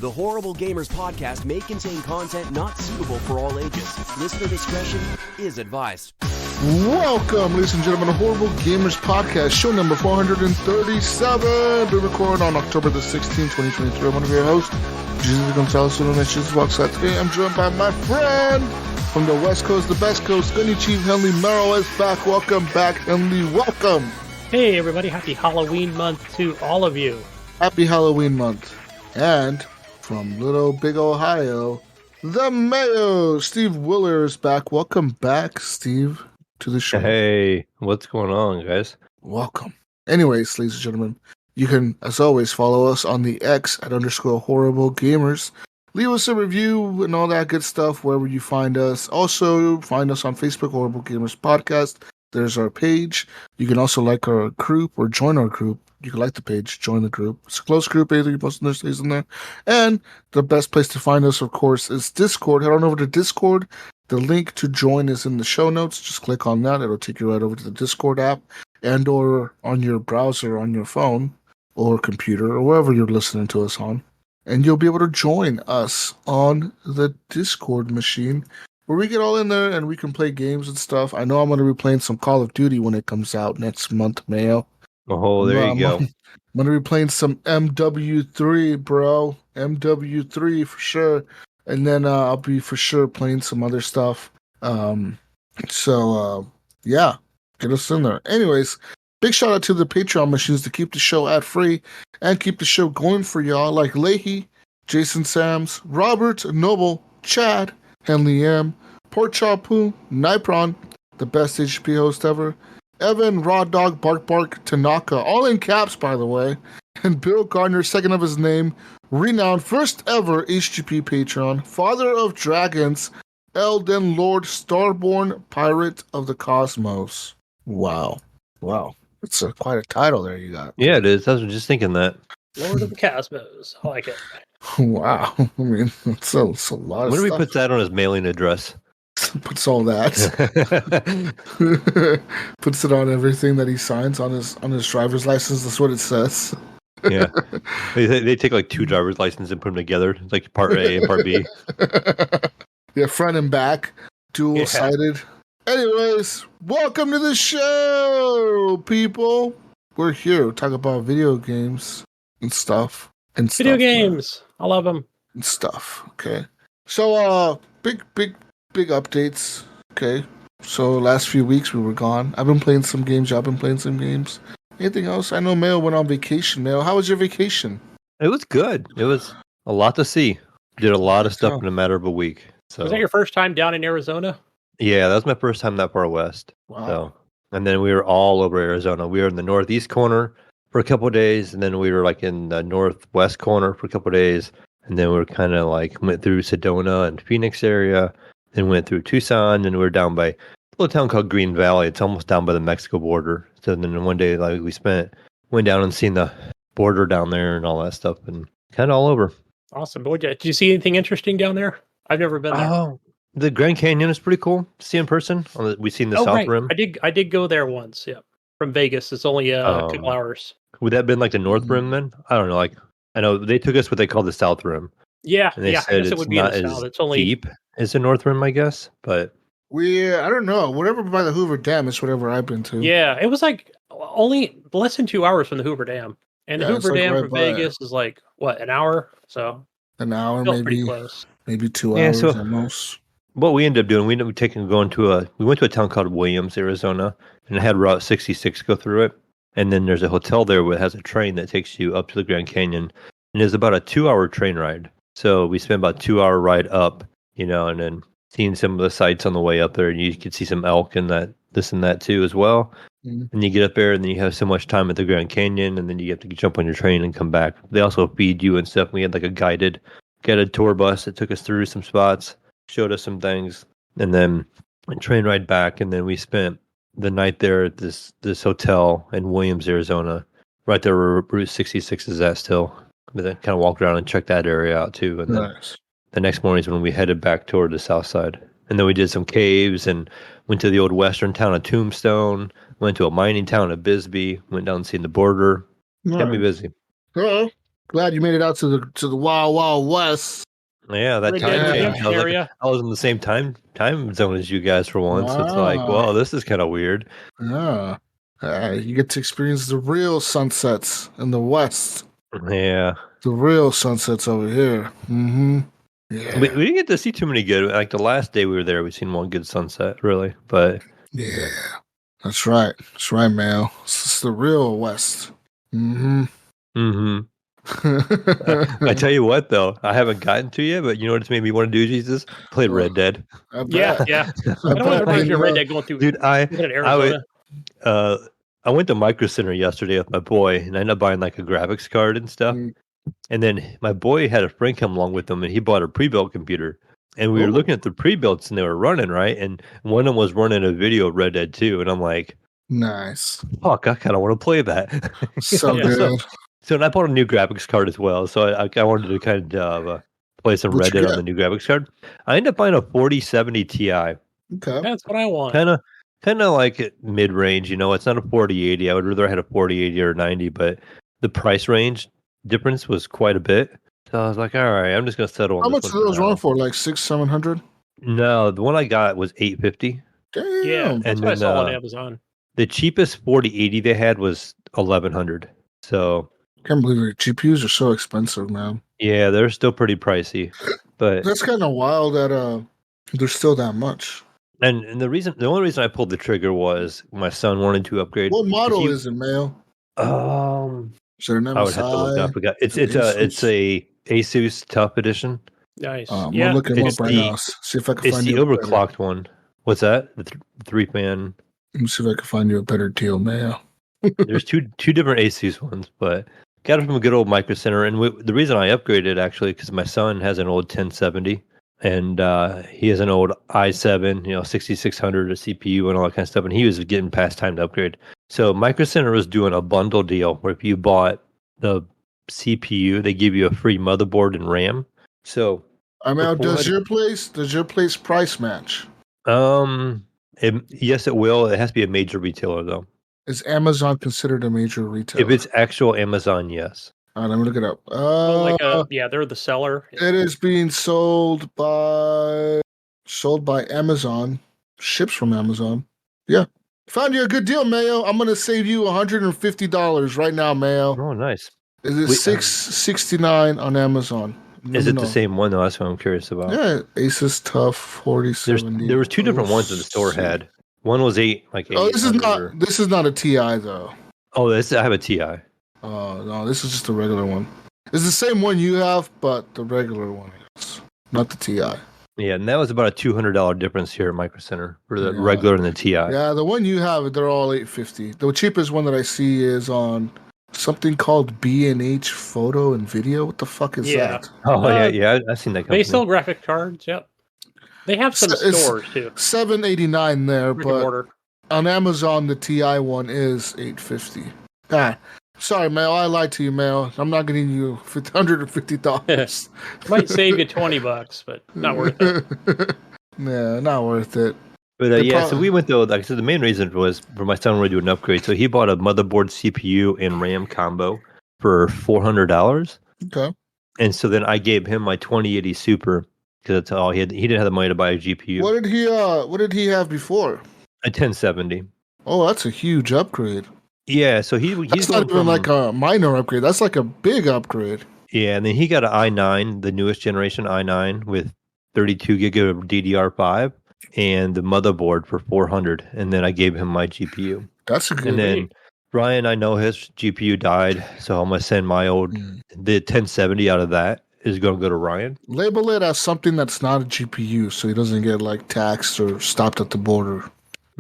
The Horrible Gamers podcast may contain content not suitable for all ages. Listener discretion is advised. Welcome, ladies and gentlemen, to Horrible Gamers podcast, show number 437. Been recorded on October the 16th, 2023. I'm one of your hosts, Jesus Gonzalez, known as Jesus Walks Out. Today, I'm joined by my friend from the West Coast, the best coast, Gunny Chief Henley Merrill is back. Welcome back, Henley. Welcome. Hey, everybody. Happy Halloween month to all of you. Happy Halloween month. And from Little Big Ohio, The Mayo, Steve Willer is back. Welcome back, Steve, to the show. Hey, what's going on, guys? Welcome. Anyways, ladies and gentlemen, you can, as always, follow us on the X at _Horrible Gamers. Leave us a review and all that good stuff wherever you find us. Also, find us on Facebook, Horrible Gamers Podcast. There's our page. You can also like our group or join our group. You can like the page, join the group. It's a close group. Anything you post in there stays in there. And the best place to find us, of course, is Discord. Head on over to Discord. The link to join is in the show notes. Just click on that. It'll take you right over to the Discord app and or on your browser, on your phone or computer or wherever you're listening to us on. And you'll be able to join us on the Discord machine where we get all in there and we can play games and stuff. I know I'm going to be playing some Call of Duty when it comes out next month, Mayo. Oh, there you go. I'm going to be playing some MW3, bro. MW3 for sure. And then I'll be for sure playing some other stuff. Yeah, get us in there. Anyways, big shout out to the Patreon machines to keep the show ad-free and keep the show going for y'all, like Leahy, Jason Sams, Robert, Noble, Chad, Henley M, Porchapu, Nipron, the best HGP host ever, Evan, Raw Dog, Bark Bark, Tanaka, all in caps, by the way, and Bill Gardner, second of his name, renowned first ever HGP patron, Father of Dragons, Elden Lord, Starborn, Pirate of the Cosmos. Wow. It's quite a title there you got. Yeah, it is. I was just thinking that. Lord of the Cosmos. I like it. Wow. I mean, it's a lot of When do stuff. we put that on his mailing address? Puts all that. Puts it on everything that he signs on his driver's license. That's what it says. Yeah. They take like two driver's licenses and put them together. It's like part A and part B. Yeah, front and back, dual-sided. Anyways, welcome to the show, people. We're here to talk about video games and stuff. Video games. I love them. And stuff. Okay. So, big updates. Okay. So, last few weeks we were gone. I've been playing some games. Y'all been playing some games. Anything else? I know Mayo went on vacation. Mayo, how was your vacation? It was good. It was a lot to see. Did a lot of stuff in a matter of a week. So Was that your first time down in Arizona? yeah, that was my first time that far west. Wow. So, and then we were all over Arizona. We were in the northeast corner for a couple of days, and then we were like in the northwest corner for a couple of days, and then we were kind of like went through Sedona and Phoenix area, then went through Tucson, and we were down by a little town called Green Valley. It's almost down by the Mexico border. So then one day, like went down and seen the border down there and all that stuff, and kind of all over. Awesome. But did you see anything interesting down there? I've never been there. Oh, the Grand Canyon is pretty cool to see in person. We seen the South right. Rim. I did go there once. Yeah, from Vegas. It's only a couple hours. Would that have been like the North Rim then? I don't know. Like I know they took us what they call the South Rim. Yeah, And they I said guess it it's would be in not the as south. It's only deep as the North Rim, I guess. But I don't know. Whatever by the Hoover Dam is whatever I've been to. Yeah, it was like only less than 2 hours from the Hoover Dam, and the Yeah, it's Hoover like Dam right from by Vegas is like what, an hour? So An hour, still pretty maybe close. 2 Yeah, hours so- at most. what we ended up doing, we went to a town called Williams, Arizona, and it had Route 66 go through it. And then there's a hotel there where it has a train that takes you up to the Grand Canyon, and it's about a 2-hour train ride. So we spent about 2-hour ride up, and then seeing some of the sights on the way up there, and you could see some elk and that too as well. Mhm. And you get up there, and then you have so much time at the Grand Canyon, and then you have to jump on your train and come back. They also feed you and stuff. We had like a guided tour bus that took us through some spots, showed us some things, and then a train ride back. And then we spent the night there at this hotel in Williams, Arizona, right there where Route 66 is at still. But then kind of walked around and checked that area out too. And then Nice. the next morning is when we headed back toward the south side. And then we did some caves and went to the old western town of Tombstone, went to a mining town of Bisbee, went down and seen the border. Kept me busy. Uh-oh. Glad you made it out to the Wild Wild West. Yeah, that Red time Dead change. Redemption I was like, area. I was in the same time zone as you guys for once. It's like, Wow. well, this is kind of weird. Yeah. You get to experience the real sunsets in the West. Yeah, The real sunsets over here. Mm-hmm. Yeah. we didn't get to see too many good. Like the last day we were there, we seen one good sunset, really. But Yeah. That's right. That's right, Mayo. It's the real West. Mm-hmm. I tell you what, though, I haven't gotten to yet. But you know what it's made me want to do, Jesus? Play Red Dead. I Yeah, bet. yeah. I I don't know. bet. Everybody's You been Red know, Dead going through Dude, looking at Arizona. I went to Micro Center yesterday with my boy, and I ended up buying like a graphics card and stuff. Mm. And then my boy had a friend come along with him, and he bought a pre-built computer. And we were Ooh. looking at the pre-builts, and they were running right. And one of them was running a video of Red Dead 2, and I'm like, Nice. "Fuck, I kind of want to play that." So Yeah. good. So and I bought a new graphics card as well. So I wanted to kind of play some What Red you Dead on get? the new graphics card. I ended up buying a 4070 Ti. Okay. That's what I want. Kind of like it mid-range, it's not a 4080. I would rather had a 4080 or 90, but the price range difference was quite a bit. So I was like, all right, I'm just gonna settle on How this much one do for those now. run for? Like 600-700? No, the one I got was 850, Damn. Yeah, that's and what I then saw on Amazon. the cheapest 4080 they had was 1100. So Can't believe it. GPUs are so expensive, man. yeah, they're still pretty pricey, but That's kind of wild that there's still that much. and the only reason I pulled the trigger was my son wanted to upgrade. What 'cause model he- is it, Mayo? Is it an I would have to look MSI? up. I forgot. It's An a Asus Tough Edition. Nice. I'm Yeah. gonna look him It's up right the- now. See if I can It's find the you a better. overclocked one. What's that? The 3-fan. Let me see if I can find you a better deal, Mayo. There's two different Asus ones, but got it from a good old Micro Center. And the reason I upgraded actually because my son has an old 1070 and he has an old i7, 6600, a CPU and all that kind of stuff. And he was getting past time to upgrade. So Micro Center was doing a bundle deal where if you bought the CPU, they give you a free motherboard and RAM. So Mayo, For does your place price match? yes, it will. It has to be a major retailer though. Is Amazon considered a major retailer? If it's actual Amazon, yes. All right, let me look it up. They're the seller. It is being sold by Amazon. Ships from Amazon. Yeah. Found you a good deal, Mayo. I'm gonna save you $150 right now, Mayo. Oh, nice. Is it Wait, $669 on Amazon? Is it the same one though? That's what I'm curious about. Yeah, Asus Tough 4070. There was two different ones that the store had. One was eight. Oh, this is not a TI though. Oh, I have a Ti. Oh no, this is just a regular one. It's the same one you have, but the regular one, I guess. Not the TI. Yeah, and that was about a $200 difference here at Micro Center for the Yeah. regular and the Ti. Yeah, the one you have, they're all $850. The cheapest one that I see is on something called B&H Photo and Video. What the fuck is Yeah. that? Oh yeah, I've seen that company. They sell graphic cards. Yep. They have some It's stores too. $789 there, Brick and but mortar. on Amazon the TI one is $850. Sorry, Mel. I lied to you, Mel. I'm not getting you $150. Might save you $20, but not worth it. Yeah, not worth it. But so we went though. Like I said, the main reason was for my son wanted to do an upgrade, so he bought a motherboard, CPU, and RAM combo for $400. Okay. And so then I gave him my 2080 Super because that's all he had. He didn't have the money to buy a GPU. What did he have before? A 1070. Oh, that's a huge upgrade. Yeah, so he's That's going not even from, like a minor upgrade. That's like a big upgrade. Yeah, and then he got an i9, the newest generation i9 with 32 gig of DDR5 and the motherboard for $400. And then I gave him my GPU. That's a good. And then Ryan, I know his GPU died, so I'm gonna send my old the 1070 out of that is gonna go to Ryan. Label it as something that's not a GPU, so he doesn't get like taxed or stopped at the border.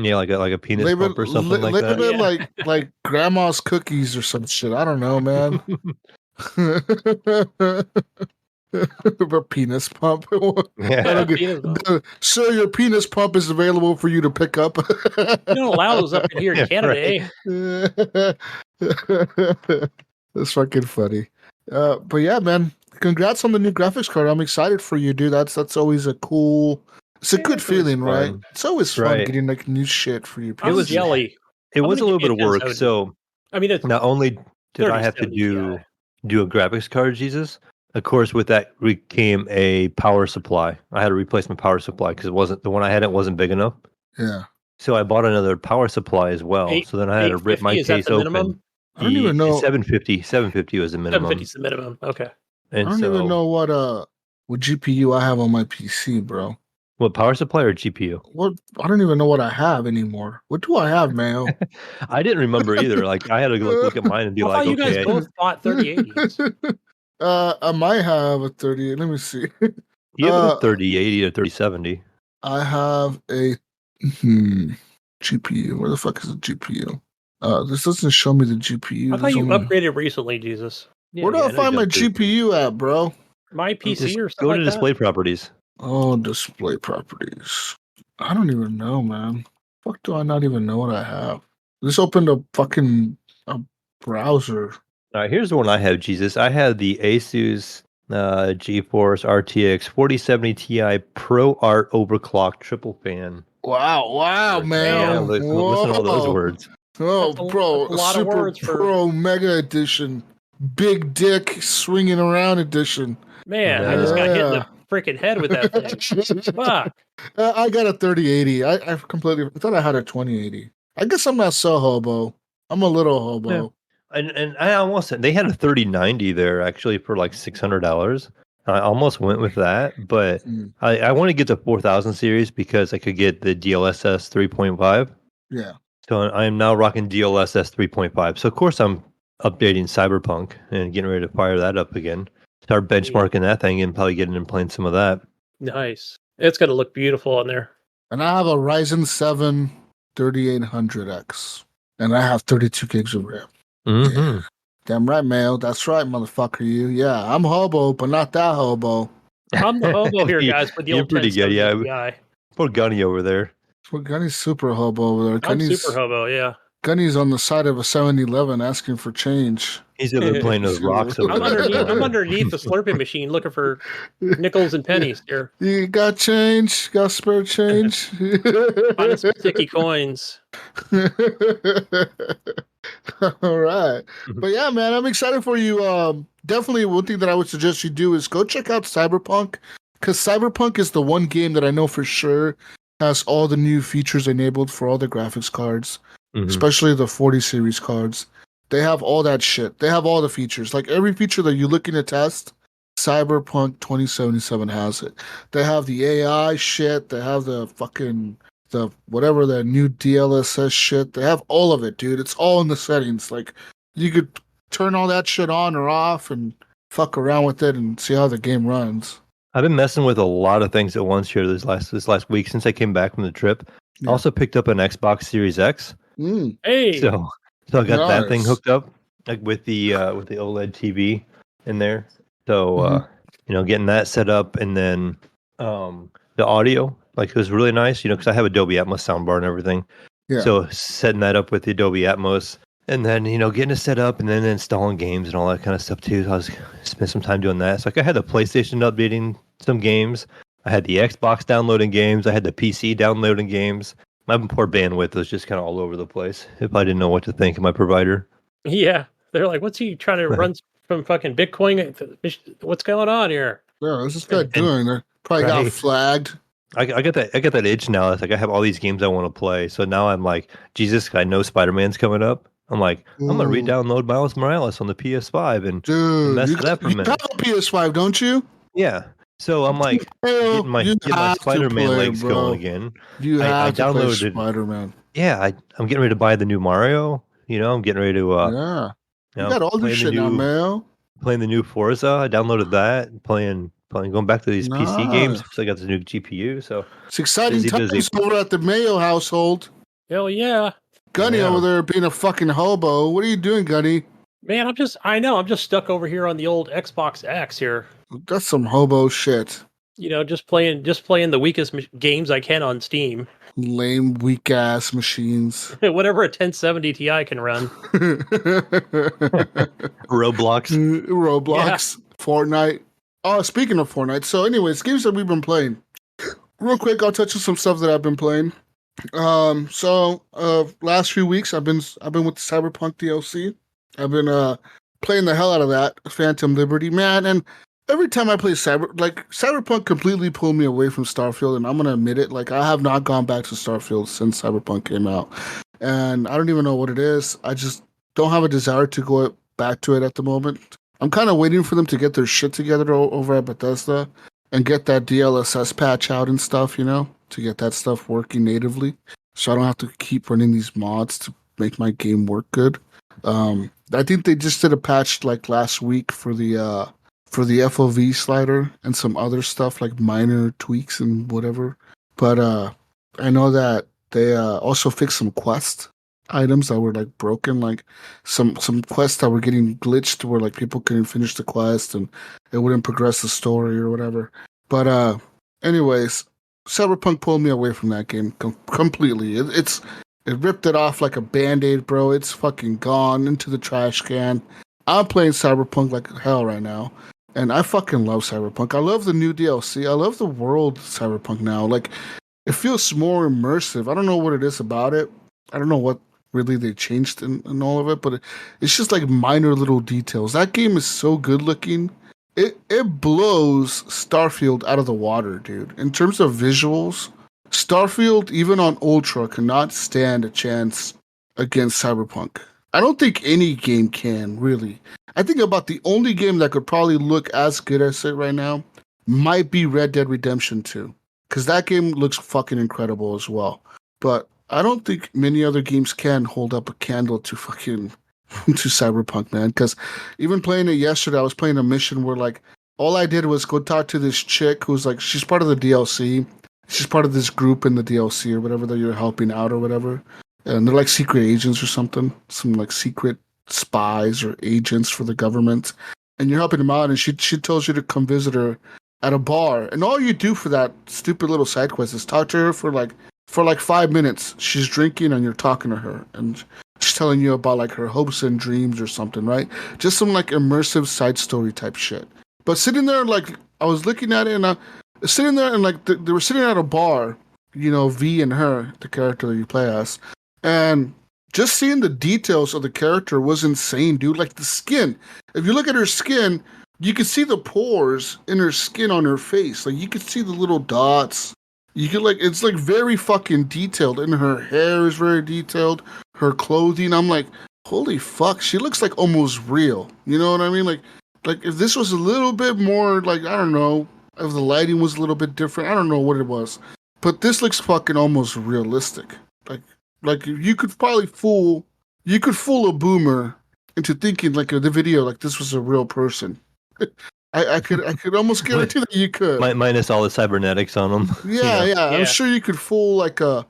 Yeah, like a penis pump or something like that. Label it like grandma's cookies or some shit. I don't know, man. A penis pump. Yeah. Sir, your penis pump is available for you to pick up. They don't allow those up in here in Canada, That's fucking funny. But yeah, man, congrats on the new graphics card. I'm excited for you, dude. That's always a cool. It's a good feeling, right? It's always fun getting like new shit for you. I was jelly. It was a little bit of work. So I mean, not only did I have to 3070 do Ti. do a graphics card, Jesus. Of course, with that came a power supply. I had to replace my power supply because it wasn't the one I had. It wasn't big enough. Yeah. So I bought another power supply as well. So then I had to rip my 850, is that case the open. minimum? I don't even know. 750 was the minimum. 750 is the minimum. Okay. I And don't so, even know what GPU I have on my PC, bro. what power supply or GPU? What I don't even know what I have anymore. What do I have, Mayo? I didn't remember either. Like I had to look at mine and be I like, thought you guys okay, both bought 3080s. I might have a 30. Let me see. you have a 3080 or 3070. I have a GPU. Where the fuck is the GPU? This doesn't show me the GPU. I thought There's you only- upgraded recently, Jesus. Where do I find my GPU at, bro? My PC Just or something go to like display properties. Oh, display properties. I don't even know, man. Fuck, do I not even know what I have? Just opened a fucking browser. All right, here's the one I have, Jesus. I have the Asus GeForce RTX 4070 Ti Pro Art Overclock Triple Fan. Wow, man. Yeah, listen to all those words. Oh, That's bro, a lot of Super words for- Pro Mega Edition, Big Dick Swinging Around Edition. Man, I just got hit in Yeah. the freaking head with that thing. Fuck. I got a 3080. I completely thought I had a 2080. I guess I'm not so hobo. I'm a little hobo. And I almost they had a 3090 there actually for like $600. I almost went with that, but Mm. I want to get the 4000 series because I could get the DLSS 3.5. Yeah. So I am now rocking DLSS 3.5. So of course I'm updating Cyberpunk and getting ready to fire that up again. Start benchmarking that thing and probably getting and playing some of that. Nice. It's going to look beautiful on there. And I have a Ryzen 7 3800X. And I have 32 gigs of RAM. Mm-hmm. Damn right, Mayo. That's right, motherfucker. You. Yeah, I'm hobo, but not that hobo. I'm the hobo here, guys, with the You're old pretty good, yeah. 1070 Ti. Poor Gunny over there. Well, Gunny's super hobo over there. I'm Gunny's, super hobo, yeah. Gunny's on the side of a 7-Eleven asking for change. He's over there playing those rocks over I'm there. I'm underneath the slurping machine looking for nickels and pennies here. You got change? Got spare change? Finding some sticky coins. All right. But yeah, man, I'm excited for you. Definitely one thing that I would suggest you do is go check out Cyberpunk, because Cyberpunk is the one game that I know for sure has all the new features enabled for all the graphics cards, especially the 40 series cards. They have all that shit. They have all the features. Like every feature that you're looking to test, Cyberpunk 2077 has it. They have the AI shit. They have the fucking the whatever the new DLSS shit. They have all of it, dude. It's all in the settings. Like you could turn all that shit on or off and fuck around with it and see how the game runs. I've been messing with a lot of things at once here this last week since I came back from the trip. Yeah. I also picked up an Xbox Series X. Hey, So I got that thing Nice. hooked up like with the OLED TV in there. So getting that set up, and then the audio like it was really nice, because I have Adobe Atmos soundbar and everything. Yeah. So setting that up with the Adobe Atmos, and then getting it set up, and then installing games and all that kind of stuff too. So I was spent some time doing that. So like I had the PlayStation updating some games, I had the Xbox downloading games, I had the PC downloading games. My poor bandwidth was just kind of all over the place. If I didn't know what to think of my provider. yeah. They're like, what's he trying to run from fucking Bitcoin? What's going on here? Yeah, what's this guy doing? They probably got Right. flagged. I got that itch now. It's like I have all these games I want to play. So now I'm like, Jesus, I know Spider-Man's coming up. I'm like, I'm gonna Ooh. re-download Miles Morales on the PS5 and Dude, mess you with that for a have minute. a PS5, don't you? Yeah. So I'm like Well, getting my you have to Spider-Man play, legs bro. going again. You I have to play downloaded- Spider-Man. Yeah, I'm getting ready to buy the new Mario. I'm getting ready to Yeah. You got all this playing shit now, man. playing the new Forza. I downloaded that, playing going back to these PC games Nice. because I got the new GPU. So It's exciting Busy. times over at the Mayo household. Hell yeah. Gunny Yeah. over there being a fucking hobo. What are you doing, Gunny? Man, I'm just stuck over here on the old Xbox X here. That's some hobo shit. Just playing the weakest games I can on Steam. Lame, weak ass machines. Whatever a 1070 Ti can run. Roblox. Roblox, Fortnite. Oh, speaking of Fortnite. So, anyways, games that we've been playing. Real quick, I'll touch on some stuff that I've been playing. Last few weeks I've been with the Cyberpunk DLC. I've been playing the hell out of that Phantom Liberty, man. And every time I play Cyberpunk completely pulled me away from Starfield, and I'm gonna admit it. Like I have not gone back to Starfield since Cyberpunk came out, and I don't even know what it is. I just don't have a desire to go back to it at the moment. I'm kind of waiting for them to get their shit together over at Bethesda and get that DLSS patch out and stuff, to get that stuff working natively, so I don't have to keep running these mods to make my game work good. I think they just did a patch like last week for the FOV slider and some other stuff like minor tweaks and whatever. But I know that they also fixed some quest items that were like broken, like some quests that were getting glitched where like people couldn't finish the quest and it wouldn't progress the story or whatever. But anyways, Cyberpunk pulled me away from that game completely. It ripped it off like a band-aid, bro. It's fucking gone into the trash can. I'm playing Cyberpunk like hell right now. And I fucking love Cyberpunk. I love the new DLC. I love the world Cyberpunk now. Like, it feels more immersive. I don't know what it is about it. I don't know what really they changed in all of it, but it's just like minor little details. That game is so good looking. It blows Starfield out of the water, dude. In terms of visuals, Starfield, even on Ultra, cannot stand a chance against Cyberpunk. I don't think any game can, really. I think about the only game that could probably look as good as it right now might be Red Dead Redemption 2. Because that game looks fucking incredible as well. But I don't think many other games can hold up a candle to fucking to Cyberpunk, man. Because even playing it yesterday, I was playing a mission where like all I did was go talk to this chick who's like, she's part of the DLC. She's part of this group in the DLC or whatever that you're helping out or whatever. And they're like secret agents or something. Some like secret spies or agents for the government. And you're helping them out and she tells you to come visit her at a bar. And all you do for that stupid little side quest is talk to her for like 5 minutes. She's drinking and you're talking to her. And she's telling you about like her hopes and dreams or something, right? Just some like immersive side story type shit. But sitting there, like, I was looking at it and sitting there and like they were sitting at a bar, V and her, the character that you play as, and just seeing the details of the character was insane, dude. Like the skin, if you look at her skin, you can see the pores in her skin on her face. Like you can see the little dots. You can it's like very fucking detailed, and her hair is very detailed. Her clothing, I'm like, holy fuck, she looks like almost real. You know what I mean? Like if this was a little bit more like, I don't know, if the lighting was a little bit different, I don't know what it was, but this looks fucking almost realistic. Like you could fool a boomer into thinking like the video like this was a real person. I could almost guarantee that you could. Minus all the cybernetics on them. Yeah. I'm sure you could fool like a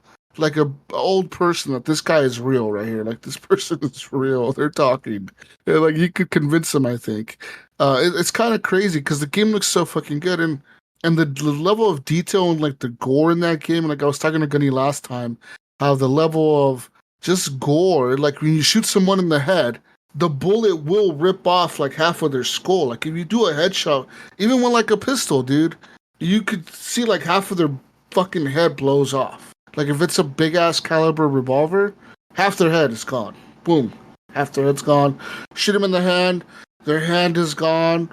old person that this guy is real right here. Like this person is real. They're talking. Yeah, like you could convince them. I think it's kind of crazy because the game looks so fucking good and the level of detail and like the gore in that game. Like I was talking to Gunny last time, how the level of just gore, like when you shoot someone in the head, the bullet will rip off like half of their skull. Like if you do a headshot, even with like a pistol, dude, you could see like half of their fucking head blows off. Like if it's a big ass caliber revolver, half their head is gone. Boom. Half their head's gone. Shoot them in the hand, their hand is gone.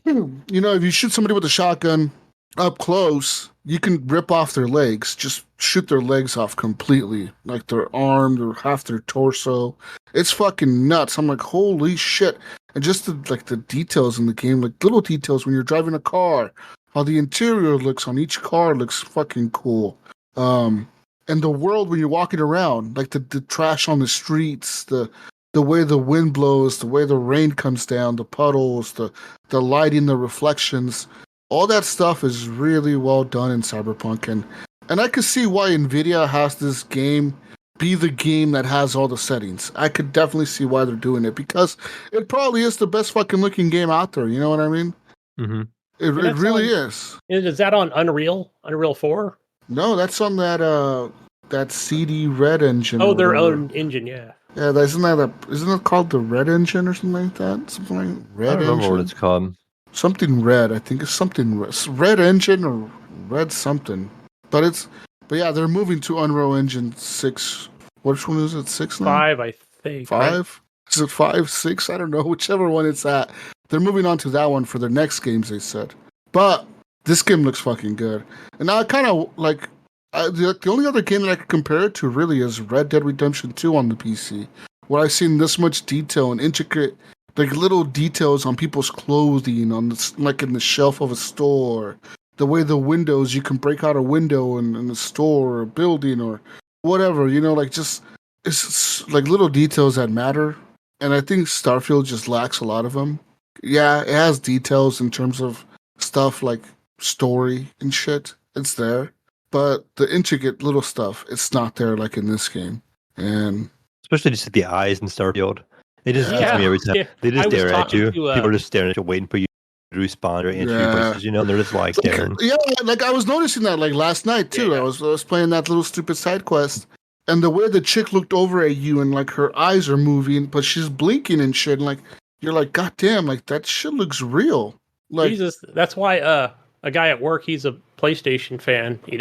If you shoot somebody with a shotgun up close, you can rip off their legs. Just shoot their legs off completely. Like their arm or half their torso. It's fucking nuts. I'm like, holy shit. And just the details in the game, like little details when you're driving a car, how the interior looks on each car looks fucking cool. And the world when you're walking around, like the trash on the streets, the way the wind blows, the way the rain comes down, the puddles, the lighting, the reflections, all that stuff is really well done in Cyberpunk. And I could see why NVIDIA has this game be the game that has all the settings. I could definitely see why they're doing it because it probably is the best fucking looking game out there. You know what I mean? Mm-hmm. It really is. Is that on Unreal 4? No, that's on that CD Red engine. Oh, their own engine, yeah. Yeah, isn't it called the Red engine or something like that? Something like Red I don't remember engine? what it's called. Something Red. I think it's something Red engine or Red something. But yeah, they're moving to Unreal Engine 6. Which one is it? 6 now? 5, I think. 5? Right? Is it 5, 6? I don't know. Whichever one it's at. They're moving on to that one for their next games, they said. But this game looks fucking good. And I kind of like the only other game that I could compare it to really is Red Dead Redemption 2 on the PC, where I've seen this much detail and intricate, like little details on people's clothing, on the, like in the shelf of a store, the way the windows, you can break out a window in a store or a building or whatever, like just, it's like little details that matter. And I think Starfield just lacks a lot of them. Yeah, it has details in terms of stuff like story and shit. It's there. But the intricate little stuff, it's not there like in this game. And Especially just at the eyes in Starfield. They just get me every time. Yeah. They just I was stare at talking you. to, People are just staring at you, waiting for you to respond or answer your questions, and they're just like staring. yeah, like I was noticing that like last night too. Yeah. I was playing that little stupid side quest, and the way the chick looked over at you and like her eyes are moving, but she's blinking and shit. And, like you're like, God damn, like that shit looks real. Like Jesus, that's why a guy at work, he's a PlayStation fan, He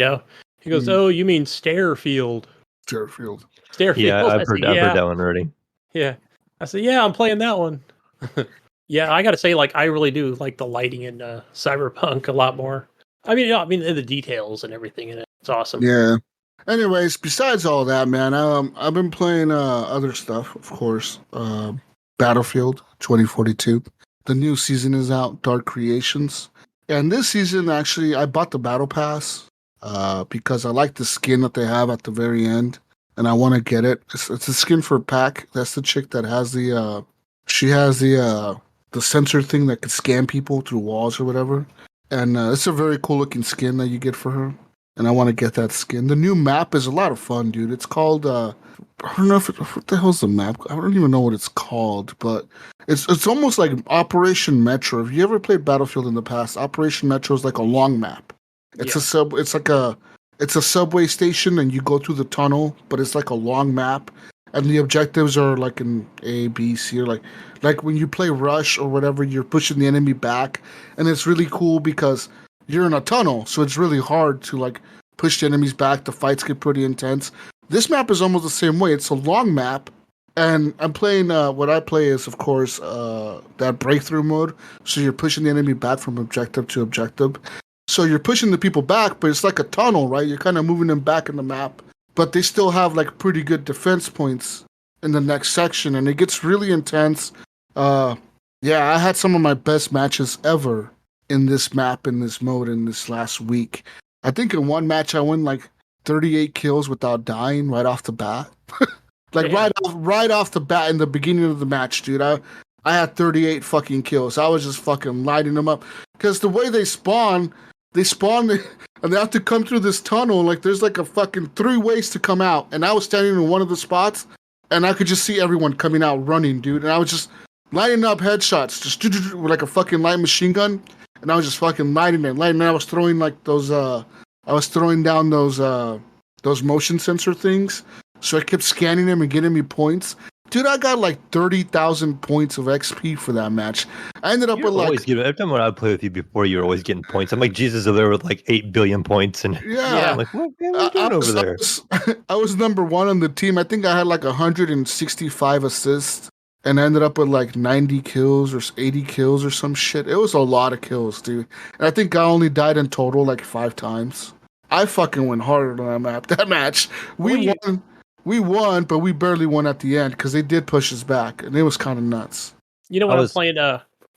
goes, "Oh, you mean Stairfield?" Starfield. Stairfield. Yeah, I've heard that one already. Yeah. I said, "Yeah, I'm playing that one." Yeah, I got to say, like, I really do like the lighting in Cyberpunk a lot more. I mean, in the details and everything in it. It's awesome. Yeah. Anyways, besides all that, man, I've been playing other stuff, of course. Battlefield 2042. The new season is out, Dark Creations. And this season, actually, I bought the Battle Pass because I like the skin that they have at the very end, and I want to get it. It's a skin for Pack. That's the chick that has she has the sensor thing that could scan people through walls or whatever. And it's a very cool looking skin that you get for her. And I want to get that skin. The new map is a lot of fun, dude. It's called I don't know what the hell's the map? I don't even know what it's called, but it's almost like Operation Metro. Have you ever played Battlefield in the past? Operation Metro is like a long map. It's it's a subway station and you go through the tunnel, but it's like a long map. And the objectives are like in A, B, C, or like when you play Rush or whatever, you're pushing the enemy back, and it's really cool because you're in a tunnel, so it's really hard to like push the enemies back. The fights get pretty intense. This map is almost the same way. It's a long map, and I'm playing. What I play is, of course, that breakthrough mode. So you're pushing the enemy back from objective to objective. So you're pushing the people back, but it's like a tunnel, right? You're kind of moving them back in the map. But they still have like pretty good defense points in the next section, and it gets really intense. Yeah, I had some of my best matches ever in this map, in this mode, in this last week. I think in one match I won like 38 kills without dying right off the bat. Like right off the bat in the beginning of the match, dude. I had 38 fucking kills. I was just fucking lighting them up because the way they spawn and they have to come through this tunnel. Like there's like a fucking 3 ways to come out, and I was standing in one of the spots, and I could just see everyone coming out running, dude. And I was just lighting up headshots, just with like a fucking light machine gun, and I was just fucking lighting it. I was throwing like those. I was throwing down those motion sensor things, so I kept scanning them and getting me points. Dude, I got like 30,000 points of XP for that match. I ended up with like... Every time when I play with you before, you were always getting points. I'm like, Jesus, over there with like 8 billion points. And yeah. I'm like, what are you doing over there? I was number 1 on the team. I think I had like 165 assists and I ended up with like 90 kills or 80 kills or some shit. It was a lot of kills, dude. And I think I only died in total like 5 times. I fucking went harder on that match. We won, but we barely won at the end because they did push us back, and it was kind of nuts. You know what I'm playing?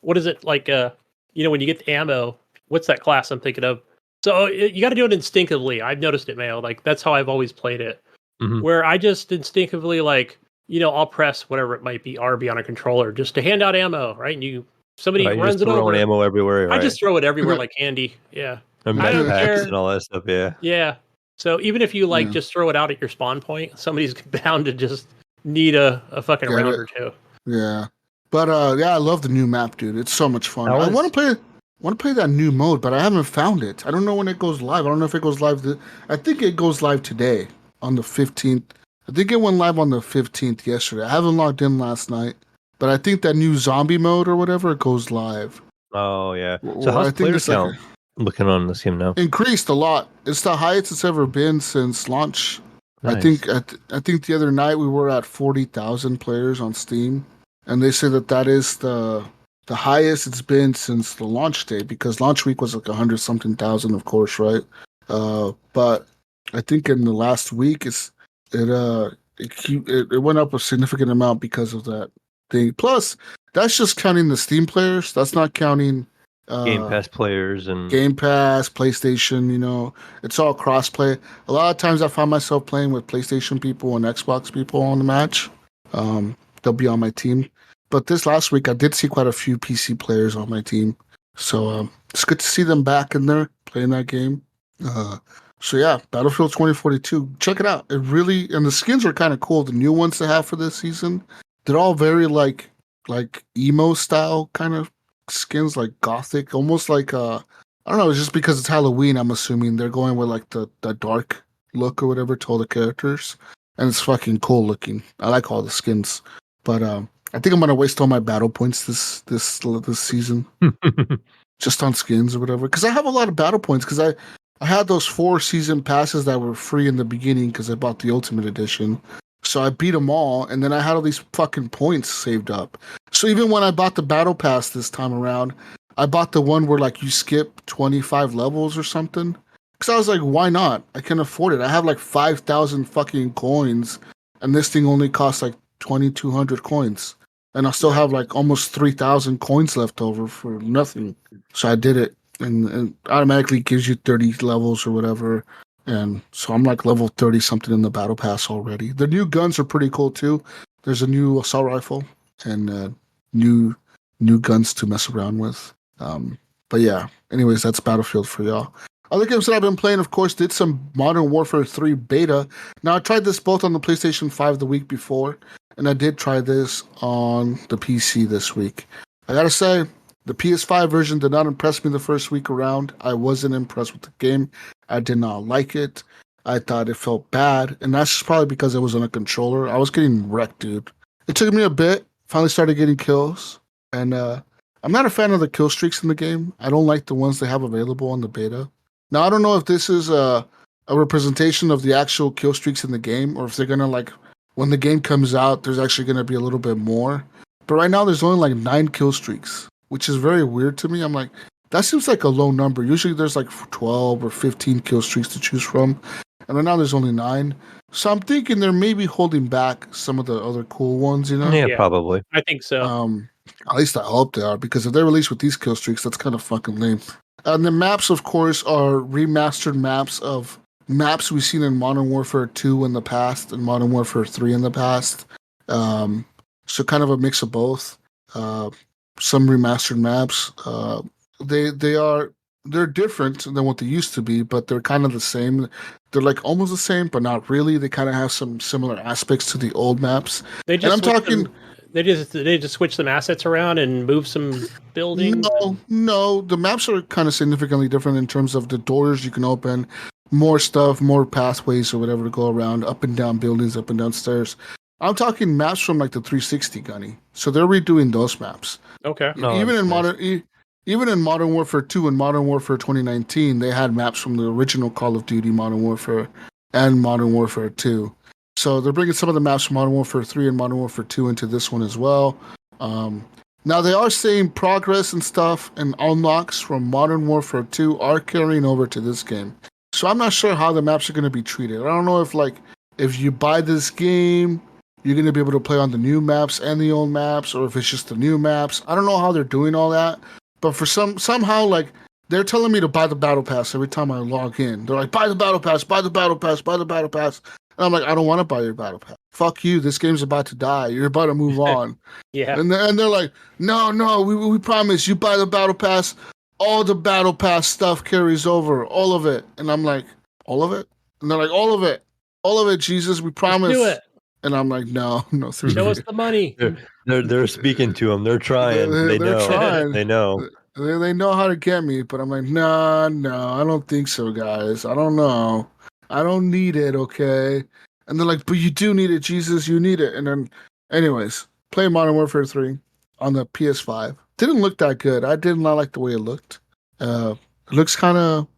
What is it like? When you get the ammo, what's that class I'm thinking of? So you got to do it instinctively. I've noticed it, Mayo. Like that's how I've always played it. Mm-hmm. Where I just instinctively I'll press whatever it might be, RB on a controller, just to hand out ammo, right? And somebody runs it over. Ammo everywhere. Right? I just throw it everywhere like candy. Yeah, I don't care. And all that stuff. Yeah. Yeah. So even if you just throw it out at your spawn point, somebody's bound to just need a fucking round or two. Yeah, but I love the new map, dude. It's so much fun. I want to play that new mode, but I haven't found it. I don't know when it goes live. I don't know if it goes live. I think it goes live today on the 15th. I think it went live on the 15th yesterday. I haven't logged in last night, but I think that new zombie mode or whatever goes live. Oh yeah. So how's player count? Looking on this game now, increased a lot. It's the highest it's ever been since launch. Nice. I think the other night we were at 40,000 players on Steam. and they say that is the highest it's been since the launch day, because launch week was like 100 something thousand, of course, right? But I think in the last week it went up a significant amount because of that thing. Plus, that's just counting the Steam players. That's not counting Game Pass players and Game Pass, PlayStation. It's all crossplay. A lot of times I find myself playing with PlayStation people and Xbox people on the match. They'll be on my team. But this last week, I did see quite a few PC players on my team. So it's good to see them back in there playing that game. So yeah, Battlefield 2042. Check it out. And the skins are kind of cool. The new ones they have for this season, they're all very like emo style kind of skins, like gothic, almost like I don't know. It's just because it's Halloween. I'm assuming they're going with like the dark look or whatever to all the characters, and it's fucking cool looking. I like all the skins, but I think I'm gonna waste all my battle points this season just on skins or whatever. Because I have a lot of battle points because I had those 4 season passes that were free in the beginning because I bought the Ultimate Edition. So I beat them all, and then I had all these fucking points saved up. So even when I bought the Battle Pass this time around, I bought the one where like you skip 25 levels or something. Because I was like, why not? I can afford it. I have like 5,000 fucking coins, and this thing only costs like 2,200 coins. And I still have like almost 3,000 coins left over for nothing. So I did it, and automatically gives you 30 levels or whatever. And so I'm like level 30 something in the battle pass already. The new guns are pretty cool too. There's a new assault rifle and new guns to mess around with. But yeah, anyways, that's Battlefield for y'all. Other games that I've been playing, of course, did some Modern Warfare 3 beta. Now I tried this both on the PlayStation 5 the week before, and I did try this on the PC this week. I gotta say, the PS5 version did not impress me the first week around. I wasn't impressed with the game. I did not like it. I thought it felt bad, and that's just probably because it was on a controller. I was getting wrecked, dude. It took me a bit. Finally started getting kills, and I'm not a fan of the kill streaks in the game. I don't like the ones they have available on the beta. Now, I don't know if this is a representation of the actual kill streaks in the game, or if they're gonna like when the game comes out, there's actually gonna be a little bit more. But right now, there's only like 9 kill streaks, which is very weird to me. I'm like, that seems like a low number. Usually there's like 12 or 15 kill streaks to choose from. And right now there's only 9. So I'm thinking they're maybe holding back some of the other cool ones, Yeah, probably. I think so. At least I hope they are, because if they're released with these kill streaks, that's kind of fucking lame. And the maps, of course, are remastered maps of maps we've seen in Modern Warfare 2 in the past and Modern Warfare 3 in the past. So kind of a mix of both. Some remastered maps. They're different than what they used to be, but they're kind of the same. They're like almost the same, but not really. They kind of have some similar aspects to the old maps. They just they just switch some assets around and move some buildings. No, the maps are kind of significantly different in terms of the doors you can open, more stuff, more pathways or whatever to go around, up and down buildings, up and down stairs. I'm talking maps from like the 360 Gunny. So they're redoing those maps. Okay. Even in Modern Warfare 2 and Modern Warfare 2019, they had maps from the original Call of Duty Modern Warfare and Modern Warfare 2. So they're bringing some of the maps from Modern Warfare 3 and Modern Warfare 2 into this one as well. Now they are saying progress and stuff and unlocks from Modern Warfare 2 are carrying over to this game. So I'm not sure how the maps are going to be treated. I don't know if you buy this game, you're going to be able to play on the new maps and the old maps, or if it's just the new maps. I don't know how they're doing all that. But for somehow, like, they're telling me to buy the Battle Pass every time I log in. They're like, buy the Battle Pass, buy the Battle Pass, buy the Battle Pass. And I'm like, I don't want to buy your Battle Pass. Fuck you. This game's about to die. You're about to move on. Yeah. And they're like, no, we promise. You buy the Battle Pass, all the Battle Pass stuff carries over. All of it. And I'm like, all of it? And they're like, all of it. All of it, Jesus. We promise. Let's do it. And I'm like, no. Show us the money. They're speaking to them. They're trying. They're know. Trying. They know. They know how to get me, but I'm like, no, I don't think so, guys. I don't know. I don't need it, okay? And they're like, but you do need it, Jesus. You need it. And then, anyways, play Modern Warfare 3 on the PS5. Didn't look that good. I did not like the way it looked. It looks kind of,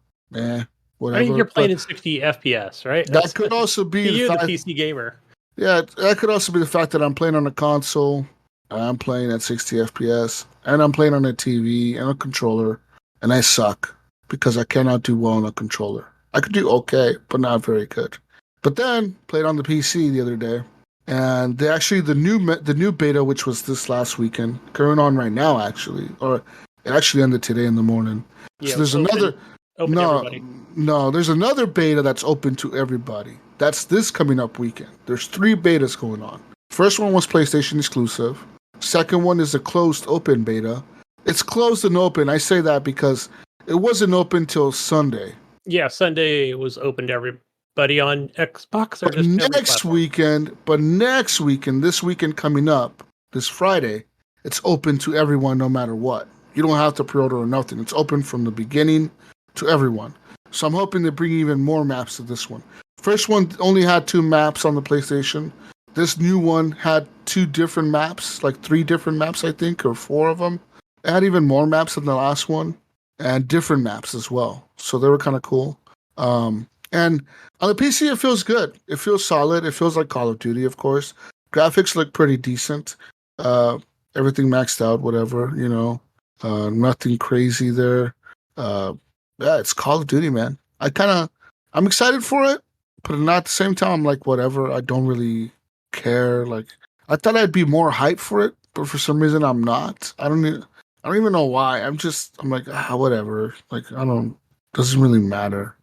whatever. I mean, you're playing in 60 FPS, right? That could also be the PC gamer. Yeah, that could also be the fact that I'm playing on a console. I'm playing at 60 FPS, and I'm playing on a TV and a controller, and I suck because I cannot do well on a controller. I could do okay, but not very good. But then played on the PC the other day, and they actually the new beta, which was this last weekend, current on right now actually, or it actually ended today in the morning. Yeah, so there's another. Open to everybody. No, there's another beta that's open to everybody. That's this coming up weekend. There's 3 betas going on. First one was PlayStation exclusive. Second one is a closed open beta. It's closed and open. I say that because it wasn't open till Sunday. Yeah, Sunday was open to everybody on Xbox or But just next weekend, this weekend coming up, this Friday, it's open to everyone no matter what. You don't have to pre-order or nothing. It's open from the beginning to everyone. So I'm hoping to bring even more maps to this one. First one only had 2 maps on the PlayStation. This new one had 2 different maps, like 3 different maps, I think, or 4 of them. It had even more maps than the last one, and different maps as well. So they were kind of cool. And on the PC, it feels good. It feels solid. It feels like Call of Duty, of course. Graphics look pretty decent. Everything maxed out, whatever, nothing crazy there. Yeah, it's Call of Duty, man. I'm excited for it, but not at the same time, I'm like, whatever. I don't really care. Like, I thought I'd be more hyped for it, but for some reason I'm not. I don't even know why. I'm like, whatever. Like, doesn't really matter,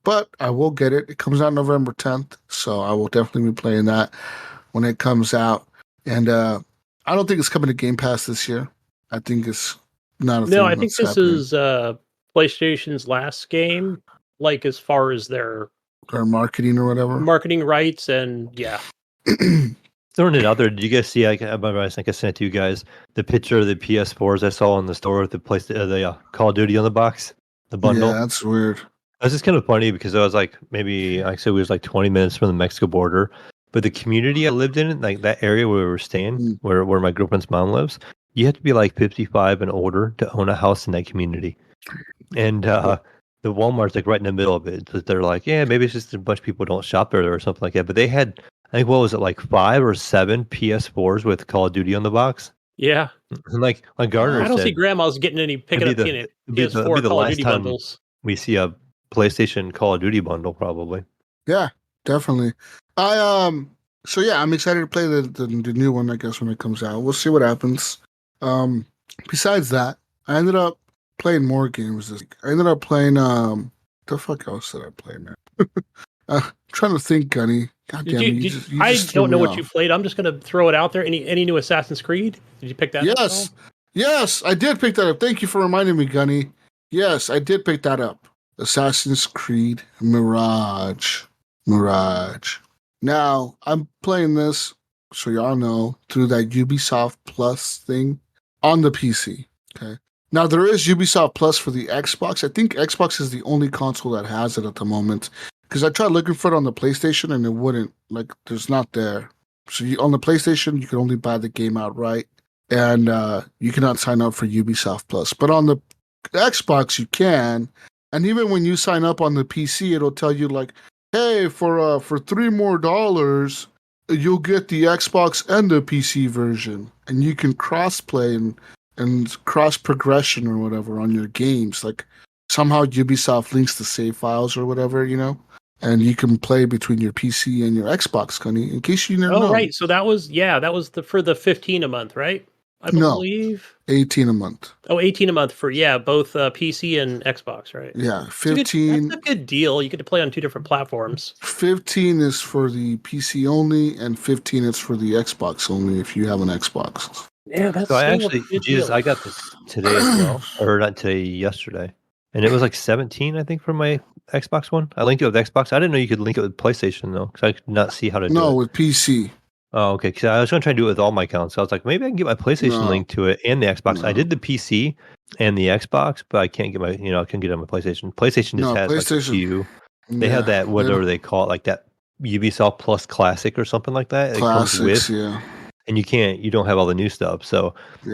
But I will get it. It comes out November 10th, so I will definitely be playing that when it comes out. And I don't think it's coming to Game Pass this year. I think it's not a thing. No, I think this is PlayStation's last game, like as far as their marketing or whatever. Marketing rights, and yeah. Throwing it out there, did you guys see? I think I sent it to you guys the picture of the PS4s I saw in the store with the Call of Duty on the box, the bundle. Yeah, that's weird. That's just kind of funny because I was like, maybe like I said, we was like 20 minutes from the Mexico border, but the community I lived in, like that area where we were staying, where my girlfriend's mom lives, you have to be like 55 and older to own a house in that community. And the Walmart's like right in the middle of it. They're like, yeah, maybe it's just a bunch of people don't shop there or something like that. But they had, I think, what was it, like 5 or 7 PS4s with Call of Duty on the box? Yeah. And like Garner I don't said, see grandma's getting any picking up PS4 Call of Duty bundles. We see a PlayStation Call of Duty bundle probably. Yeah, definitely. So yeah, I'm excited to play the new one, I guess, when it comes out. We'll see what happens. Besides that, I ended up playing more games this week. I ended up playing the fuck else did I play, man? I'm trying to think, Gunny. God damn it. I don't know what you played. I'm just gonna throw it out there. Any new Assassin's Creed? Did you pick that up? Yes, I did pick that up. Thank you for reminding me, Gunny. Yes, I did pick that up. Assassin's Creed Mirage. Now, I'm playing this, so y'all know, through that Ubisoft Plus thing on the PC. Okay. Now, there is Ubisoft Plus for the Xbox. I think Xbox is the only console that has it at the moment. Because I tried looking for it on the PlayStation and it wouldn't. Like, there's not there. So on the PlayStation, you can only buy the game outright. And you cannot sign up for Ubisoft Plus. But on the Xbox, you can. And even when you sign up on the PC, it'll tell you, like, hey, for $3 more, you'll get the Xbox and the PC version. And you can cross-play and cross-progression or whatever on your games. Like, somehow Ubisoft links the save files or whatever, and you can play between your PC and your Xbox, Gunny, in case you never know. Oh, right. So that was for the 15 a month, right? I believe. No, 18 a month. Oh, 18 a month for, both PC and Xbox, right? Yeah, 15. That's a good deal. You get to play on 2 different platforms. 15 is for the PC only, and 15 is for the Xbox only if you have an Xbox. Yeah, that's so I got this today as well. Or not today, yesterday. And it was like 17, I think, for my Xbox One. I linked it with Xbox. I didn't know you could link it with PlayStation, though, because I could not see how to do it. No, with PC. Oh, okay. Because I was going to try to do it with all my accounts. So I was like, maybe I can get my PlayStation link to it and the Xbox. I did the PC and the Xbox, but I can't get I couldn't get it on my PlayStation. PlayStation just has like a few. They have that, whatever they call it, like that Ubisoft Plus Classic or something like that. Classics, it comes with, yeah. And you don't have all the new stuff. So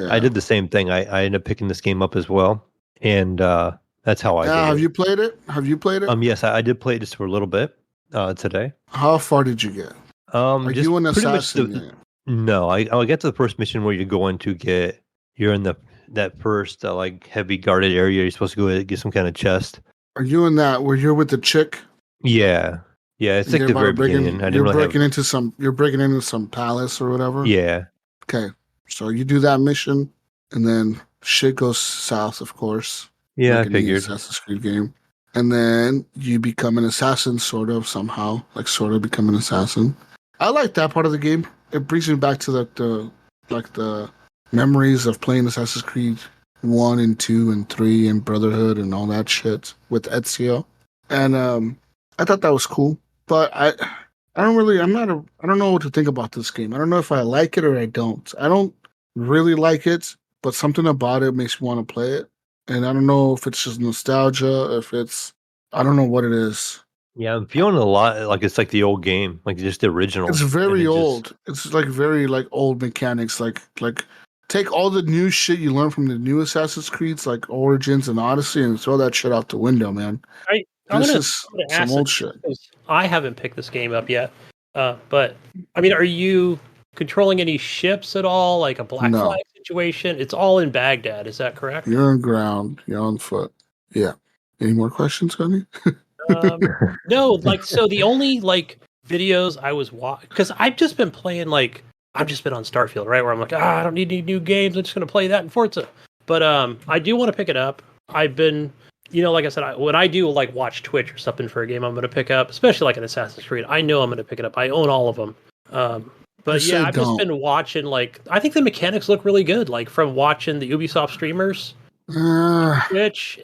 I did the same thing. I ended up picking this game up as well. And that's how I did it. Have you played it? Yes, I did play it just for a little bit today. How far did you get? Are just you an pretty much assassin? No, I get to the first mission where you're going to get. You're in that first like heavy guarded area. You're supposed to go get some kind of chest. Are you in that where you're with the chick? Yeah, yeah. It's And like you're the about to very break in. beginning. I didn't You're really have. breaking into some. You're breaking into some palace or whatever. Yeah, Okay. So you do that mission, and then shit goes south, of course, yeah. like I any figured. Assassin's Creed game. And then you become an assassin, sort of somehow, like sort of become an assassin. I like that part of the game. It brings me back to the memories of playing Assassin's Creed 1 and 2 and 3 and Brotherhood and all that shit with Ezio. And I thought that was cool. But I don't really I don't know what to think about this game. I don't know if I like it or I don't. I don't really like it, but something about it makes me want to play it. And I don't know if it's just nostalgia, if it's I don't know what it is. Yeah, I'm feeling a lot like it's like the old game, like just the It's original, and very it just old. It's like very like old mechanics. Like take all the new shit you learn from the new Assassin's Creeds, like Origins and Odyssey, and throw that shit out the window, man. I I'm This gonna, is I'm gonna some ask old this shit. because I haven't picked this game up yet. But I mean, are you controlling any ships at all, like a Black No, Flag situation? It's all in Baghdad, is that correct? you're on ground. You're on foot. Yeah. Any more questions, honey? Um, no, like so the only like videos I was watching because I've just been playing like I've just been on Starfield, right? Where I'm like, I don't need any new games. I'm just gonna play that in Forza. But I do want to pick it up. I've been, like I said, when I do like watch Twitch or something for a game, I'm gonna pick up, especially like an Assassin's Creed. I know I'm gonna pick it up. I own all of them. I But say yeah, I've just don't. been watching like I think the mechanics look really good. Like from watching the Ubisoft streamers Uh, Twitch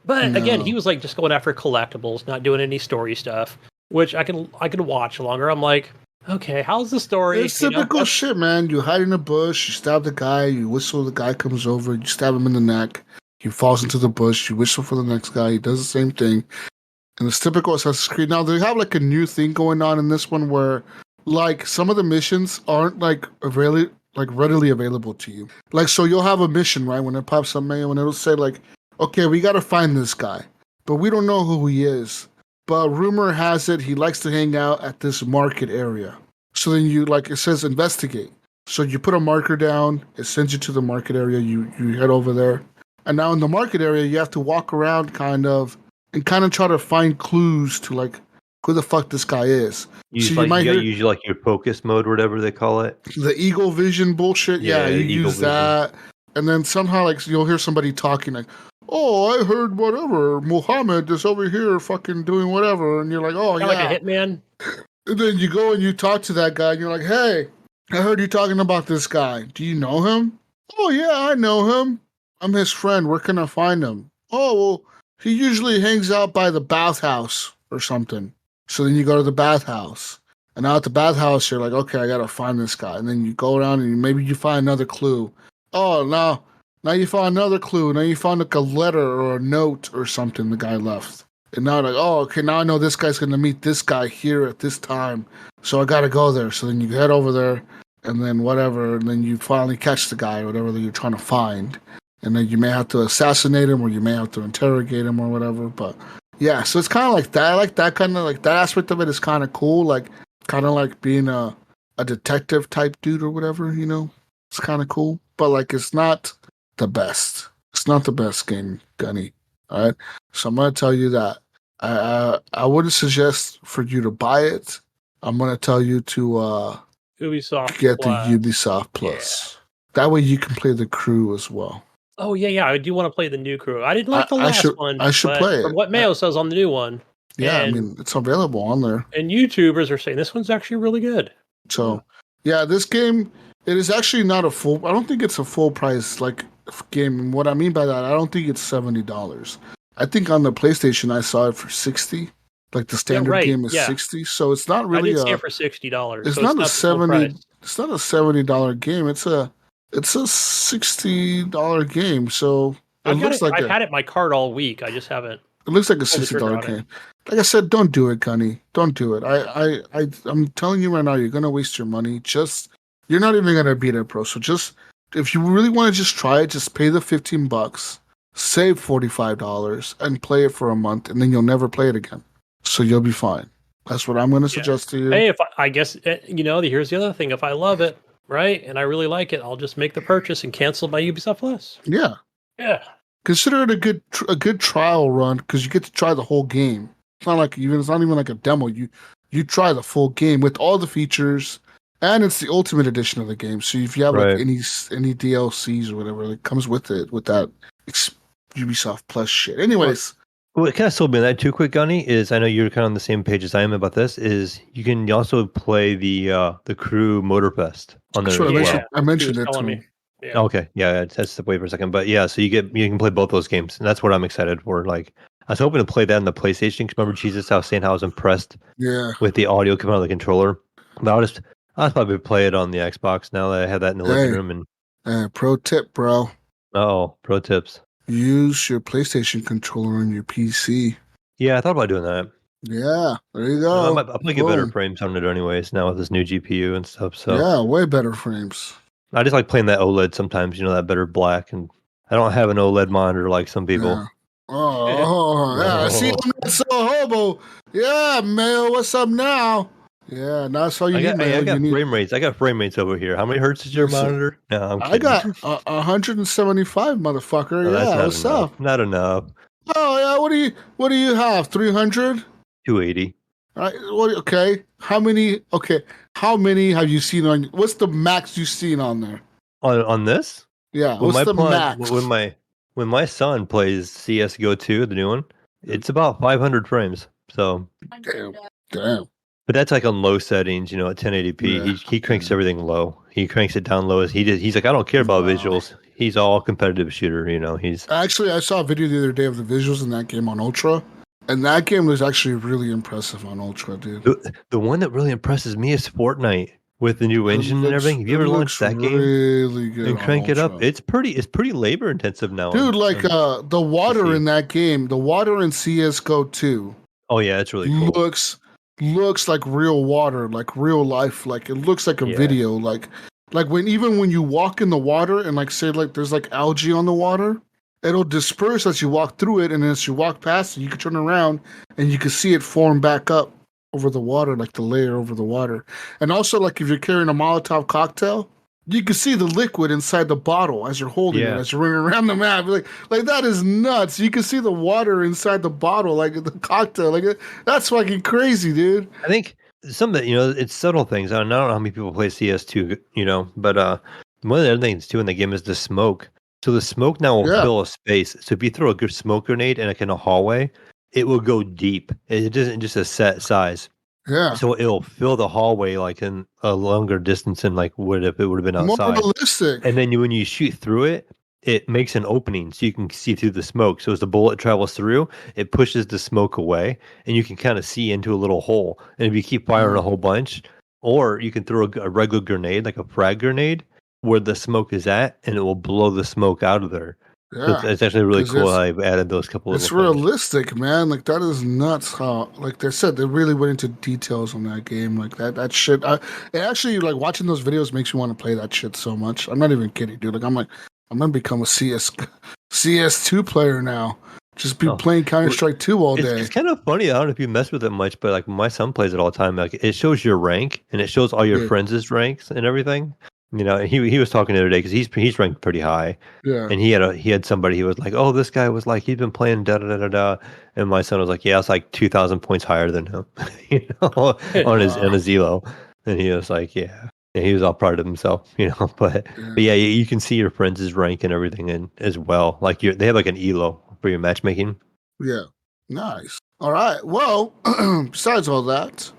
but again, he no. was like just going after collectibles, not doing any story stuff, which I can watch longer. I'm like, okay, how's the story? It's typical shit, man. You hide in a bush, you stab the guy, you whistle, the guy comes over, you stab him in the neck, he falls into the bush, you whistle for the next guy, he does the same thing. And it's typical Assassin's Creed. Now they have like a new thing going on in this one where like some of the missions aren't like really like readily available to you. Like so you'll have a mission, right? When it pops up mail and it'll say like, okay, we gotta find this guy. But we don't know who he is. But rumor has it he likes to hang out at this market area. So then you like it says investigate. So you put a marker down, it sends you to the market area, you head over there. And now in the market area you have to walk around and try to find clues to like who the fuck this guy is. So use you like might you got hear use like your focus mode or whatever they call it. the eagle vision bullshit. Yeah, Yeah, you Eagle use Vision. that. And then somehow like you'll hear somebody talking like, oh, I heard whatever. Muhammad is over here fucking doing whatever. And you're like, oh Kinda yeah. like a hitman. And then you go and you talk to that guy and you're like, hey, I heard you talking about this guy. Do you know him? Oh yeah, I know him. I'm his friend. Where can I find him? Oh well, he usually hangs out by the bathhouse or something. So then you go to the bathhouse. And now at the bathhouse, you're like, okay, I gotta find this guy. And then you go around and maybe you find another clue. Oh, now you found another clue. Now you found like a letter or a note or something the guy left. And now like, oh, okay, now I know this guy's gonna meet this guy here at this time. So I gotta go there. So then you head over there and then whatever, and then you finally catch the guy or whatever that you're trying to find. And then you may have to assassinate him or you may have to interrogate him or whatever. But yeah, so it's kind of like that. I like that kind of like that aspect of it is kind of cool. Like kind of like being a detective type dude or whatever, It's kind of cool. But like it's not the best. It's not the best game, Gunny. All right. So I'm gonna tell you that I wouldn't suggest for you to buy it. I'm gonna tell you to Ubisoft get the Plus. Ubisoft Plus. That way you can play the crew as well. Oh yeah, I do want to play the new crew. I didn't like the I last should one. I should but play from it. what Mayo says on the new one, Yeah, I and mean it's available on there. and YouTubers are saying this one's actually really good. So yeah, this game it is actually not a full. I don't think it's a full price like game. And what I mean by that, I don't think it's $70. I think on the PlayStation I saw it for 60. Like the standard right, game is yeah. 60. So it's not I really did see it for $60. it's So not it's a not the full 70 price. it's not a $70 game. It's a $60 game. So it looks like I've had it in my cart all week. I just haven't. it looks like a pulled the trigger $60 on it. game. Like I said, don't do it, Gunny. Don't do it. I'm telling you right now, you're gonna waste your money. You're not even gonna beat it, bro. So just if you really want to just try it, just pay the $15, save $45, and play it for a month, and then you'll never play it again. So you'll be fine. That's what I'm going to suggest to you. Hey, if I guess here's the other thing. If I love it, right, and I really like it, I'll just make the purchase and cancel my Ubisoft Plus. Yeah. Yeah. Consider it a good trial run because you get to try the whole game. It's not even like a demo. You try the full game with all the features, and it's the ultimate edition of the game. So if you have like any DLCs or whatever, it comes with it with that Ubisoft Plus shit. Anyways. What kind of sold me on that too, quick, Gunny, is I know you're kind of on the same page as I am about this. Is you can also play the Crew Motorfest on there. I mentioned it to me. Yeah. Okay, yeah, that's the wait for a second, but yeah, so you can play both those games, and that's what I'm excited for. Like, I was hoping to play that in the PlayStation. Remember, Jesus, I was saying how I was impressed, with the audio coming out of the controller. But I'll probably play it on the Xbox now that I have that in the living room. And pro tip, bro. Pro tips. Use your PlayStation controller on your PC. Yeah, I thought about doing that. Yeah, there you go. I might get better frames on it anyways now with this new GPU and stuff. So yeah, way better frames. I just like playing that OLED sometimes, that better black, and I don't have an OLED monitor like some people. Yeah. I see I'm not so hobo. Yeah, Mayo, what's up now? Yeah, that's all you need, Mayo. I got frame rates. I got frame rates over here. How many hertz is your monitor? No, I'm kidding. I got 175, motherfucker. No, yeah, what's up? Not enough. Oh yeah, what do you have? 300? 280. All right. Okay. How many have you seen on? What's the max you've seen on there? On this? Yeah. What's the max? When my son plays CS:GO 2, the new one, it's about 500 frames. So. Damn. But that's like on low settings, at 1080p. Yeah. He cranks everything low. He cranks it down low as he did. He's like, I don't care about visuals. He's all competitive shooter. He's actually. I saw a video the other day of the visuals in that game on Ultra. And that game was actually really impressive on Ultra, dude. The one that really impresses me is Fortnite with the new engine and everything. Have you ever launched that game? Really good. And crank it up. It's pretty labor intensive now. Dude, the water in that game, the water in CS:GO 2. Oh yeah, it's really cool. Looks like real water, like real life. Like it looks like a video. Like when you walk in the water and say there's algae on the water. It'll disperse as you walk through it, and as you walk past it, you can turn around and you can see it form back up over the water, like the layer over the water. And also, if you're carrying a Molotov cocktail, you can see the liquid inside the bottle as you're holding it, as you're running around the map. Like that is nuts. You can see the water inside the bottle, like the cocktail. That's fucking crazy, dude. I think some of that, it's subtle things. I don't know how many people play CS2, but one of the other things too in the game is the smoke. So the smoke now will fill a space. So if you throw a good smoke grenade in a hallway, it will go deep. It isn't just a set size. Yeah. So it'll fill the hallway in a longer distance than would if it would have been outside. More realistic. And then when you shoot through it, it makes an opening so you can see through the smoke. So as the bullet travels through, it pushes the smoke away, and you can kind of see into a little hole. And if you keep firing a whole bunch, or you can throw a regular grenade, like a frag grenade, where the smoke is at, and it will blow the smoke out of there. Yeah, so it's actually really cool how I've added those couple of. It's realistic, man. That is nuts. How they said they really went into details on that game. That shit. It actually watching those videos makes me want to play that shit so much. I'm not even kidding, dude. I'm gonna become a CS2 player now. Just be playing Counter-Strike 2 all day. It's kind of funny. I don't know if you mess with it much, but my son plays it all the time. It shows your rank, and it shows all your friends' ranks and everything. He was talking the other day because he's ranked pretty high. Yeah. And he had somebody. He was like, "Oh, this guy was he's been playing da da da da da," and my son was like, "Yeah, it's 2,000 points higher than him," on his elo. And he was like, "Yeah." And he was all proud of himself, But yeah, you can see your friends' rank and everything, and as well, they have an elo for your matchmaking. Yeah, nice. All right. Well, besides all that,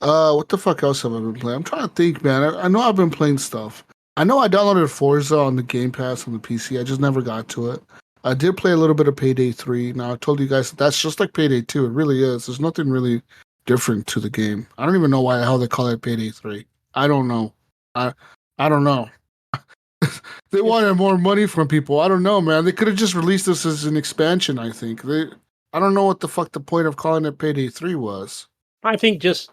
what the fuck else have I been playing? I'm trying to think, man. I know I've been playing stuff. I know I downloaded Forza on the Game Pass on the PC. I just never got to it. I did play a little bit of Payday 3. Now, I told you guys that's just like Payday 2. It really is. There's nothing really different to the game. I don't even know why the hell they call it Payday 3. I don't know. I don't know. They wanted more money from people. I don't know, man. They could have just released this as an expansion, I think. I don't know what the fuck the point of calling it Payday 3 was. I think just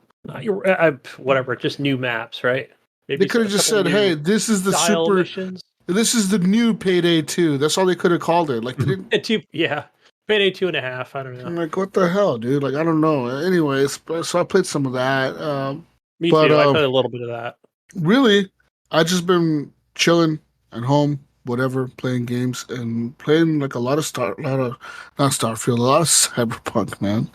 whatever, just new maps, right? Maybe they could have just said, "Hey, this is the super missions. This is the new Payday 2." That's all they could have called it. They didn't. Yeah, Payday 2.5. I don't I'm know. like, what the hell, dude? Like, I don't know. Anyways, so I played some of that. Me but too. I played a little bit of that. really, I just been chilling at home, whatever, playing games and playing like a lot of not Starfield, a lot of Cyberpunk, man.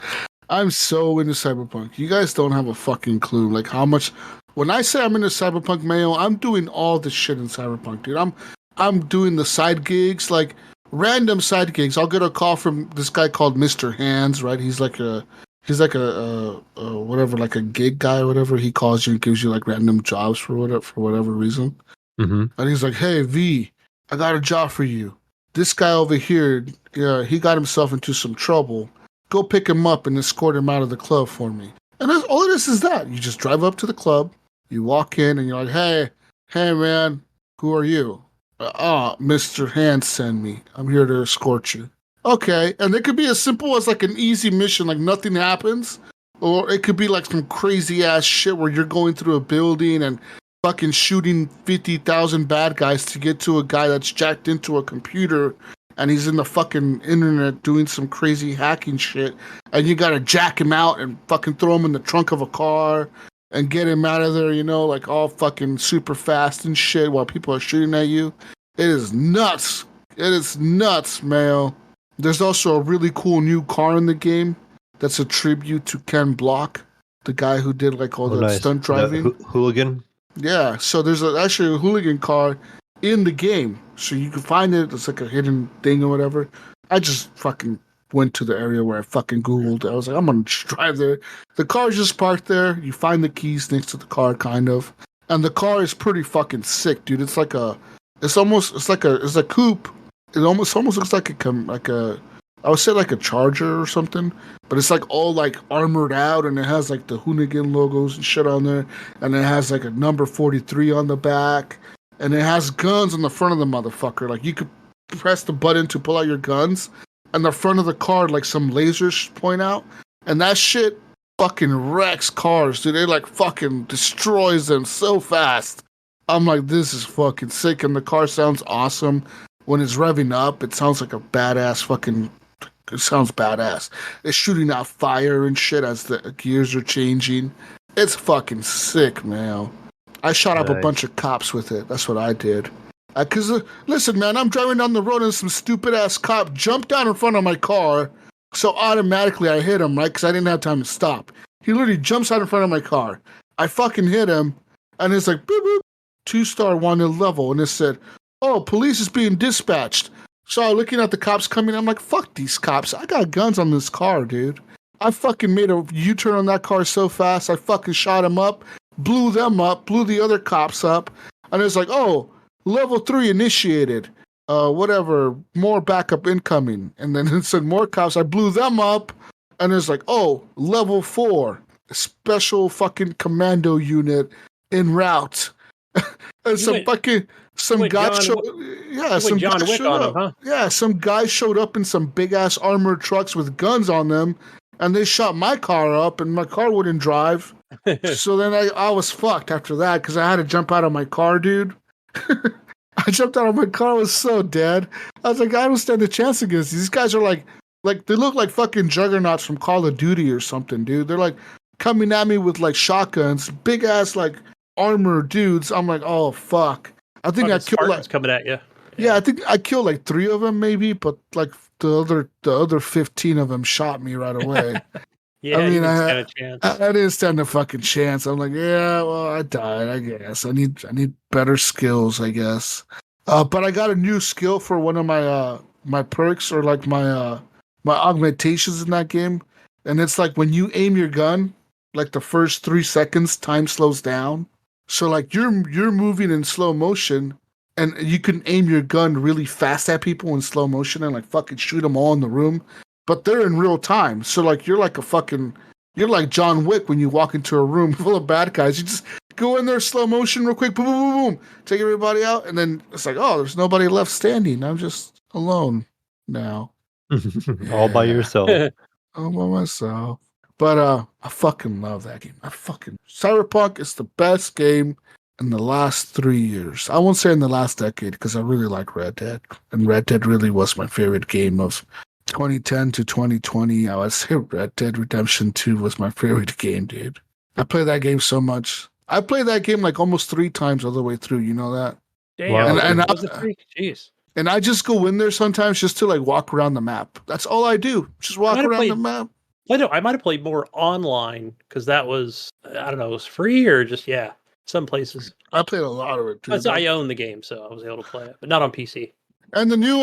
I'm so into Cyberpunk. You guys don't have a fucking clue, like how much. When I say I'm into Cyberpunk, Mayo, I'm doing all the shit in Cyberpunk, dude. I'm doing the side gigs, like random side gigs. I'll get a call from this guy called Mr. Hands, right? He's like a whatever, like a gig guy or whatever. He calls you and gives you like random jobs for whatever reason. Mm-hmm. And he's like, "Hey V, I got a job for you. This guy over here, yeah, he got himself into some trouble. Go pick him up and escort him out of the club for me." And all of this is that. You just drive up to the club, you walk in, and you're like, hey man, who are you? Mr. Hand sent me. I'm here to escort you. Okay, and it could be as simple as like an easy mission, like nothing happens, or it could be like some crazy ass shit where you're going through a building and fucking shooting 50,000 bad guys to get to a guy that's jacked into a computer and he's in the fucking internet doing some crazy hacking shit, and you gotta jack him out and fucking throw him in the trunk of a car and get him out of there, you know, like all fucking super fast and shit while people are shooting at you. It is nuts. It is nuts, Mayo. There's also a really cool new car in the game that's a tribute to Ken Block, the guy who did like all the stunt driving. Hooligan? Yeah, so there's actually a hooligan car in the game. So you can find it. It's like a hidden thing or whatever. I just fucking went to the area where I fucking Googled. I was like, I'm going to drive there. The car's just parked there. You find the keys next to the car, kind of. And the car is pretty fucking sick, dude. It's like a coupe. It almost looks like I would say like a Charger or something, but it's like all like armored out, and it has like the Hoonigan logos and shit on there, and it has like a number 43 on the back, and it has guns on the front of the motherfucker. Like you could press the button to pull out your guns, and the front of the car like some lasers point out, and that shit fucking wrecks cars, dude. It like fucking destroys them so fast. I'm like, this is fucking sick, and the car sounds awesome. When it's revving up, it sounds like a badass fucking. It sounds badass. It's shooting out fire and shit as the gears are changing. It's fucking sick, man. I shot up a bunch of cops with it. That's what I did. Listen, man, I'm driving down the road and some stupid ass cop jumped down in front of my car. So automatically I hit him, right? Because I didn't have time to stop. He literally jumps out in front of my car. I fucking hit him. And it's like, boop, boop, 2-star wanted level. And it said, oh, police is being dispatched. So looking at the cops coming, I'm like, fuck these cops. I got guns on this car, dude. I fucking made a U-turn on that car so fast. I fucking shot them up, blew them up, blew the other cops up. And it's like, oh, level 3 initiated. Whatever, more backup incoming. And then it said more cops. I blew them up. And it's like, oh, level 4, special fucking commando unit en route. And some guy showed up. Yeah, some guy showed up in some big ass armored trucks with guns on them, and they shot my car up, and my car wouldn't drive. So then I was fucked after that because I had to jump out of my car, dude. I jumped out of my car. I was so dead. I was like, I don't stand a chance against these guys. Are like they look like fucking juggernauts from Call of Duty or something, dude. They're like coming at me with like shotguns, big ass like armor dudes. I'm like, oh fuck. I think I killed like coming at you. Yeah, I think I killed like 3 of them maybe, but like the other 15 of them shot me right away. Yeah, I mean, I didn't stand a fucking chance. I'm like, yeah, well, I died. I guess I need better skills, I guess. But I got a new skill for one of my perks or like my augmentations in that game, and it's like when you aim your gun, like the first 3 seconds, time slows down. So like you're moving in slow motion, and you can aim your gun really fast at people in slow motion and like fucking shoot them all in the room. But they're in real time. So like you're like John Wick when you walk into a room full of bad guys. You just go in there slow motion real quick, boom, boom, boom, boom, take everybody out, and then it's like, oh, there's nobody left standing. I'm just alone now. All by yourself. All by myself. But I fucking love that game. Cyberpunk is the best game in the last 3 years. I won't say in the last decade because I really like Red Dead. And Red Dead really was my favorite game of 2010 to 2020, I would say Red Dead Redemption 2 was my favorite game, dude. I played that game so much. I played that game like almost 3 times all the way through. You know that? Damn, Wow. was it 3? Jeez. And I just go in there sometimes just to like walk around the map. That's all I do. Just walk around the map. I might have played more online because that was, I don't know, it was free or just, some places. I played a lot of it too. I own the game, so I was able to play it, but not on PC. And the new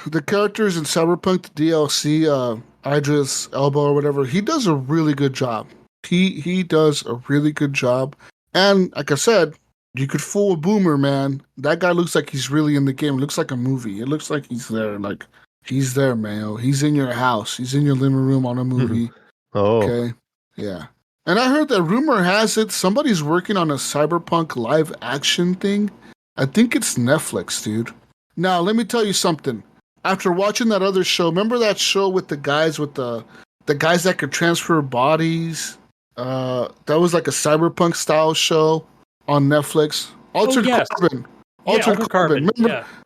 the characters in Cyberpunk, the DLC, Idris Elba or whatever, he does a really good job. He does a really good job. And like I said, you could fool a boomer, man. That guy looks like he's really in the game. It looks like a movie. It looks like he's there. Like he's there, Mayo. He's in your house. He's in your living room on a movie. Oh. Okay. Yeah. And I heard that rumor has it somebody's working on a Cyberpunk live action thing. I think it's Netflix, dude. Now, let me tell you something. After watching that other show, remember that show with the guys that could transfer bodies? That was like a cyberpunk style show on Netflix. Altered Carbon. Altered Carbon.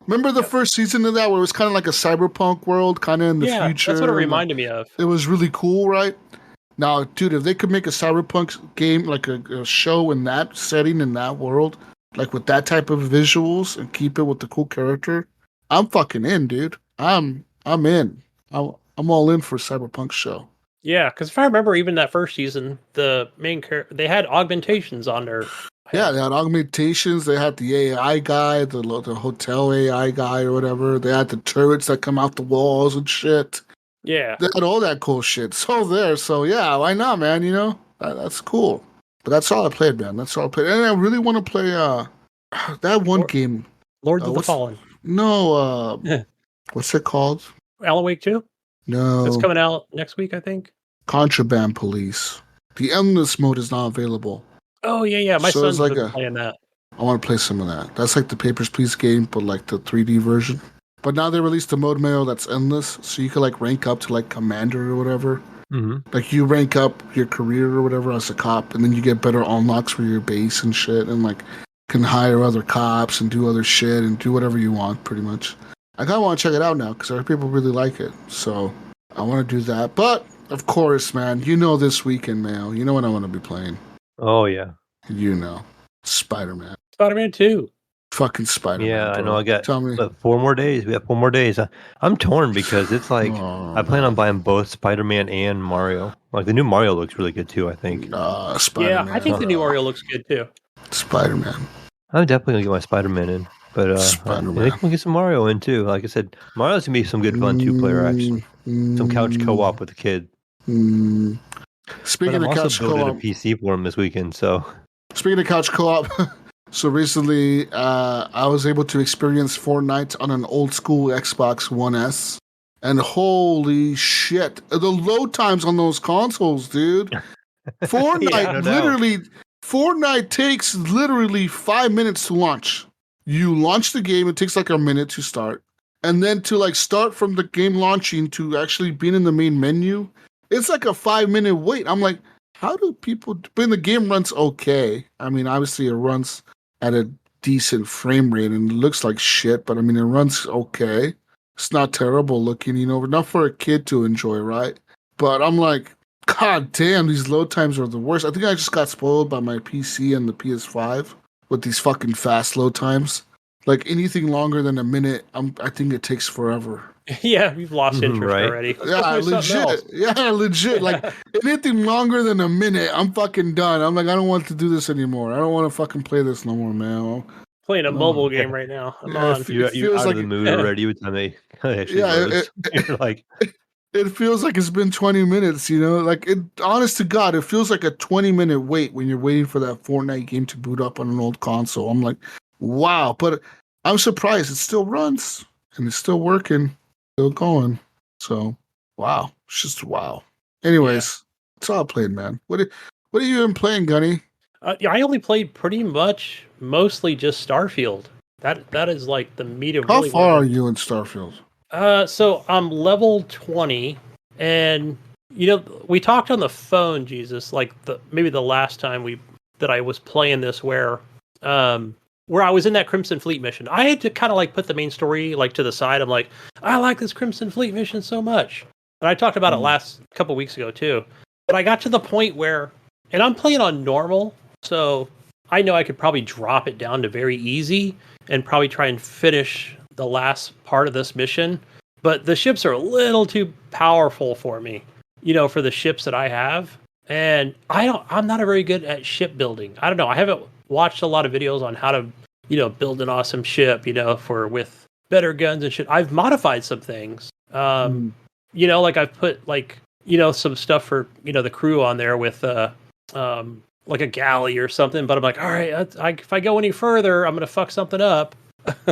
Remember the first season of that where it was kind of like a cyberpunk world, kind of in the future? That's what it reminded me of. It was really cool, right? Now, dude, if they could make a cyberpunk game, like a show in that setting, in that world, like with that type of visuals and keep it with the cool character, I'm fucking in, dude. I'm in. I'm all in for a cyberpunk show. Yeah, because if I remember, even that first season, the main character, they had augmentations on their Yeah, they had augmentations. They had the AI guy, the hotel AI guy or whatever. They had the turrets that come out the walls and shit. Yeah. They had all that cool shit. So yeah, why not, man? You know, that's cool. But that's all I played, man. That's all I played. And I really want to play that one game. Lords of the Fallen. No, what's it called? Alan Wake 2? No. It's coming out next week, I think. Contraband Police. The Endless mode is not available. Oh, yeah. My son's like been playing that. I want to play some of that. That's like the Papers, Please game, but like the 3D version. But now they released the mode, Mayo, that's endless. So you can like rank up to like commander or whatever. Mm-hmm. Like you rank up your career or whatever as a cop, and then you get better unlocks for your base and shit, and like can hire other cops and do other shit and do whatever you want, pretty much. I kind of want to check it out now because people really like it. So I want to do that. But of course, man, you know this weekend, Mayo. You know what I want to be playing. Oh, yeah. You know. Spider-Man. Spider-Man 2. Fucking Spider-Man. Yeah, bro. I know. I got Tell me. 4 more days. We have 4 more days. I'm torn because it's like I plan on buying both Spider-Man and Mario. Like the new Mario looks really good too, I think. Spider-Man. Yeah, I think the new Mario looks good too. Spider-Man. I'm definitely gonna get my Spider-Man in, but I Spider-Man. think we'll get some Mario in too. Like I said, Mario's gonna be some good fun 2-player action. Some couch co-op with the kid. Speaking I'm of also couch building co-op, a PC for him this weekend. So speaking of couch co-op, so recently I was able to experience Fortnite on an old school Xbox One S, and holy shit, the load times on those consoles, dude. Fortnite Fortnite takes literally 5 minutes to launch. You launch the game, it takes like a minute to start. And then to like start from the game launching to actually being in the main menu, it's like a 5-minute wait. I'm like, how do people, when the game runs okay? I mean, obviously it runs at a decent frame rate and it looks like shit, but I mean, it runs okay. It's not terrible looking, enough for a kid to enjoy, right? But I'm like, God damn, these load times are the worst. I think I just got spoiled by my PC and the PS5 with these fucking fast load times. Like anything longer than a minute, I think it takes forever. Yeah, we've lost interest already. Yeah, legit. Yeah, legit. Like anything longer than a minute, I'm fucking done. I'm like, I don't want to do this anymore. I don't want to fucking play this no more, man. Playing a mobile game right now. I'm on. You're out of the mood already. With time they actually you're like. It feels like it's been 20 minutes, Like, honest to God, it feels like a 20-minute wait when you're waiting for that Fortnite game to boot up on an old console. I'm like, wow. But I'm surprised. It still runs. And it's still working. Still going. So, wow. It's just wow. Anyways, that's all I played, man. What have you been playing, Gunny? I only played mostly just Starfield. That is like the meat of How far are you in Starfield? So I'm level 20, and we talked on the phone, Jesus, like maybe the last time that I was playing this, where where I was in that Crimson Fleet mission. I had to kind of like put the main story like to the side. I'm like, I like this Crimson Fleet mission so much. And I talked about it last couple weeks ago too. But I got to the point where, and I'm playing on normal, so I know I could probably drop it down to very easy and probably try and finish the last part of this mission. But the ships are a little too powerful for me, for the ships that I have. And I'm not a very good at ship building. I don't know. I haven't watched a lot of videos on how to, build an awesome ship, with better guns and shit. I've modified some things. Like I've put like, some stuff for, the crew on there with, like a galley or something. But I'm like, all right, if I go any further, I'm going to fuck something up.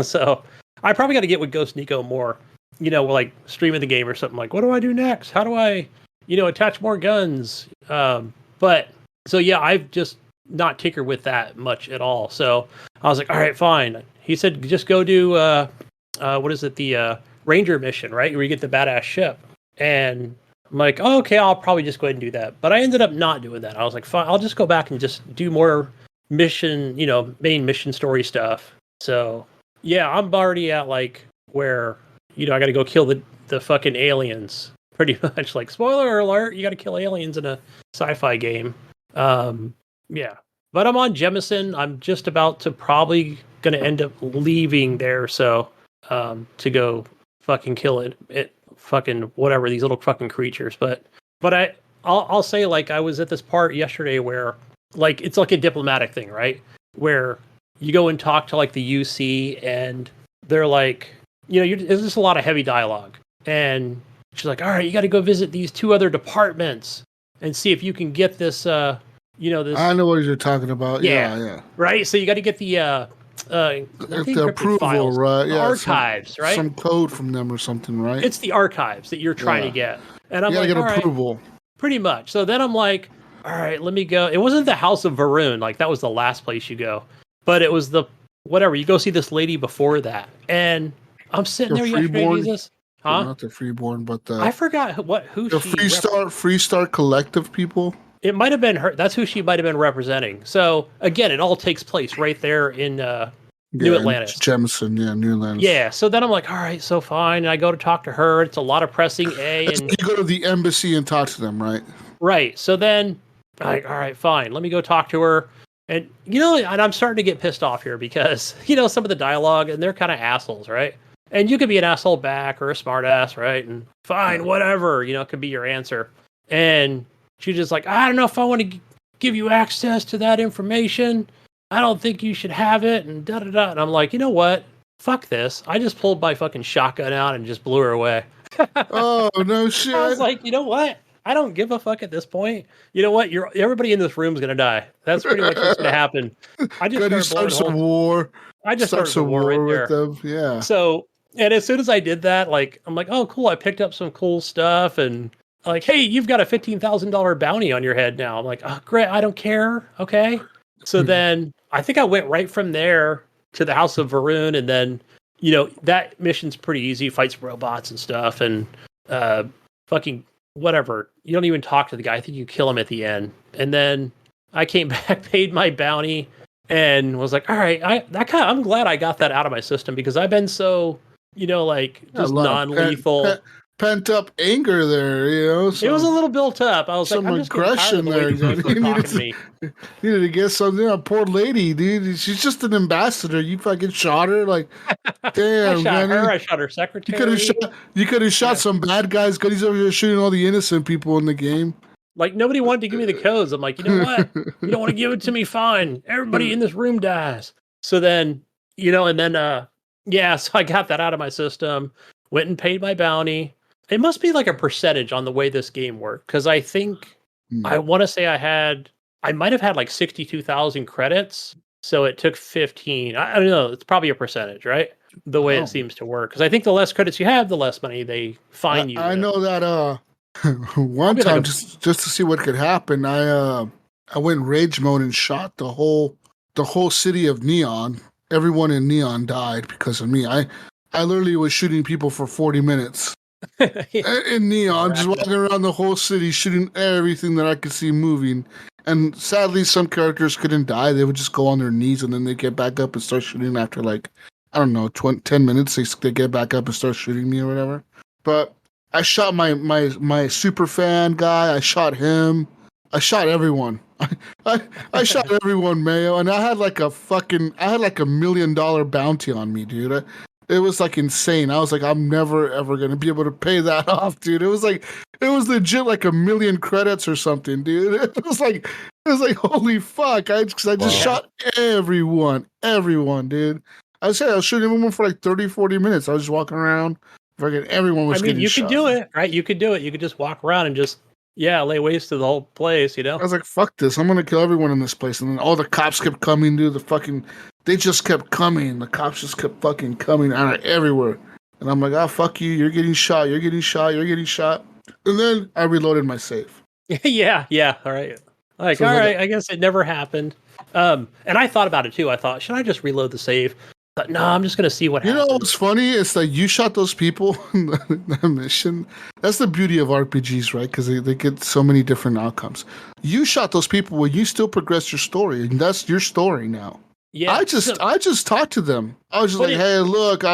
So I probably got to get with Ghost Nico more, like streaming the game or something. Like, what do I do next? How do I, attach more guns? But so, yeah, I've just not tinkered with that much at all. So I was like, all right, fine. He said, just go do, what is it? The Ranger mission, right? Where you get the badass ship. And I'm like, oh, okay, I'll probably just go ahead and do that. But I ended up not doing that. I was like, fine, I'll just go back and just do more mission, main mission story stuff. So yeah, I'm already at like where, I got to go kill the fucking aliens. Pretty much, like, spoiler alert, you got to kill aliens in a sci-fi game. Yeah. But I'm on Jemison. I'm just about to probably going to end up leaving there. So, to go fucking kill it fucking whatever, these little fucking creatures. But I'll say, like, I was at this part yesterday where, like, it's like a diplomatic thing, right? Where you go and talk to, like, the UC and they're like, there's just a lot of heavy dialogue. And she's like, all right, you got to go visit these 2 other departments and see if you can get this, this. I know what you're talking about. Yeah. Right. So you got to get the approval, files, right? Yeah, archives, right? Some code from them or something, right? It's the archives that you're trying to get. And I'm like, get all approval. Right, pretty much. So then I'm like, all right, let me go. It wasn't the House of Varun. Like, that was the last place you go. But it was the, whatever, you go see this lady before that. And I'm sitting there yesterday, Jesus. Huh? Not the Freeborn, but the... I forgot who the she... Freestar Collective people? It might have been her. That's who she might have been representing. So, again, it all takes place right there in New Atlantis. Jemison, New Atlantis. Yeah, so then I'm like, all right, so fine. And I go to talk to her. It's a lot of pressing A. And you go to the embassy and talk to them, right? Right. So then, like, all right, fine. Let me go talk to her. And, and I'm starting to get pissed off here because, some of the dialogue, and they're kind of assholes, right? And you could be an asshole back or a smart ass, right? And fine, whatever, it could be your answer. And she's just like, I don't know if I want to give you access to that information. I don't think you should have it, and da-da-da. And I'm like, you know what? Fuck this. I just pulled my fucking shotgun out and just blew her away. Oh, no shit. I was like, you know what? I don't give a fuck at this point. You know what? Everybody in this room is going to die. That's pretty much what's going to happen. I just starts a war. I just started a war right there. With them. Yeah. So, and as soon as I did that, like, I'm like, oh, cool. I picked up some cool stuff and like, hey, you've got a $15,000 bounty on your head now. I'm like, oh, great. I don't care. Okay. So then I think I went right from there to the House of Varun. And then, that mission's pretty easy. Fights robots and stuff. And fucking whatever. You don't even talk to the guy. I think you kill him at the end. And then I came back, paid my bounty, and was like, all right, I'm glad I got that out of my system because I've been so, just non-lethal. Pent up anger there, So it was a little built up. I was some like, I'm just aggression there. You needed to get something. A poor lady, dude. She's just an ambassador. You fucking shot her, like, damn. I shot her. I shot her secretary. You could have shot some bad guys. He's over here shooting all the innocent people in the game. Like, nobody wanted to give me the codes. I'm like, you know what? You don't want to give it to me? Fine. Everybody in this room dies. So then, so I got that out of my system. Went and paid my bounty. It must be like a percentage on the way this game worked. Because I think, I want to say I might have had like 62,000 credits. So it took 15. I don't know. It's probably a percentage, right? The way it seems to work. Because I think the less credits you have, the less money they fine you. I know that one time, just to see what could happen, I went in rage mode and shot the whole city of Neon. Everyone in Neon died because of me. I literally was shooting people for 40 minutes. In Neon, just walking around the whole city, shooting everything that I could see moving. And sadly, some characters couldn't die. They would just go on their knees and then they get back up and start shooting after like, I don't know, 10 minutes. They get back up and start shooting me or whatever. But I shot my super fan guy. I shot him. I shot everyone. I shot everyone, Mayo. And I had like a $1 million bounty on me, dude. It was like insane. I was like, I'm never ever gonna be able to pay that off, dude. It was legit like 1 million credits or something, dude. It was like holy fuck. I just shot everyone, dude. I was shooting everyone for like 30, 40 minutes. I was just walking around, fucking everyone was getting shot. You could do it, right? You could do it. You could just walk around and just lay waste to the whole place, you know? I was like, fuck this. I'm gonna kill everyone in this place. And then all the cops kept coming, dude. They just kept coming. The cops just kept fucking coming out of everywhere. And I'm like, oh, fuck you. You're getting shot. You're getting shot. You're getting shot. And then I reloaded my save. Yeah. All right. Like, so all right. I guess it never happened. And I thought about it too. I thought, should I just reload the save? But no, I'm just going to see what happens. You know what's funny? It's that you shot those people in the mission. That's the beauty of RPGs, right? Because they get so many different outcomes. You shot those people where you still progress your story. And that's your story now. Yeah, I just talked to them. I was just like, hey, look.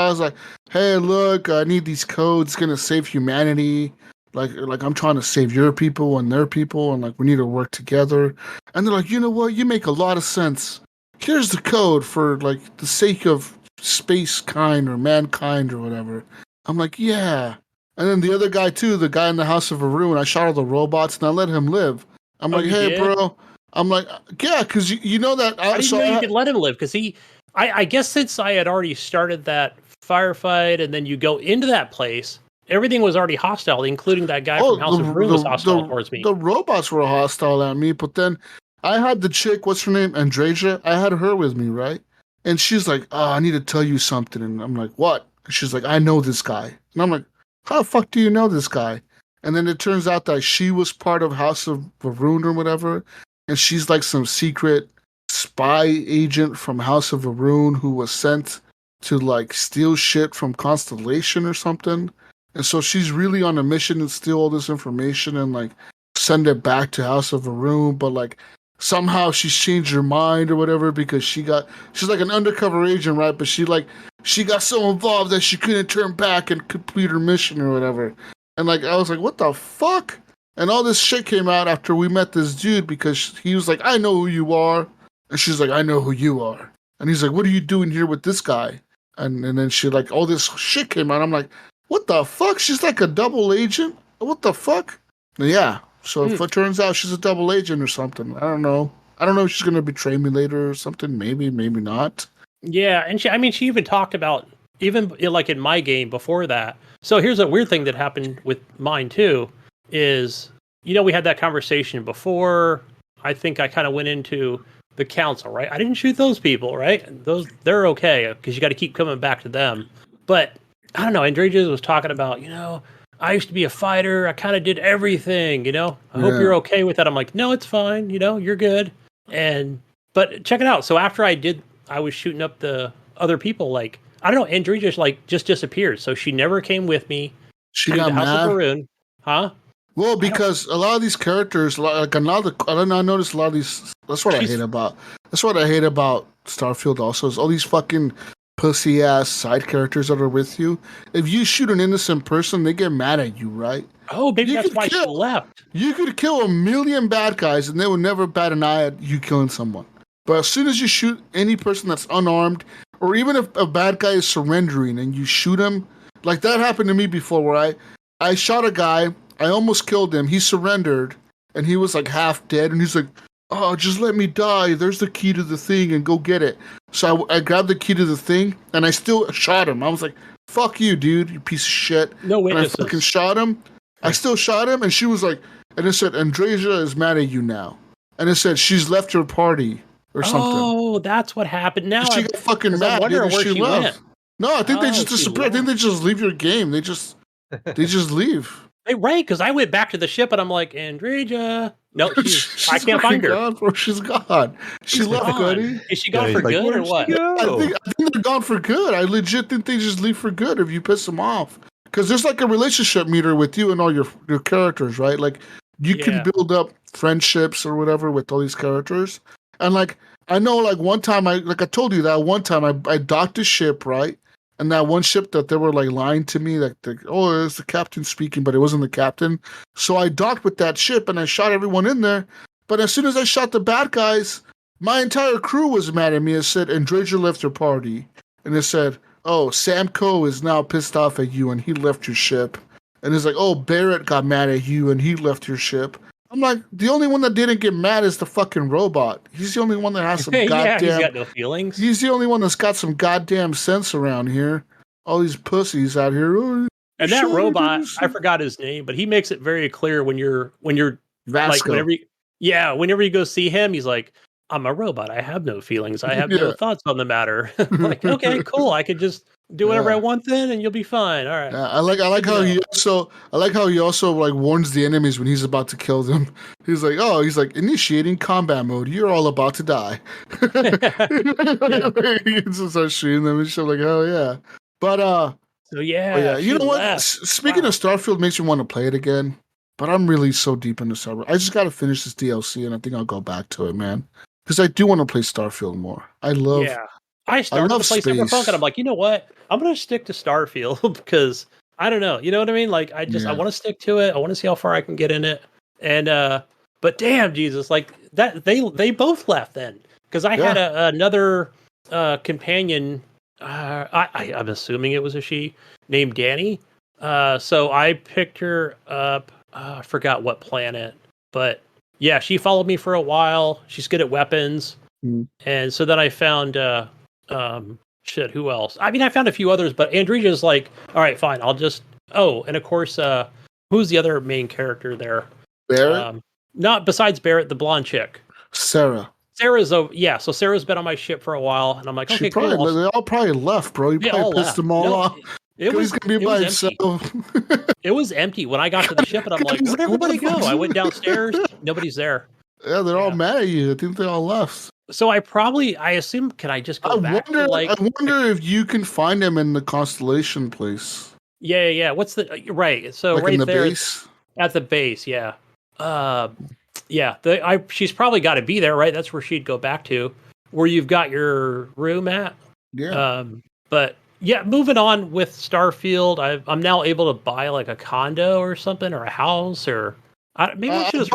I need these codes. It's gonna save humanity. Like I'm trying to save your people and their people, and like we need to work together. And they're like, you know what? You make a lot of sense. Here's the code for like the sake of space kind or mankind or whatever. I'm like, yeah. And then the other guy too, the guy in the House of Arun, I shot all the robots and I let him live. I'm like, hey, bro. I'm like, yeah, because you know that. I didn't know you could let him live because I guess since I had already started that firefight and then you go into that place, everything was already hostile, including that guy from House of Ruin was hostile towards me. The robots were hostile at me, but then I had the chick, what's her name, Andreja. I had her with me, right? And she's like, oh, I need to tell you something. And I'm like, what? And she's like, I know this guy. And I'm like, how the fuck do you know this guy? And then it turns out that she was part of House of Varun or whatever. And she's like some secret spy agent from House of Varun who was sent to like steal shit from Constellation or something. And so she's really on a mission to steal all this information and like send it back to House of Varun. But like somehow she's changed her mind or whatever because she's like an undercover agent, right? But she got so involved that she couldn't turn back and complete her mission or whatever. And like I was like, what the fuck? And all this shit came out after we met this dude because he was like, I know who you are. And she's like, I know who you are. And he's like, what are you doing here with this guy? And then she like, all this shit came out. I'm like, what the fuck? She's like a double agent? What the fuck? And yeah. So if it turns out she's a double agent or something, I don't know. I don't know if she's going to betray me later or something. Maybe not. Yeah. And she even talked about, even like in my game before that. So here's a weird thing that happened with mine too. Is, we had that conversation before. I think I kind of went into the council, right? I didn't shoot those people, right? They're okay because you got to keep coming back to them. But I don't know. Andrejas was talking about, I used to be a fighter. I kind of did everything, I hope you're okay with that. I'm like, no, it's fine. You're good. But check it out. So after I was shooting up the other people, like, I don't know. Andrejas like just disappeared. So she never came with me. She got mad. House of Varun. Huh? Well, because a lot of these characters, like I noticed a lot of these. That's what I hate about. That's what I hate about Starfield. Also, is all these fucking pussy ass side characters that are with you. If you shoot an innocent person, they get mad at you, right? Oh, maybe that's why she left. You could kill 1 million bad guys, and they would never bat an eye at you killing someone. But as soon as you shoot any person that's unarmed, or even if a bad guy is surrendering and you shoot him, like that happened to me before, where I shot a guy. I almost killed him. He surrendered, and he was like half dead. And he's like, "Oh, just let me die. There's the key to the thing, and go get it." So I grabbed the key to the thing, and I still shot him. I was like, "Fuck you, dude, you piece of shit." No witnesses. And I fucking shot him. I still shot him, and she was like, and it said, "Andreja is mad at you now," and it said she's left her party or something. Oh, that's what happened. Now she got fucking mad. I wonder where she went. No, I think they just disappear. I think they just leave your game. They just leave. Right, because I went back to the ship and I'm like, Andreja. No, I can't find her. Gone, bro. She's gone. She left, Gunny. Is she gone for good or what? I think they're gone for good. I legit think they just leave for good if you piss them off. Because there's like a relationship meter with you and all your characters, right? Like, you can build up friendships or whatever with all these characters. And like I know, like one time I told you that one time I docked a ship, right? And that one ship that they were like lying to me, like oh, it's the captain speaking, but it wasn't the captain. So I docked with that ship and I shot everyone in there. But as soon as I shot the bad guys, my entire crew was mad at me. It said, Andraja left your party. And it said, oh, Samco is now pissed off at you and he left your ship. And it's like, oh, Barrett got mad at you and he left your ship. I'm like, the only one that didn't get mad is the fucking robot. He's the only one that has some goddamn... he's got no feelings. He's the only one that's got some goddamn sense around here. All these pussies out here. Oh, and that robot, I forgot his name, but he makes it very clear when you're Vasco. Like, whenever you go see him, he's like, I'm a robot. I have no feelings. I have no thoughts on the matter. Like, okay, cool. I could just do whatever I want then, and you'll be fine. All right. Yeah, I like how he also like warns the enemies when he's about to kill them. He's like initiating combat mode. You're all about to die. He just starts shooting them and shit. Like, hell yeah. But you know what? Speaking of Starfield, makes you want to play it again. But I'm really so deep into Starfield. I just got to finish this DLC, and I think I'll go back to it, man. Because I do want to play Starfield more. I started to play Cyberpunk, and I'm like, you know what? I'm going to stick to Starfield because I don't know. You know what I mean? Like, I want to stick to it. I want to see how far I can get in it. And but damn, Jesus, like that they both left then because I had another companion. I'm assuming it was a she named Danny. So I picked her up. I forgot what planet, but yeah, she followed me for a while. She's good at weapons. And so then I found, who else? I mean, I found a few others, but Andrea's like, all right, fine. I'll just, and of course, who's the other main character there? Barrett? Not besides Barrett, the blonde chick. Sarah. So Sarah's been on my ship for a while, and I'm like, okay, cool. They all probably left, bro. You probably pissed them all off. He's gonna be by himself. It was empty when I got to the ship, and I'm like, where'd everybody go? I went downstairs, nobody's there. Yeah, they're all mad at you. I think they all left. So I assume, can I just go back? I wonder if you can find them in the Constellation place. Yeah. What's the right? So like right in the there base? At the base, yeah. She's probably got to be there, right? That's where she'd go back to, where you've got your room at. Yeah. But yeah, moving on with Starfield, I'm now able to buy like a condo or something, or a house, or maybe I should just.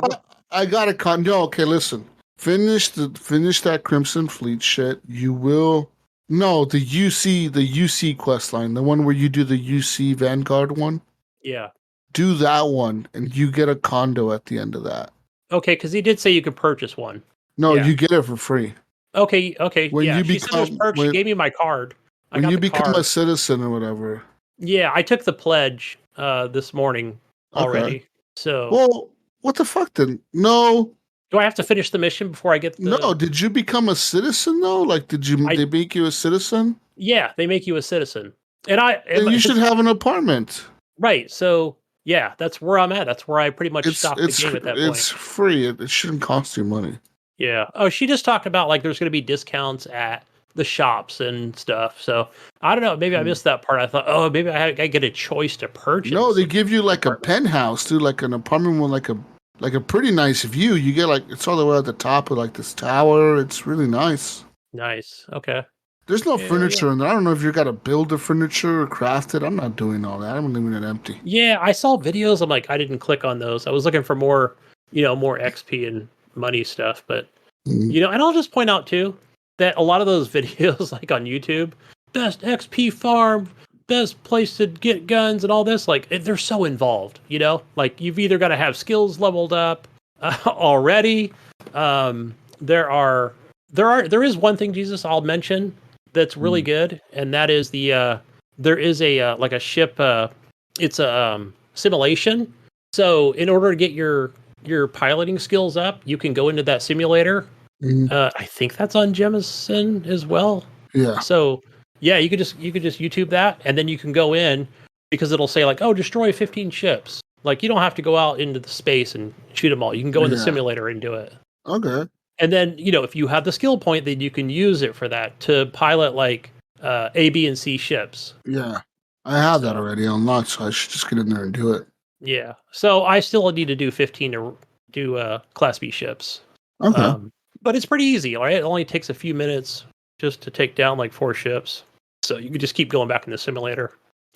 I got a condo. Okay, listen. Finish that Crimson Fleet shit. You will. No, the UC quest line, the one where you do the UC Vanguard one. Yeah. Do that one, and you get a condo at the end of that. Okay, because he did say you could purchase one. No, you get it for free. Okay. When you she gave me my card. When you become a citizen or whatever. Yeah, I took the pledge this morning already. Okay. So. Well, what the fuck then? No. Do I have to finish the mission before I get the... No, did you become a citizen though? Like, they make you a citizen? Yeah, they make you a citizen. And you should have an apartment. Right, so... Yeah, that's where I'm at. That's where I pretty much stopped the game at that point. It's free. It shouldn't cost you money. Yeah. Oh, she just talked about like there's going to be discounts at the shops and stuff. So I don't know. Maybe I missed that part. I thought, maybe I get a choice to purchase. No, they give you like a penthouse, dude, like an apartment with like a pretty nice view. You get like it's all the way at the top of like this tower. It's really nice. Nice. Okay. There's no furniture in there. I don't know if you got to build the furniture or craft it. I'm not doing all that. I'm leaving it empty. Yeah, I saw videos. I'm like, I didn't click on those. I was looking for more XP and money stuff. But, and I'll just point out, too, that a lot of those videos, like on YouTube, best XP farm, best place to get guns and all this, like, they're so involved, Like, you've either got to have skills leveled up already. There is one thing, Jesus, I'll mention that's really good, and that is there is a ship. It's a simulation. So in order to get your piloting skills up, you can go into that simulator. I think that's on Jemison as well. Yeah. So yeah, you could just YouTube that, and then you can go in because it'll say like, destroy 15 ships. Like you don't have to go out into the space and shoot them all. You can go in the simulator and do it. Okay. And then, if you have the skill point, then you can use it for that to pilot like A, B, and C ships. Yeah. I have that already unlocked, so I should just get in there and do it. Yeah. So I still need to do 15 to do Class B ships. Okay. But it's pretty easy, right? It only takes a few minutes just to take down like 4 ships. So you can just keep going back in the simulator.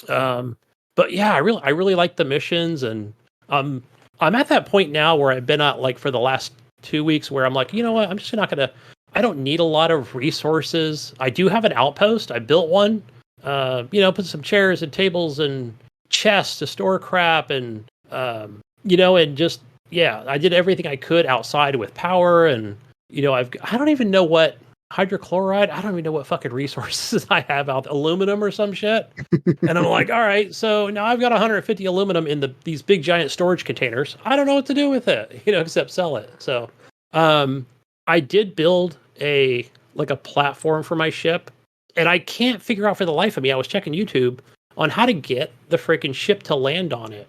But yeah, I really like the missions, and I'm at that point now where I've been at like for the last 2 weeks where I'm like, you know what? I'm just not gonna. I don't need a lot of resources. I do have an outpost. I built one. Put some chairs and tables and chests to store crap, and and just yeah, I did everything I could outside with power, and I don't even know what hydrochloride. I don't even know what fucking resources I have out. Aluminum or some shit. And I'm like, all right, so now I've got 150 aluminum in these big giant storage containers. I don't know what to do with it, except sell it. So, I did build a platform for my ship, and I can't figure out for the life of me. I was checking YouTube on how to get the freaking ship to land on it,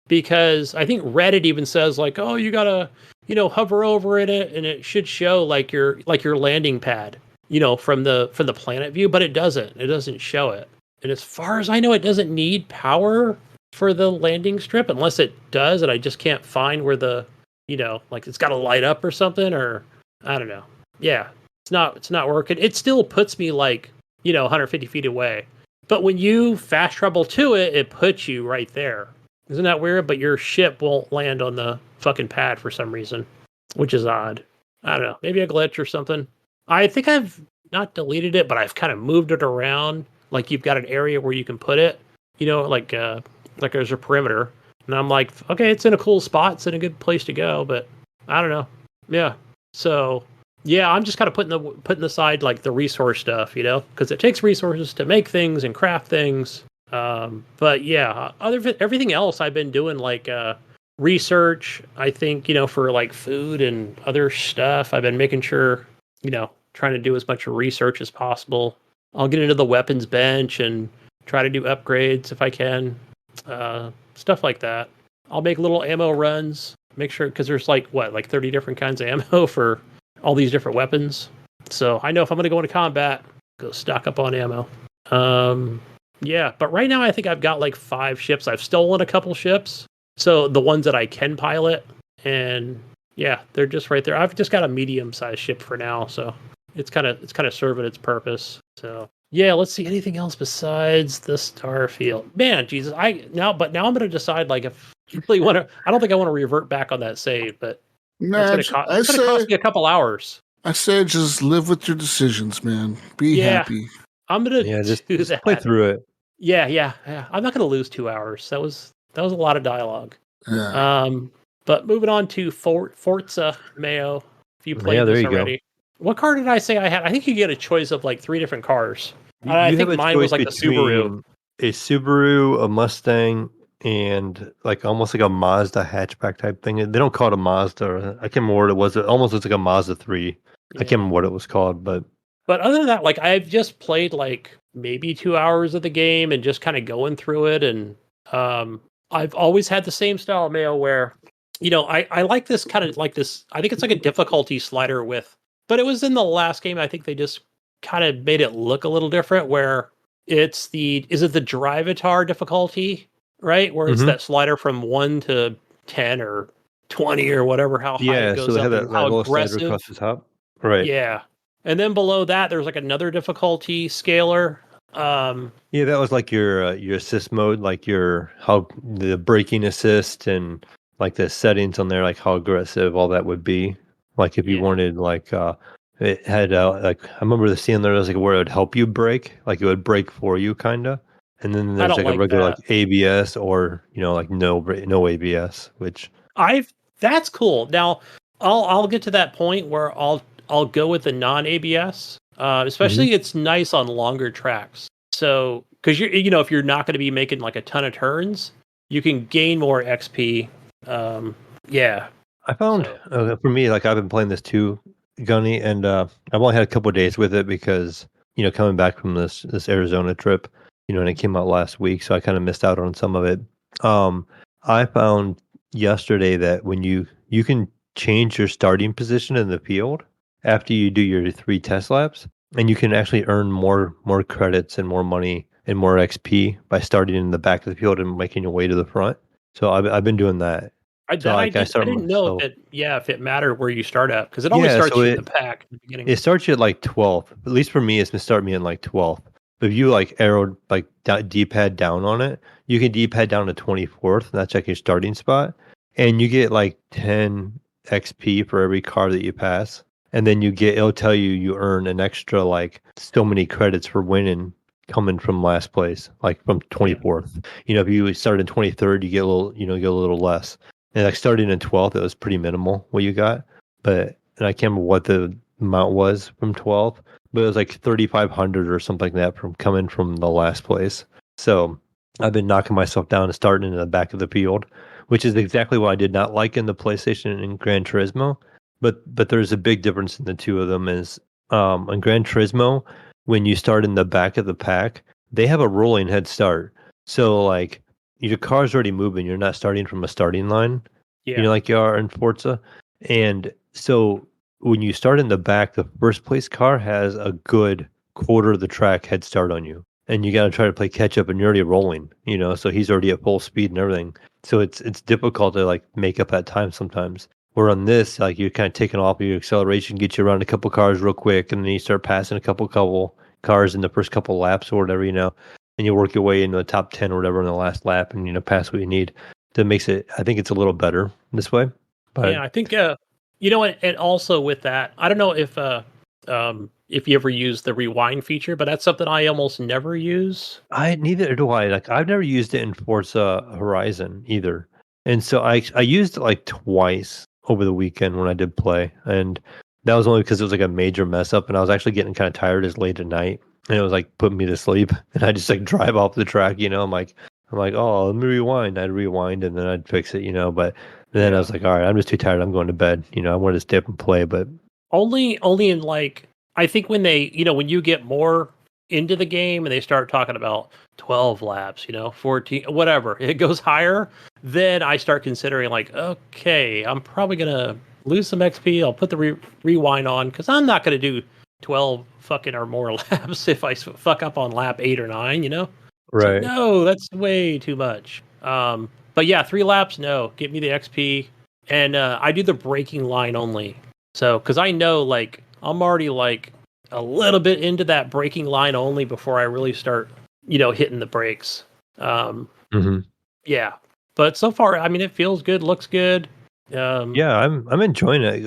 because I think Reddit even says like, oh, you gotta, hover over it, and it should show like your landing pad, from the planet view, but it doesn't. It doesn't show it. And as far as I know, it doesn't need power for the landing strip, unless it does, and I just can't find where the, it's got to light up or something, or I don't know. Yeah, it's not working. It still puts me 150 feet away. But when you fast travel to it, it puts you right there. Isn't that weird? But your ship won't land on the fucking pad for some reason, which is odd. I don't know. Maybe a glitch or something. I think I've not deleted it, but I've kind of moved it around. Like you've got an area where you can put it, like there's a perimeter. And I'm like, okay, it's in a cool spot. It's in a good place to go, but I don't know. Yeah. So yeah, I'm just kind of putting aside like the resource stuff, because it takes resources to make things and craft things. But yeah, everything else I've been doing like research. I think for like food and other stuff, I've been making sure trying to do as much research as possible. I'll get into the weapons bench and try to do upgrades if I can. Stuff like that. I'll make little ammo runs. Make sure, because there's like 30 different kinds of ammo for all these different weapons. So I know if I'm going to go into combat, go stock up on ammo. Yeah, but right now I think I've got like 5 ships. I've stolen a couple ships. So the ones that I can pilot, and yeah, they're just right there. I've just got a medium-sized ship for now, so it's kind of serving its purpose. So yeah, let's see anything else besides the Starfield. Man, Jesus, now I'm going to decide like if you really want to. I don't think I want to revert back on that save, but it's going to cost me a couple hours. I said just live with your decisions, man. Be happy. I'm going to just that. Play through it. Yeah. I'm not going to lose 2 hours. That was a lot of dialogue. Yeah. But moving on to Forza Mayo. If you played this already. Go. What car did I say I had? I think you get a choice of like 3 different cars. I think mine was like the Subaru. A Subaru, a Mustang, and like almost like a Mazda hatchback type thing. They don't call it a Mazda. I can't remember what it was. It almost looks like a Mazda 3. Yeah. I can't remember what it was called, but other than that, like I've just played like maybe 2 hours of the game and just kind of going through it, and I've always had the same style of Mayo where, I like this kind of like this. I think it's like a difficulty slider but it was in the last game. I think they just kind of made it look a little different where is it the Drivatar difficulty, right? Where it's that slider from 1 to 10 or 20 or whatever, how high it goes so they up, have that and how aggressive. Across the top. Right. Yeah. And then below that, there's like another difficulty scaler. Yeah, that was like your assist mode, like how the braking assist and like the settings on there, like how aggressive all that would be. Like if you wanted like it had like I remember seeing there was like where it would help you brake, like it would brake for you kinda. And then there's like a regular like ABS or like no ABS, which that's cool. Now I'll get to that point where I'll go with the non-ABS. Especially it's nice on longer tracks. So because if you're not going to be making like a ton of turns, you can gain more XP. Yeah. I found for me, like I've been playing this too, Gunny, and I've only had a couple of days with it because coming back from this Arizona trip, and it came out last week, so I kind of missed out on some of it. I found yesterday that when you can change your starting position in the field after you do your 3 test laps, and you can actually earn more credits and more money and more XP by starting in the back of the field and making your way to the front. So I've been doing that. I So that like I I start didn't know myself. if it mattered where you start at because it always Yeah, starts so you in the pack in the beginning. it starts you at like 12th. At least for me, it's been starting me in like 12th. But if you like arrowed like D-pad down on it, you can D-pad down to 24th. And that's like your starting spot, and you get like 10 XP for every car that you pass. And then it'll tell you earn an extra like so many credits for winning coming from last place, like from Yeah. 24th. If you start in 23rd, you get a little, get a little less. And like starting in 12th, it was pretty minimal what you got. But and I can't remember what the amount was from 12th, but it was like 3,500 or something like that from coming from the last place. So I've been knocking myself down and starting in the back of the field, which is exactly what I did not like in the PlayStation and Gran Turismo. But there's a big difference in the two of them. Is in Gran Turismo, when you start in the back of the pack, they have a rolling head start. So like your car's already moving. You're not starting from a starting line. Yeah. Like you are in Forza. And so when you start in the back, the first place car has a good quarter of the track head start on you. And you got to try to play catch up and you're already rolling, so he's already at full speed and everything. So it's difficult to like make up that time sometimes. Where on this, like you're kind of taking off your acceleration, get you around a couple cars real quick, and then you start passing a couple cars in the first couple laps or whatever, and you work your way into the top 10 or whatever in the last lap and pass what you need. That makes it, I think it's a little better this way. But Yeah, I think and also with that, I don't know if you ever use the rewind feature, but that's something I almost never use. neither do I. Like I've never used it in Forza Horizon either. And so I used it like twice over the weekend when I did play. And that was only because it was like a major mess up and I was actually getting kind of tired as late at night. And it was like putting me to sleep. And I just like drive off the track, I'm like, oh, let me rewind. I'd rewind and then I'd fix it, but then I was like, all right, I'm just too tired. I'm going to bed. I wanted to stay up and play, but Only in like I think when when you get more into the game and they start talking about 12 laps, 14, whatever, it goes higher, then I start considering like, okay, I'm probably gonna lose some XP. I'll put the rewind on because I'm not gonna do 12 fucking or more laps if I fuck up on lap 8 or 9. It's like, right. no, that's way too much. But yeah, 3 laps, no, give me the XP, and I do the braking line only. So, because I know, like, I'm already like a little bit into that braking line only before I really start, hitting the brakes. hmm Yeah, but so far, I mean, it feels good, looks good. Yeah, I'm enjoying it.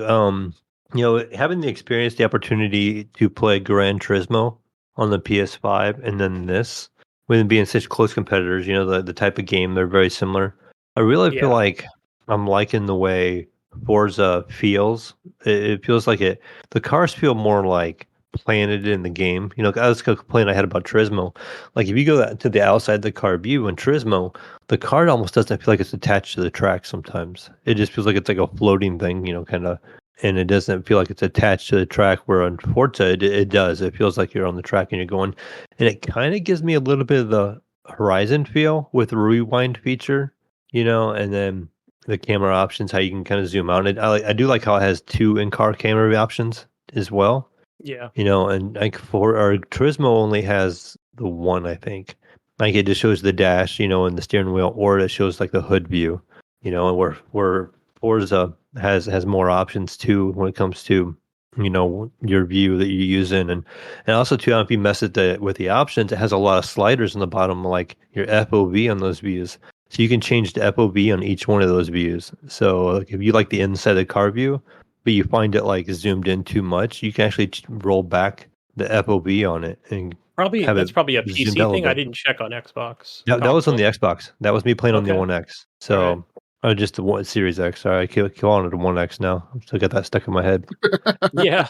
Having the experience, the opportunity to play Gran Turismo on the PS5, and then this, with them being such close competitors, the type of game they're very similar. I really feel Yeah, like I'm liking the way Forza feels. It feels like the cars feel more like planted in the game. I was complaining I had about Turismo. Like if you go to the outside the car view in Turismo, the card almost doesn't feel like it's attached to the track sometimes. It just feels like it's like a floating thing, kind of, and it doesn't feel like it's attached to the track. Where on Forza, it does. It feels like you're on the track and you're going, and it kind of gives me a little bit of the Horizon feel with the rewind feature, and then the camera options, how you can kind of zoom out. I do like how it has 2 in-car camera options as well. yeah, And like for our Turismo only has the one, I think. Like it just shows the dash, and the steering wheel, or it shows like the hood view, and where Forza has more options too when it comes to your view that you're using, and also too if you mess with the options, it has a lot of sliders on the bottom, like your FOV on those views, so you can change the FOV on each one of those views. So like, if you like the inside of the car view, but you find it like zoomed in too much, you can actually roll back the FOV on it and probably have it that's probably a zoomed out PC a little thing. I bit. didn't check on Xbox That was on console. the Xbox. That was me playing on the Okay, One X. all right. So just the one Series X. Sorry, I keep calling it a One X now. I still got that stuck in my head. Yeah.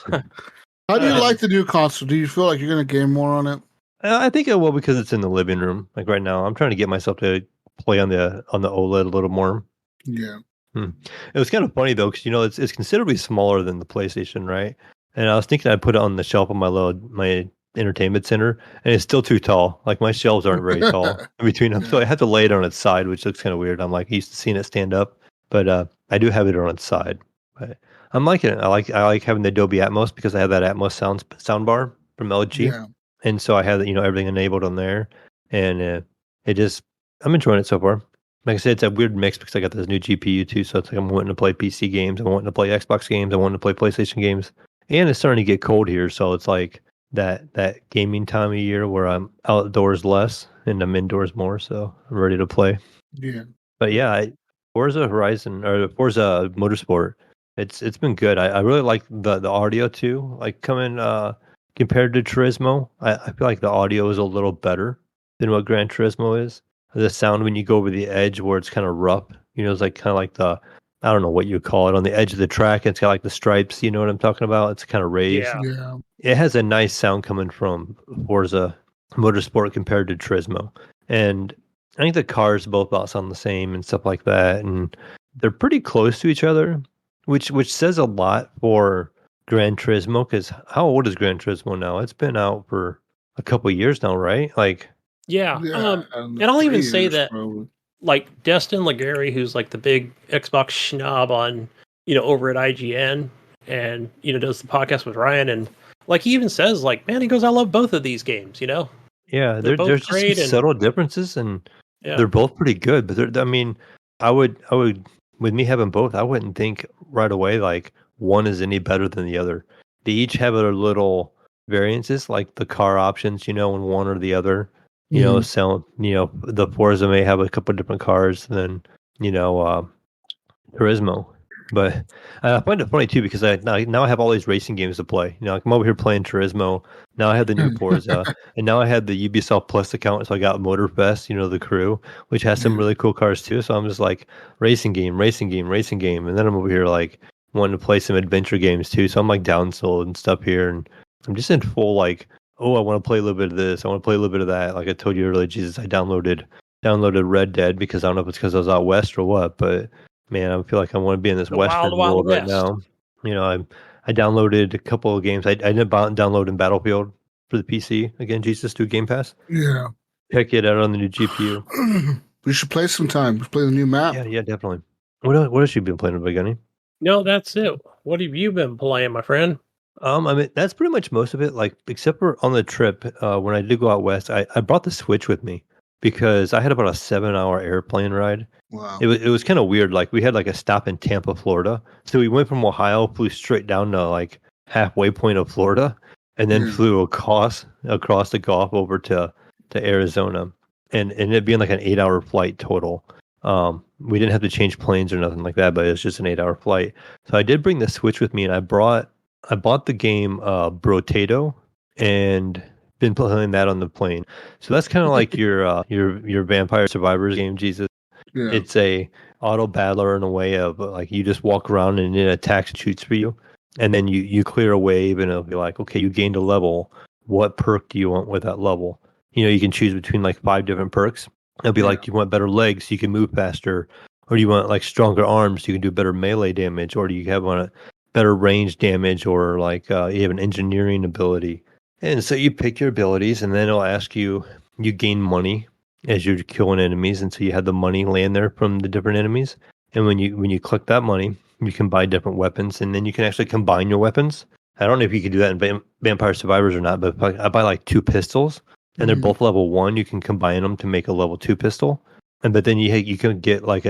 How do you Um, like the new console? Do you feel like you're going to game more on it? I think it will because it's in the living room. Like right now, I'm trying to get myself to play on the OLED a little more. Yeah. It was kind of funny though, because it's considerably smaller than the PlayStation, right? And I was thinking I'd put it on the shelf of my entertainment center, and it's still too tall. Like my shelves aren't very tall in between them, so Yeah. I had to lay it on its side, which looks kind of weird. I'm like used to seeing it stand up, but I do have it on its side. But I'm liking it. I like having the Dolby Atmos because I have that Atmos sound bar from LG, Yeah. and so I have everything enabled on there, and it just I'm enjoying it so far. Like I said, it's a weird mix because I got this new GPU too. So it's like I'm wanting to play PC games, I'm wanting to play Xbox games, I'm wanting to play PlayStation games, and it's starting to get cold here. So it's like that gaming time of year where I'm outdoors less and I'm indoors more. So I'm ready to play. Yeah. But yeah, Forza Horizon or Forza Motorsport, it's been good. I really like the audio too. Like coming compared to Turismo, I feel like the audio is a little better than what Gran Turismo is. The sound when you go over the edge where it's kind of rough, it's like kind of like the I don't know what you call it on the edge of the track. It's got like the stripes. You know what I'm talking about? It's kind of raised. Yeah. Yeah. It has a nice sound coming from Forza Motorsport compared to Turismo, and I think the cars both about sound the same and stuff like that, and they're pretty close to each other, which says a lot for Gran Turismo. Because how old is Gran Turismo now? It's been out for a couple years now, right? Like, Yeah. Yeah. And And I'll 3 even say years that probably. like Destin Legary, who's like the big Xbox schnob on, over at IGN and, does the podcast with Ryan. And like he even says, like, man, he goes, I love both of these games, yeah, They're both there's just some great. And subtle differences, and yeah. they're both pretty good. But I mean, I would, with me having both, I wouldn't think right away like one is any better than the other. They each have their little variances, like the car options, in one or the other. Mhm. The Forza may have a couple different cars than you know Turismo. But I find it funny too because now I have all these racing games to play. Like I'm over here playing Turismo. Now I have the new Forza, and now I have the Ubisoft Plus account. So I got Motorfest, the crew, which has some Yeah. really cool cars too. So I'm just like racing game, racing game, racing game, and then I'm over here like wanting to play some adventure games too. So I'm like downsold and stuff here, and I'm just in full like, oh, I want to play a little bit of this. I want to play a little bit of that. Like I told you earlier, Jesus, I downloaded Red Dead because I don't know if it's because I was out west or what, but man, I feel like I want to be in this The Wild Western Wild world right West. now. I downloaded a couple of games. I ended up downloading Battlefield for the PC again. Jesus, through Game Pass. Yeah. Check it out on the new GPU. We should play sometime. Let's play the new map. Yeah, definitely. What else you been playing with, Gunny? No, that's it. What have you been playing, my friend? I mean, that's pretty much most of it. Like, except for on the trip, when I did go out west, I brought the Switch with me because I had about a 7-hour airplane ride. Wow. It was kind of weird. Like we had like a stop in Tampa, Florida. So we went from Ohio, flew straight down to like halfway point of Florida, and then Yeah. flew across the Gulf over to Arizona, and it being like an 8-hour flight total. We didn't have to change planes or nothing like that, but it was just an 8-hour flight. So I did bring the Switch with me, and I bought the game Brotato, and been playing that on the plane. So that's kind of like your Vampire Survivors game, Jesus. Yeah. It's a auto battler in a way of like you just walk around and it attacks and shoots for you, and then you clear a wave and it'll be like, okay, you gained a level. What perk do you want with that level? You can choose between like 5 different perks. It'll be Yeah. like you want better legs, so you can move faster, or you want like stronger arms, so you can do better melee damage, or do you want a better range damage, or like you have an engineering ability. And so you pick your abilities, and then it'll ask you. You gain money as you're killing enemies, and so you have the money land there from the different enemies. And when you collect that money, you can buy different weapons, and then you can actually combine your weapons. I don't know if you can do that in Vampire Survivors or not, but if I buy like 2 pistols, and they're Mhm. both level 1. You can combine them to make a level 2 pistol, and but then you can get like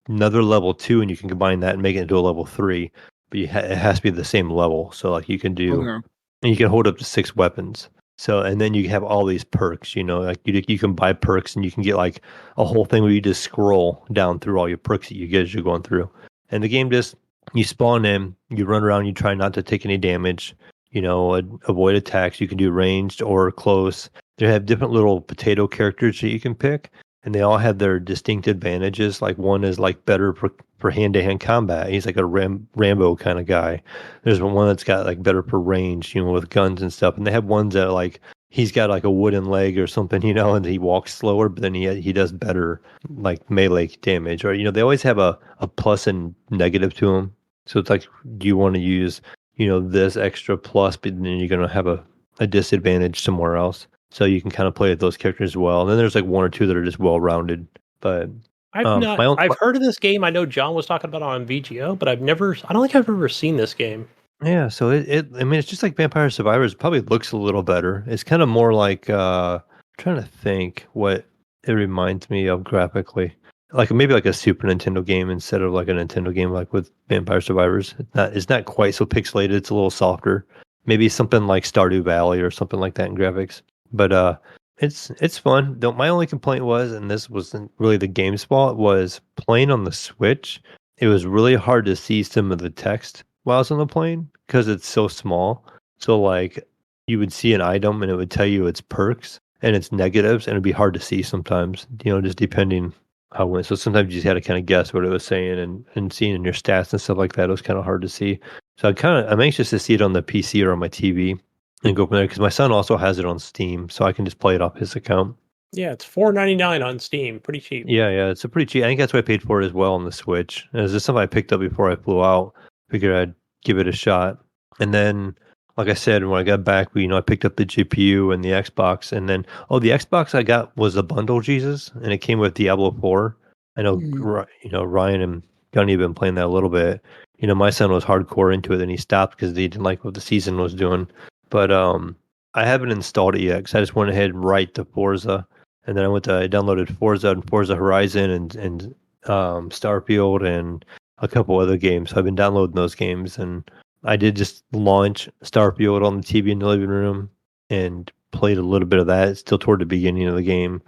another level 2, and you can combine that and make it into a level 3. But it has to be the same level, so like you can do, Okay. and you can hold up to 6 weapons. So, and then you have all these perks, like you can buy perks and you can get like a whole thing where you just scroll down through all your perks that you get as you're going through. And the game just, you spawn in, you run around, you try not to take any damage, avoid attacks. You can do ranged or close. They have different little potato characters that you can pick, and they all have their distinct advantages. Like one is like better for hand-to-hand combat. He's like a Rambo kind of guy. There's one that's got like better for range, with guns and stuff. And they have ones that like he's got like a wooden leg or something, and he walks slower, but then he does better like melee damage. Or they always have a plus and negative to them. So it's like, do you want to use this extra plus, but then you're gonna have a disadvantage somewhere else. So you can kind of play with those characters as well. And then there's like one or two that are just well rounded. But I've heard of this game. I know John was talking about it on VGO, but I don't think I've ever seen this game. Yeah, so I mean, it's just like Vampire Survivors. It probably looks a little better. It's kind of more like trying to think what it reminds me of graphically. like maybe like a Super Nintendo game instead of like a Nintendo game like with Vampire Survivors. It's not quite so pixelated. It's a little softer. Maybe something like Stardew Valley or something like that in graphics. But it's fun. My only complaint was, and this wasn't really the game's fault, was playing on the Switch. It was really hard to see some of the text while I was on the plane because it's so small. So like you would see an item and it would tell you its perks and its negatives, and it'd be hard to see sometimes. Just depending how it went. So sometimes you just had to kind of guess what it was saying, and seeing in your stats and stuff like that, it was kind of hard to see. So I'm anxious to see it on the PC or on my TV and go from there because my son also has it on Steam, so I can just play it off his account. Yeah, it's $4.99 on Steam, pretty cheap. Yeah, it's a pretty cheap. I think that's what I paid for it as well on the Switch. And it's just something I picked up before I flew out. Figured I'd give it a shot, and then, like I said, when I got back, I picked up the GPU and the Xbox, and then the Xbox I got was a bundle, Jesus, and it came with Diablo 4. I know, Ryan and Gunny have been playing that a little bit. My son was hardcore into it, and he stopped because he didn't like what the season was doing. But I haven't installed it yet because I just went ahead and right to Forza, and then I downloaded Forza and Forza Horizon and Starfield and a couple other games. So I've been downloading those games, and I did just launch Starfield on the TV in the living room and played a little bit of that. It's still toward the beginning of the game.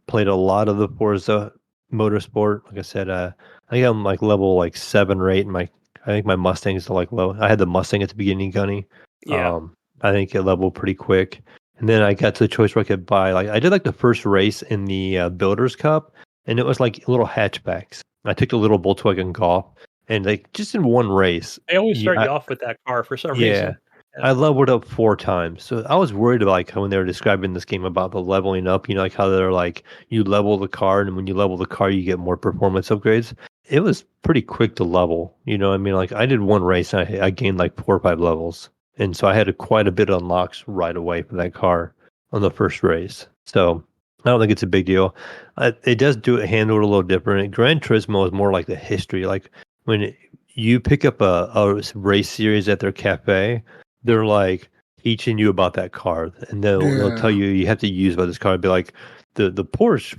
Played a lot of the Forza Motorsport. Like I said, I think I'm like level like 7 or 8. I think my Mustang's like low. I had the Mustang at the beginning, Gunny. Yeah. I think it leveled pretty quick. And then I got to the choice where I could buy, like, I did like the first race in the Builders Cup, and it was like little hatchbacks. I took the little Volkswagen Golf, and like just in one race, They always start you off with that car for some reason. I leveled up 4 times. So I was worried about like when they were describing this game about the leveling up, like how they're like you level the car, and when you level the car, you get more performance upgrades. It was pretty quick to level. I mean, like I did one race and I gained like 4 or 5 levels. And so I had quite a bit of unlocks right away for that car on the first race. So I don't think it's a big deal. It does handle it a little different. Gran Turismo is more like the history. Like when you pick up a race series at their cafe, they're like teaching you about that car, and they'll tell you have to use about this car. It'd be like the Porsche.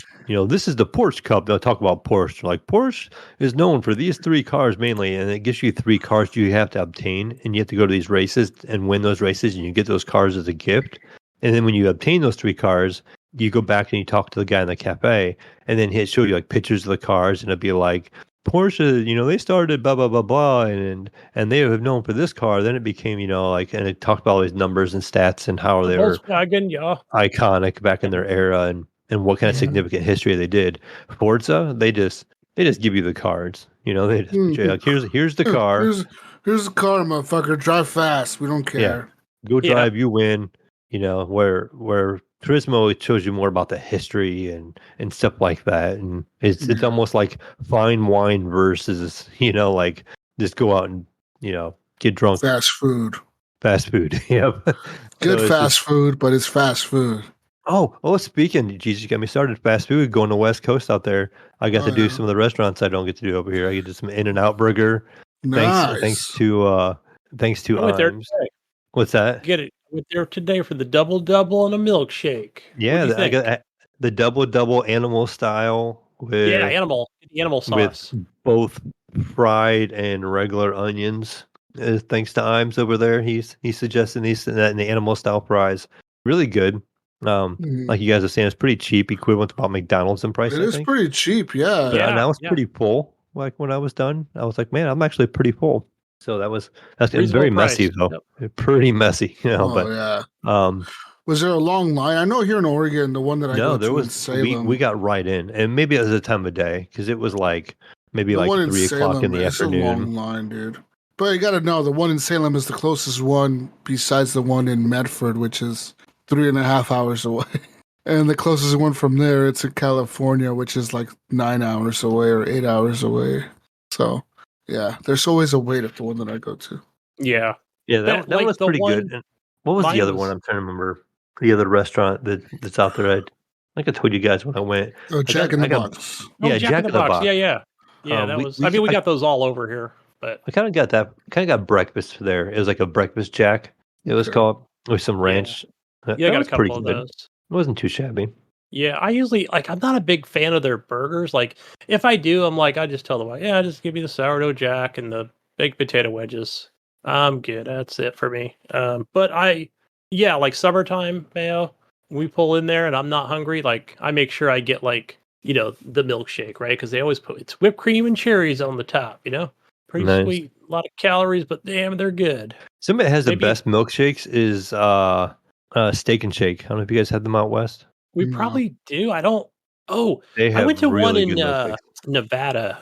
This is the Porsche Cup. They'll talk about Porsche. Like Porsche is known for these 3 cars mainly, and it gives you 3 cars you have to obtain, and you have to go to these races and win those races, and you get those cars as a gift. And then when you obtain those 3 cars, you go back and you talk to the guy in the cafe, and then he'll show you like pictures of the cars, and it'll be like Porsche, they started blah blah blah blah, and they have known for this car. Then it became, like, and it talked about all these numbers and stats and how they were Volkswagen, yeah, iconic back in their era, and what kind of significant history they did. Forza, they just give you the cards. They just like, here's the car. Here's the car, motherfucker. Drive fast. We don't care. Yeah. Go drive, you win. Where Turismo, it shows you more about the history and stuff like that, and it's almost like fine wine versus like just go out and get drunk. Fast food. Yep. Good fast food, but it's fast food. Oh, speaking, Jesus, you got me started fast food, going to West Coast out there. I got to do some of the restaurants I don't get to do over here. I get to some In-N-Out burger. Nice. Thanks to what's that? Get it. I went there today for the double and a milkshake. Yeah, I got the double animal style with animal sauce with both fried and regular onions. Thanks to Imes over there, he's suggesting these and the animal style fries. Really good. Like you guys are saying, it's pretty cheap, equivalent to about McDonald's in price. It is pretty cheap, yeah. And I was pretty full. Like when I was done, I was like, man, I'm actually pretty full. So that's very messy though. Yep. Pretty messy, but yeah. Was there a long line? I know here in Oregon, the one that I go to in Salem. We got right in, and maybe it was the time of day because it was like maybe like 3 o'clock in the afternoon. It's a long line, dude. But you got to know the one in Salem is the closest one besides the one in Medford, which is 3.5 hours away. And the closest one from there, it's in California, which is like 9 hours away or 8 hours away. So, yeah, there's always a wait at the one that I go to. Yeah. Yeah, that one was pretty good. And what was the other one? I'm trying to remember. The other restaurant that's out there. I think I told you guys when I went. Oh, Jack in the Box. Yeah, Jack in the Box. Yeah. That was. We got those all over here, but I kind of got that. Kind of got breakfast there. It was like a breakfast Jack. It was called with some ranch. Yeah, I got a couple of those. It wasn't too shabby. Yeah, I usually like. I'm not a big fan of their burgers. Like, if I do, I'm like, I just tell them, like, yeah, just give me the sourdough jack and the baked potato wedges. I'm good. That's it for me. But yeah, like summertime mayo, we pull in there and I'm not hungry. Like, I make sure I get like the milkshake, right? Because they always put it's whipped cream and cherries on the top. Pretty Nice. sweet. A lot of calories, but damn, they're good. Somebody that has the Maybe best milkshakes is Steak and Shake. I don't know if you guys had them out west. we No. probably do. I don't. Oh, They I have went to one really in good milkshakes. Nevada.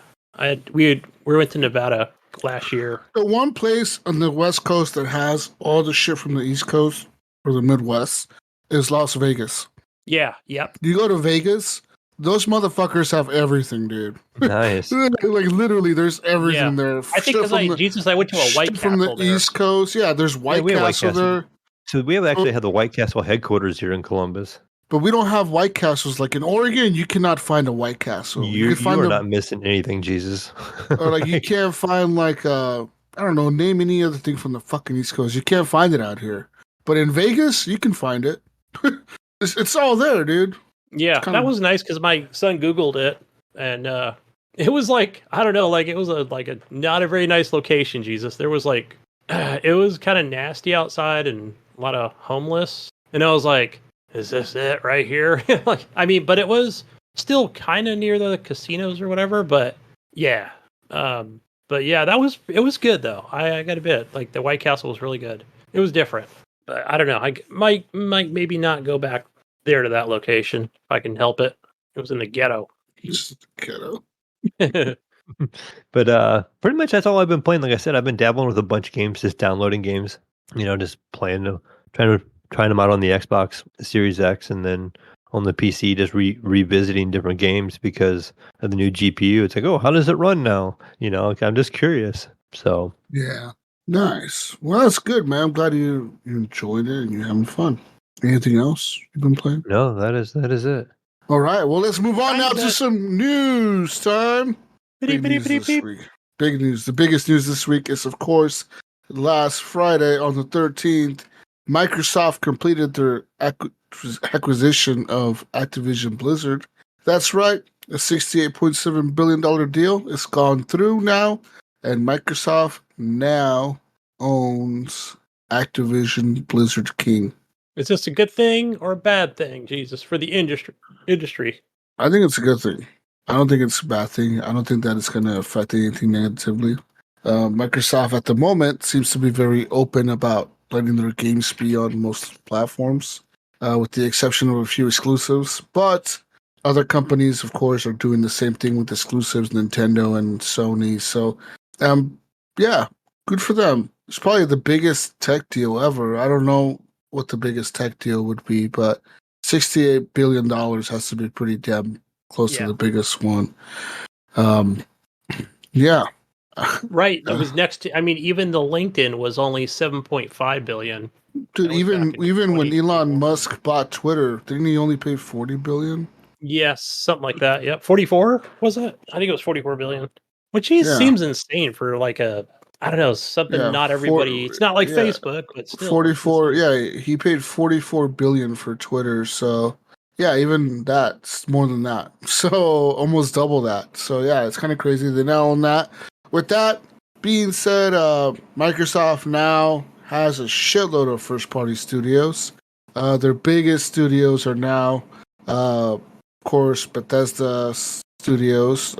We went to Nevada last year. The one place on the West Coast that has all the shit from the East Coast or the Midwest is Las Vegas. Yeah. Yep. You go to Vegas, those motherfuckers have everything, dude. Nice. Like literally, there's everything Yeah. there. I think Shit because from I went to a shit White from the Castle there. East Coast. Yeah, there's White we have White Castle Castle. there. So we have actually had the White Castle headquarters here in Columbus. But we don't have White Castles. Like in Oregon, you cannot find a White Castle. You can find are not missing anything, Jesus. or like you can't find like I don't know, name any other thing from the fucking East Coast. You can't find it out here. But in Vegas, you can find it. it's all there, dude. Yeah, kinda- that was nice because my son Googled it, and it was like I don't know, like it was a not a very nice location. Jesus, there was like it was kind of nasty outside and a lot of homeless, and I was like, is this it right here? Like, I mean, but it was still kind of near the casinos or whatever. But yeah, but yeah, it was good though. I got a bit like the White Castle was really good. It was different, but I don't know. I might maybe not go back there to that location if I can help it. It was in the ghetto. Just ghetto. But pretty much that's all I've been playing. Like I said, I've been dabbling with a bunch of games, just downloading games. Just playing them, trying them out on the Xbox Series X, and then on the PC, just revisiting different games because of the new GPU. It's like, oh, how does it run now? Like, I'm just curious. So Yeah. Nice. Well, that's good, man. I'm glad you enjoyed it and you're having fun. Anything else you've been playing? no, that is it. All right. Well, let's move on now to Kinda. some news time. Big news this week. Big news. The biggest news this week is, of course, last Friday on the 13th, Microsoft completed their acquisition of Activision Blizzard. That's right. A $68.7 billion deal. It's gone through now, and Microsoft now owns Activision Blizzard King. Is this a good thing or a bad thing, Jesus, for the industry? I think it's a good thing. I don't think it's a bad thing. I don't think that it's going to affect anything negatively. Microsoft at the moment seems to be very open about letting their games be on most platforms, with the exception of a few exclusives. But other companies, of course, are doing the same thing with exclusives, Nintendo and Sony. So, yeah, good for them. It's probably the biggest tech deal ever. I don't know what the biggest tech deal would be, but $68 billion has to be pretty damn close to the biggest one. Yeah. Right. It was next to, I mean, even the LinkedIn was only 7.5 billion. Dude, even when 20. Elon Musk bought Twitter, didn't he only pay 40 billion? Yes, something like that. Yep. 44 was it? I think it was 44 billion. Which Yeah. seems insane for like I don't know, something not everybody. It's not like Facebook, but still. 44. Yeah, he paid 44 billion for Twitter, so yeah, even that's more than that. So almost double that. So yeah, it's kind of crazy. They now own that. With that being said, Microsoft now has a shitload of first-party studios. Their biggest studios are now, of course, Bethesda Studios.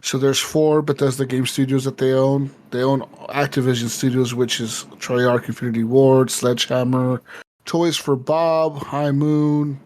So there's 4 Bethesda game studios that they own. They own Activision Studios, which is Treyarch, Infinity Ward, Sledgehammer, Toys for Bob, High Moon,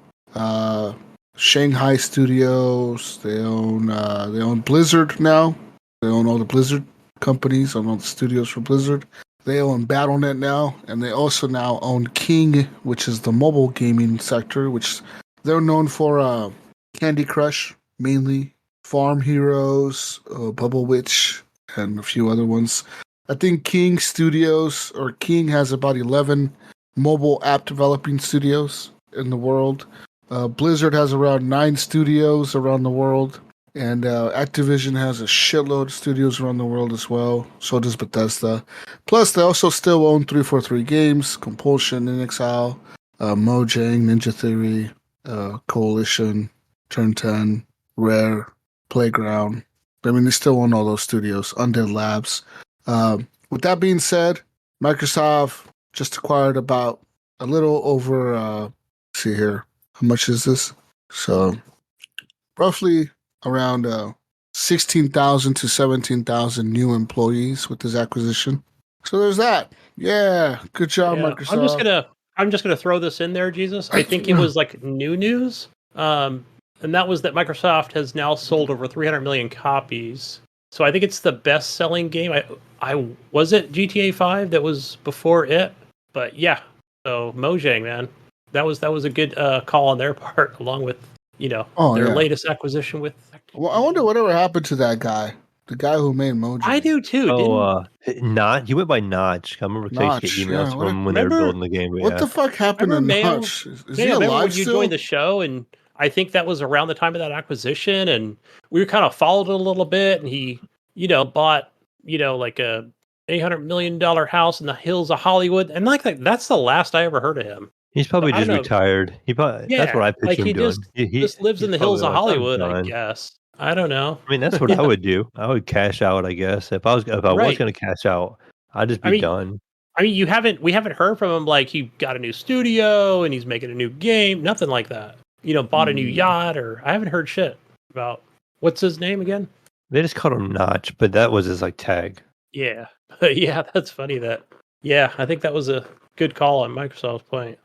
Shanghai Studios. They own Blizzard now. They own all the Blizzard companies, own all the studios for Blizzard. They own Battle.net now, and they also now own King, which is the mobile gaming sector, which they're known for Candy Crush mainly. Farm Heroes, Bubble Witch, and a few other ones. I think King has about 11 mobile app developing studios in the world. Blizzard has around 9 studios around the world. And Activision has a shitload of studios around the world as well. So does Bethesda. Plus, they also still own 343 Games, Compulsion, InXile, Mojang, Ninja Theory, Coalition, Turn 10, Rare, Playground. I mean, they still own all those studios, Undead Labs. With that being said, Microsoft just acquired about a little over, let's see here, how much is this? So, roughly around 16,000 to 17,000 new employees with this acquisition. So there's that. Yeah, good job, Yeah, Microsoft. I'm just gonna throw this in there, Jesus. I think it was like new news. And that was that Microsoft has now sold over 300 million copies. So I think it's the best-selling game. I was it GTA 5 that was before it, but yeah. So Mojang, man, that was a good call on their part, along with their latest acquisition with. Well, I wonder whatever happened to that guy, the guy who made Mojang. I do too. Notch. He went by Notch. I remember Notch, getting emails yeah, from him when they were building the game. What the fuck happened to Mayo? Notch? Is Mayo, he remember alive when you still? joined the show, and I think that was around the time of that acquisition, and we were kind of followed it a little bit, and he, bought, like a $800 million house in the hills of Hollywood, and that's the last I ever heard of him. He's probably So, I just don't know. retired. That's what I picture him he doing. just lives in the hills of like, "I'm Hollywood, I done." guess. I don't know. I mean, that's what I would do. I would cash out, I guess. If I was Right. going to cash out, I'd just be done. I mean, we haven't heard from him like he got a new studio and he's making a new game, nothing like that. Bought a new yacht, or I haven't heard shit about what's his name again. They just called him Notch, but that was his tag. Yeah, yeah, that's funny. I think that was a good call on Microsoft's point.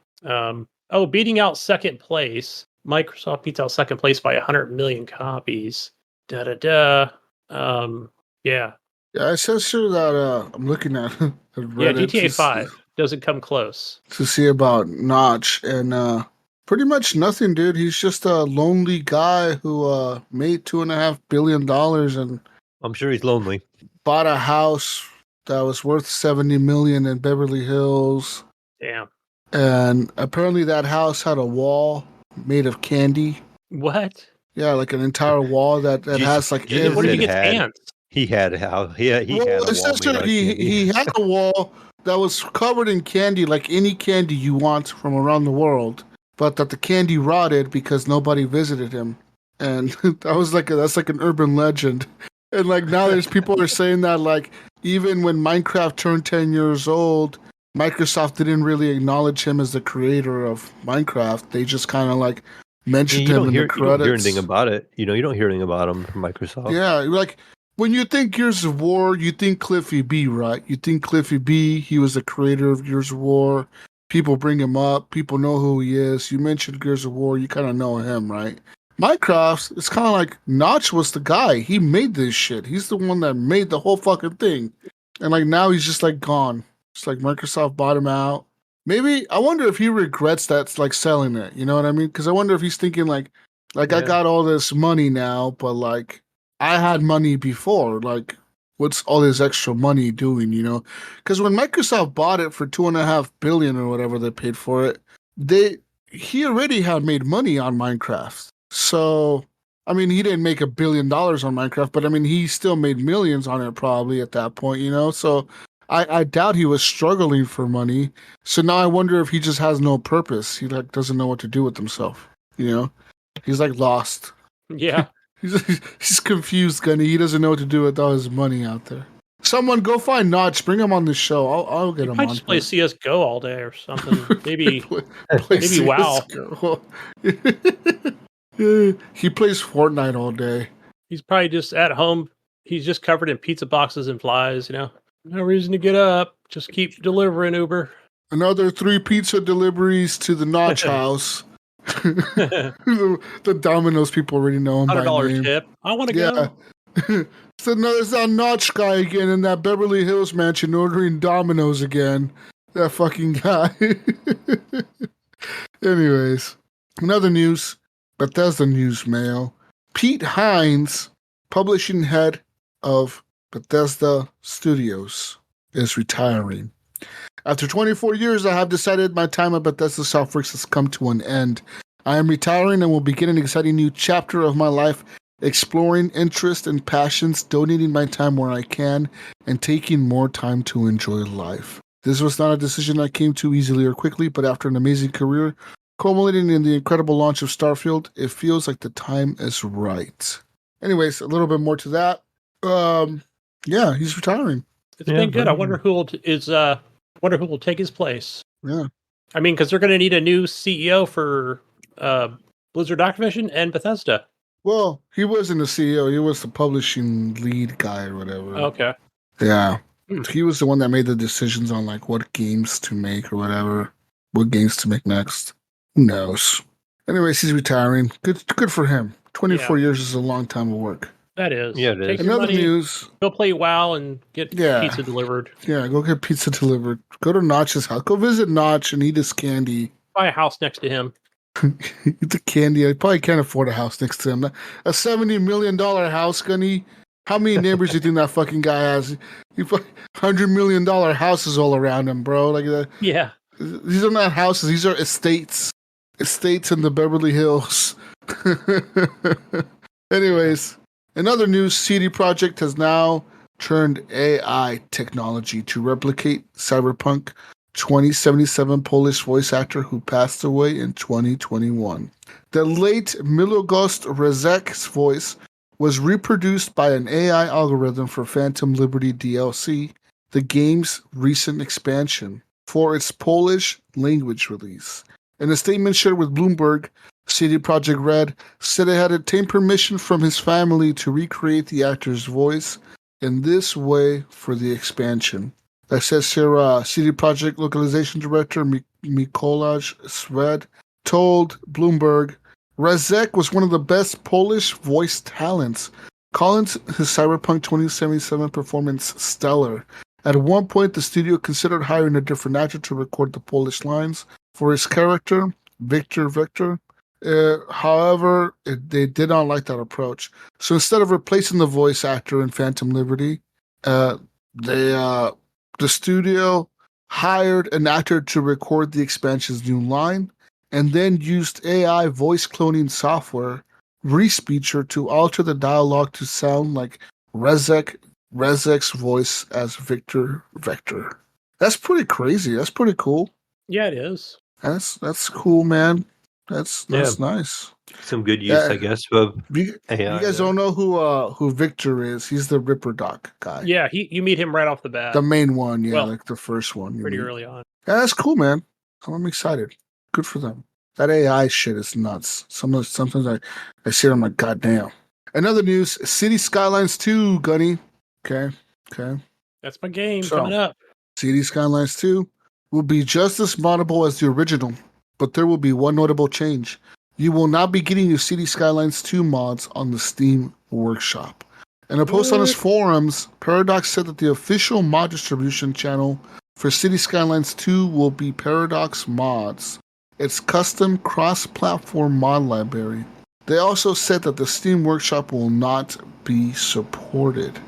Beating out second place. Microsoft beats out second place by 100 million copies. Yeah. Yeah, it says here that I'm looking at Reddit. GTA 5 doesn't come close. To see about Notch, and pretty much nothing, dude. He's just a lonely guy who made $2.5 billion and I'm sure he's lonely. Bought a house that was worth $70 million in Beverly Hills. Damn. And apparently that house had a wall made of candy. What? Yeah, like an entire wall that has like every. Where did he get hands? He had a house. He had a wall. He had a wall that was covered in candy, like any candy you want from around the world, but that the candy rotted because nobody visited him, and that's like an urban legend. And like now, there's people are saying that like even when Minecraft turned 10 years old, Microsoft didn't really acknowledge him as the creator of Minecraft. They just kind of like mentioned him in the credits. You don't hear anything about it. You don't hear anything about him from Microsoft. Yeah, like. When you think Gears of War, you think Cliffy B, right? You think Cliffy B, he was the creator of Gears of War. People bring him up. People know who he is. You mentioned Gears of War, you kind of know him, right? Minecraft, it's kind of like Notch was the guy. He made this shit. He's the one that made the whole fucking thing. And like now he's just like gone. It's like Microsoft bought him out. Maybe, I wonder if he regrets that's like selling it. You know what I mean? Because I wonder if he's thinking like I got all this money now, but like, I had money before. Like, what's all this extra money doing, Because when Microsoft bought it for $2.5 billion or whatever they paid for it, he already had made money on Minecraft. So, I mean, he didn't make $1 billion on Minecraft, but I mean, he still made millions on it probably at that point, So, I doubt he was struggling for money. So now I wonder if he just has no purpose. He like doesn't know what to do with himself. He's like lost. Yeah. He's confused, Gunny. He doesn't know what to do with all his money out there. Someone go find Notch. Bring him on the show. I'll get him on. Just play CS:GO all day or something. Maybe maybe WoW. He plays Fortnite all day. He's probably just at home. He's just covered in pizza boxes and flies. No reason to get up. Just keep delivering Uber. Another 3 pizza deliveries to the Notch house. the Domino's people already know him by name. tip. I want to go. So there's that Notch guy again in that Beverly Hills mansion ordering Domino's again. That fucking guy. Anyways, another news. Bethesda news, Mayo. Pete Hines, publishing head of Bethesda Studios, is retiring. After 24 years, I have decided my time at Bethesda Softworks has come to an end. I am retiring and will begin an exciting new chapter of my life, exploring interests and passions, donating my time where I can, and taking more time to enjoy life. This was not a decision I came to easily or quickly, but after an amazing career, culminating in the incredible launch of Starfield. It feels like the time is right. Anyways, a little bit more to that. Yeah, he's retiring. It's been good. I wonder who will take his place. Yeah. I mean, because they're going to need a new CEO for Blizzard Activision and Bethesda. Well, he wasn't the CEO. He was the publishing lead guy or whatever. Okay. Yeah. He was the one that made the decisions on like what games to make or whatever. What games to make next. Who knows? Anyways, he's retiring. Good for him. 24 years is a long time of work. That is. Yeah, it is. Take your Another money, news. go play WoW and get pizza delivered. Yeah, go get pizza delivered. Go to Notch's house. Go visit Notch and eat his candy. Buy a house next to him. Eat the candy. I probably can't afford a house next to him. A $70 million house, Gunny. How many neighbors do you think that fucking guy has? He $100 million houses all around him, bro. Like that. Yeah. These are not houses. These are estates. Estates in the Beverly Hills. Anyways, in other news, CD Projekt has now turned AI technology to replicate Cyberpunk 2077 Polish voice actor who passed away in 2021. The late Milogost Rezek's voice was reproduced by an AI algorithm for Phantom Liberty DLC, the game's recent expansion, for its Polish language release. In a statement shared with Bloomberg, CD Projekt Red said it had obtained permission from his family to recreate the actor's voice in this way for the expansion. That says here, CD Projekt localization director Mikołaj Swed told Bloomberg, Rezek was one of the best Polish voice talents, calling his Cyberpunk 2077 performance stellar. At one point, the studio considered hiring a different actor to record the Polish lines for his character, Victor. However, they did not like that approach. So instead of replacing the voice actor in Phantom Liberty, the studio hired an actor to record the expansion's new line, and then used AI voice cloning software, Respeecher, to alter the dialogue to sound like Rezek's voice as Victor. That's pretty crazy. That's pretty cool. Yeah, it is. That's cool, man. That's nice. Some good use, I guess, of AI. You guys don't know who Victor is. He's the Ripper Doc guy. Yeah, you meet him right off the bat. The main one, like the first one. Pretty early on. Yeah, that's cool, man. I'm excited. Good for them. That AI shit is nuts. Sometimes I see it, I'm like, God damn. Another news, City Skylines 2, Gunny. Okay. That's my game coming up. City Skylines 2 will be just as moddable as the original, but there will be one notable change. You will not be getting your City Skylines 2 mods on the Steam Workshop. In a post on his forums, Paradox said that the official mod distribution channel for City Skylines 2 will be Paradox Mods, its custom cross-platform mod library. They also said that the Steam Workshop will not be supported.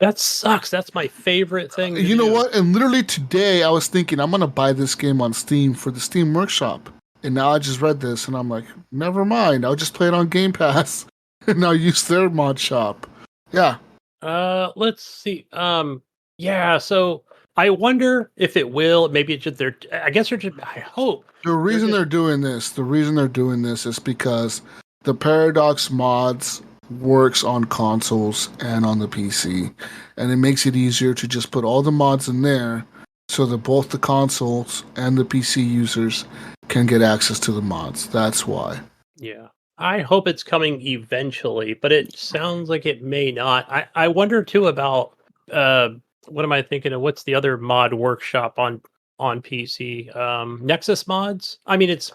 That sucks. That's my favorite thing. You know what? And literally today, I was thinking, I'm going to buy this game on Steam for the Steam Workshop. And now I just read this, and I'm like, never mind. I'll just play it on Game Pass, and I'll use their mod shop. Yeah. Let's see. Yeah, so I wonder if it will. Maybe it's just I guess they're just. I hope the reason they're doing this is because the Paradox mods works on consoles and on the PC, and it makes it easier to just put all the mods in there, so that both the consoles and the PC users can get access to the mods. That's why. Yeah. I hope it's coming eventually, but it sounds like it may not. I wonder too about what am I thinking of? What's the other mod workshop on PC? Nexus mods? I mean, it's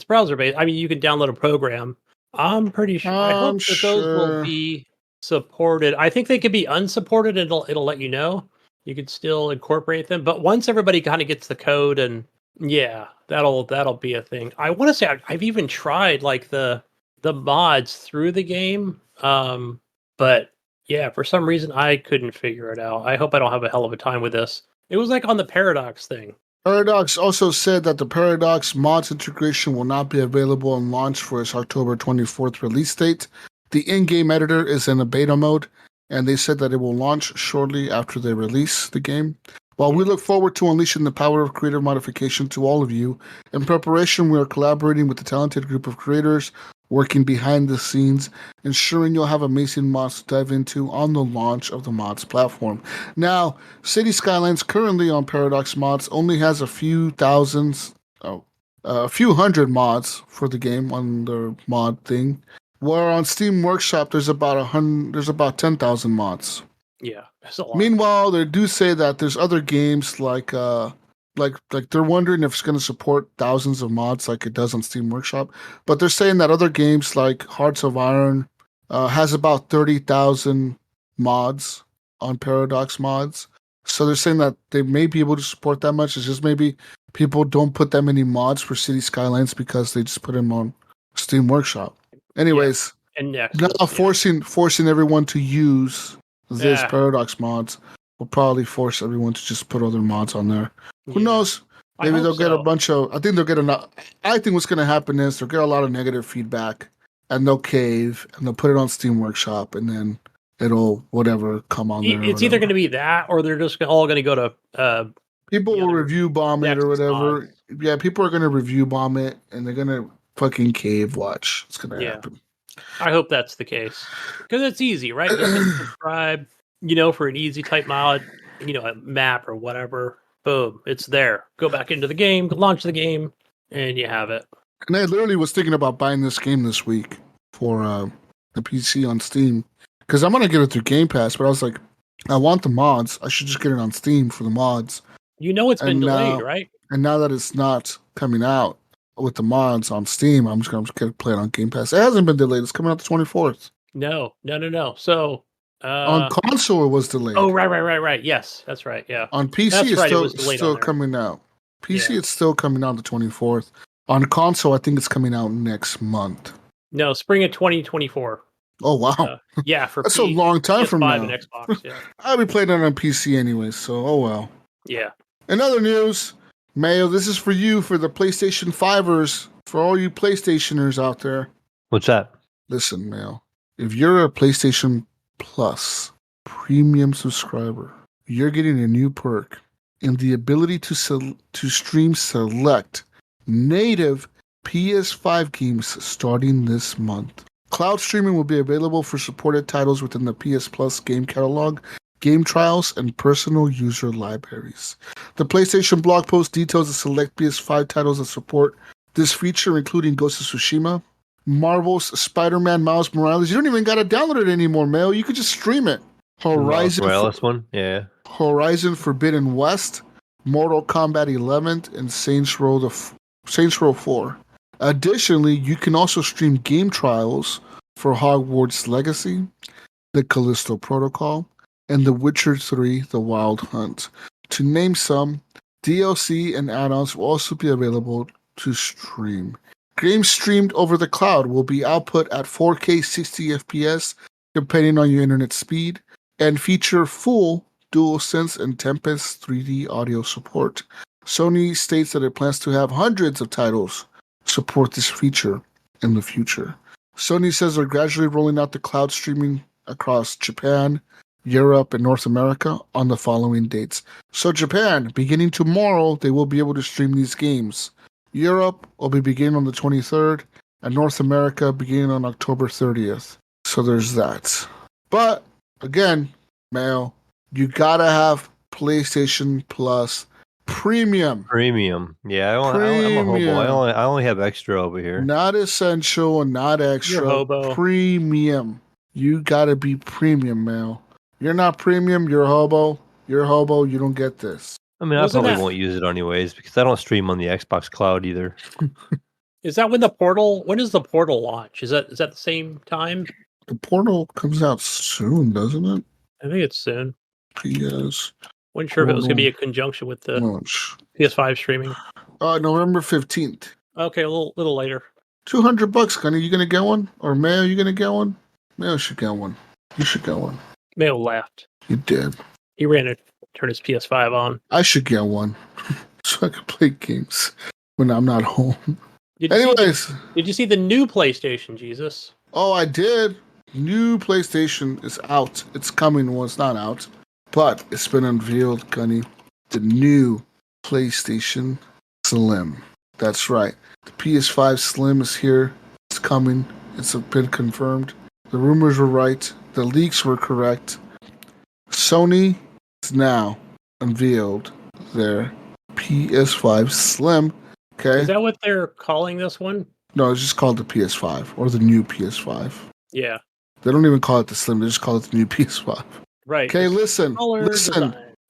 browser based. I mean, you can download a program. I'm pretty sure. I hope that those will be supported. I think they could be unsupported, and it'll let you know. You could still incorporate them, but once everybody kind of gets the code, and that'll be a thing. I want to say I've even tried like the mods through the game, but yeah, for some reason I couldn't figure it out. I hope I don't have a hell of a time with this. It was like on the Paradox thing. Paradox also said that the Paradox mods integration will not be available on launch for its October 24th release date. The in-game editor is in a beta mode, and they said that it will launch shortly after they release the game. While we look forward to unleashing the power of creative modification to all of you, in preparation, we are collaborating with a talented group of creators working behind the scenes, ensuring you'll have amazing mods to dive into on the launch of the mods platform. Now, City Skylines currently on Paradox Mods only has a few hundred mods for the game on their mod thing. Where on Steam Workshop there's about 10,000 mods. Yeah, that's a lot. Meanwhile, they do say that there's other games like they're wondering if it's going to support thousands of mods like it does on Steam Workshop. But they're saying that other games like Hearts of Iron has about 30,000 mods on Paradox Mods. So they're saying that they may be able to support that much. It's just maybe people don't put that many mods for City Skylines because they just put them on Steam Workshop. Anyways, and next, now forcing everyone to use this Paradox Mods will probably force everyone to just put other mods on there. Who knows? Maybe they'll get a bunch of. I think they'll get enough. I think what's going to happen is they'll get a lot of negative feedback, and they'll cave, and they'll put it on Steam Workshop, and then it'll come on there. It's either going to be that, or they're just all going to go to. People will review bomb it or whatever. Mods. Yeah, people are going to review bomb it, and they're going to fucking cave watch. It's going to happen. I hope that's the case because it's easy, right? Just subscribe, for an easy type mod, a map or whatever. Boom, it's there. Go back into the game, launch the game, and you have it. And I literally was thinking about buying this game this week for the PC on Steam because I'm gonna get it through Game Pass. But I was like, I want the mods. I should just get it on Steam for the mods. It's been delayed, right? And now that it's not coming out with the mods on Steam, I'm just gonna play it on Game Pass. It hasn't been delayed. It's coming out the 24th. No. So on console it was delayed. Oh, right. Yes, that's right. Yeah. On PC it's still coming out. PC it's still coming out the 24th. On console, I think it's coming out next month. No, spring of 2024. Oh wow. Yeah, for that's a long time from now. And Xbox. Yeah. I'll be playing it on PC anyway, so oh well. Yeah. In other news, Mayo, this is for you, for the PlayStation 5ers, for all you PlayStationers out there. What's that? Listen, Mayo, if you're a PlayStation Plus premium subscriber, you're getting a new perk and the ability to stream select native PS5 games starting this month. Cloud streaming will be available for supported titles within the PS Plus game catalog, game trials, and personal user libraries. The PlayStation blog post details the select PS5 titles that support this feature, including Ghost of Tsushima, Marvel's Spider-Man Miles Morales. You don't even got to download it anymore, Mel. You could just stream it. Horizon Morales one? Yeah. Horizon Forbidden West, Mortal Kombat 11, and Saints Row 4. Additionally, you can also stream game trials for Hogwarts Legacy, The Callisto Protocol, and The Witcher 3 The Wild Hunt. To name some, DLC and add-ons will also be available to stream. Games streamed over the cloud will be output at 4K 60 FPS, depending on your internet speed, and feature full DualSense and Tempest 3D audio support. Sony states that it plans to have hundreds of titles support this feature in the future. Sony says they're gradually rolling out the cloud streaming across Japan, Europe, and North America on the following dates. So Japan, beginning tomorrow, they will be able to stream these games. Europe will be beginning on the 23rd, and North America beginning on October 30th. So there's that. But, again, Mayo, you gotta have PlayStation Plus Premium. Yeah, I'm a hobo. I only have extra over here. Not essential and not extra. You're hobo. Premium. You gotta be premium, Mayo. You're not premium, you're hobo. You're hobo, you don't get this. I mean, I probably won't use it anyways because I don't stream on the Xbox Cloud either. Is that when the Portal? When does the Portal launch? Is that the same time? The Portal comes out soon, doesn't it? I think it's soon. PS. Wasn't sure if it was going to be a conjunction with the launch. PS5 streaming. November 15th. Okay, a little later. $200, Gunny. You gonna get one? Or Mayo, you gonna get one? Mayo should get one. You should get one. Mayo laughed. He did. He ran to turn his PS5 on. I should get one so I can play games when I'm not home. Did you see the new PlayStation, Jesus? Oh, I did. New PlayStation is out. It's coming. Well, it's not out, but it's been unveiled, Gunny. the new PlayStation Slim. That's right. The PS5 Slim is here. It's coming. It's been confirmed. The rumors were right. The leaks were correct. Sony has now unveiled their PS5 Slim. Okay. Is that what they're calling this one? No, it's just called the PS5 or the new PS5. Yeah. They don't even call it the Slim. They just call it the new PS5. Right. Okay, listen.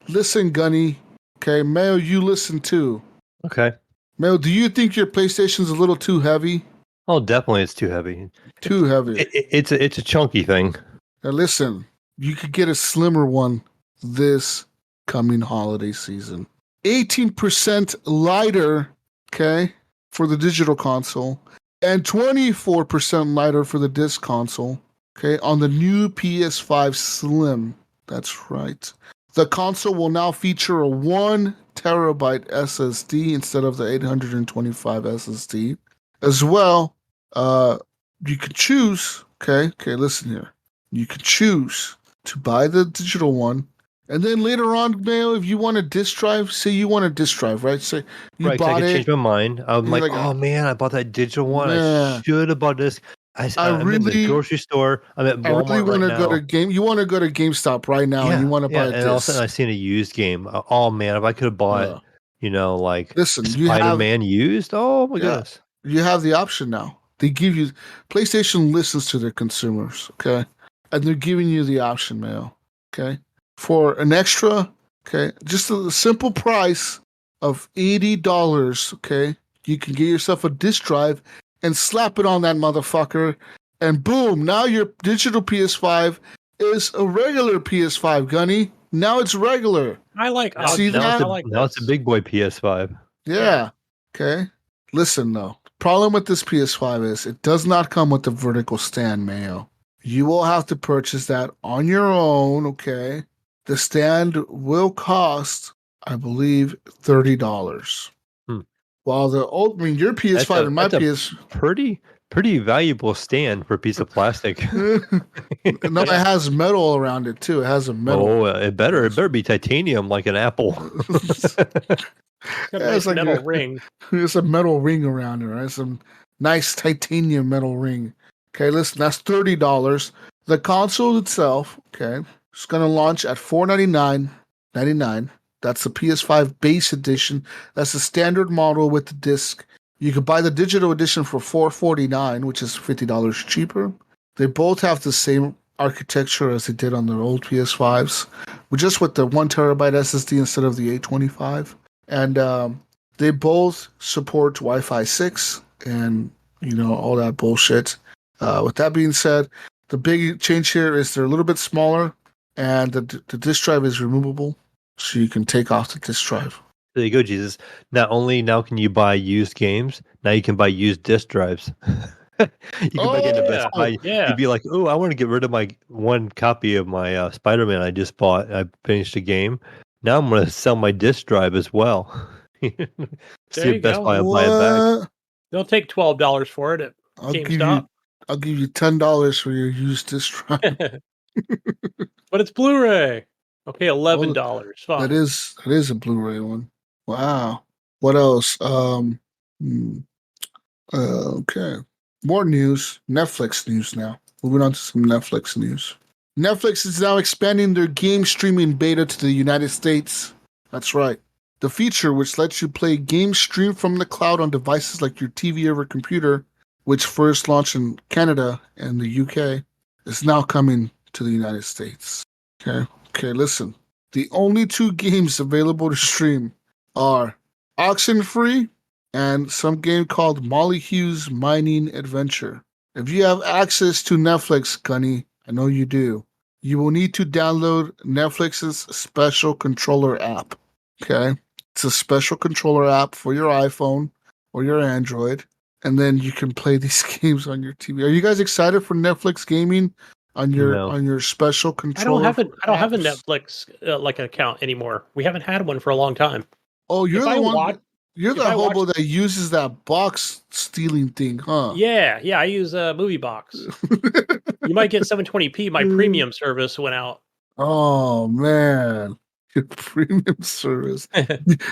Listen, Gunny. Okay, Mayo, you listen too. Okay. Mayo, do you think your PlayStation's a little too heavy? Oh, definitely, it's too heavy. Too heavy. It's a chunky thing. Now listen, you could get a slimmer one this coming holiday season. 18% lighter, okay, for the digital console, and 24% lighter for the disc console, okay, on the new PS5 Slim. That's right. The console will now feature a 1 terabyte SSD instead of the 825 SSD. As well, you could choose, okay, listen here. You could choose to buy the digital one, and then later on, Mayo, if you want a disc drive, say you want a disc drive, right? Say you right, bought I could it. change my mind. I'm like, oh oh man, I bought that digital one. man. I should have bought this. I'm in the grocery store. I'm at Walmart I really want to right go now. to You want to go to GameStop right now, and you want to buy a disc. And all of a sudden, I seen a used game. Oh man, if I could have bought, like listen, Spider-Man used. Oh my goodness, you have the option now. They give you PlayStation listens to their consumers, okay, and they're giving you the option, Mayo, okay, for an extra, okay, just a simple price of $80, okay, you can get yourself a disc drive and slap it on that motherfucker, and boom, now your digital PS5 is a regular PS5, Gunny. Now it's regular. I like. See that? Now it's a big boy PS5. Yeah. Okay. Listen though, the problem with this PS5 is it does not come with the vertical stand, Mayo. You will have to purchase that on your own. Okay. The stand will cost, I believe, $30. While your PS5 and my PS pretty valuable stand for a piece of plastic. No, it has metal around it too. It has a metal. Oh, it better be titanium like an Apple. It's like metal ring. There's a metal ring around it, right? Some nice titanium metal ring. Okay, listen, that's $30. The console itself, okay, it's gonna launch at $499.99. That's the PS5 base edition. That's the standard model with the disc. You could buy the digital edition for $449, which is $50 cheaper. They both have the same architecture as they did on their old PS5s, just with the 1 terabyte SSD instead of the 825. And they both support Wi-Fi 6 and, all that bullshit. With that being said, the big change here is they're a little bit smaller, and the disk drive is removable, so you can take off the disk drive. There you go, Jesus. Not only now can you buy used games, now you can buy used disk drives. You can buy it in Best Buy. You'd be like, oh, I want to get rid of my one copy of my Spider-Man I just bought. I finished a game. Now I'm going to sell my disk drive as well. See if Best Buy will buy it back. They'll take $12 for it at GameStop. I'll give you $10 for your used disk drive. But it's Blu-ray. Okay, $11. Fine. That is a Blu-ray one. Wow. What else? Okay. More news. Netflix news now. Moving on to some Netflix news. Netflix is now expanding their game streaming beta to the United States. That's right. The feature, which lets you play games streamed from the cloud on devices like your TV or computer, which first launched in Canada and the UK, is now coming to the United States. Okay, listen. The only 2 games available to stream are Oxenfree and some game called Molly Hughes Mining Adventure. If you have access to Netflix, Gunny, I know you do, you will need to download Netflix's special controller app. Okay? It's a special controller app for your iPhone or your Android, and then you can play these games on your TV. Are you guys excited for Netflix gaming on your special controller? I don't have a Netflix account anymore. We haven't had one for a long time. Oh, you're the one. You're the hobo that uses that box stealing thing, huh? Yeah. I use a movie box. You might get 720p. My premium service went out. Oh man. Your premium service.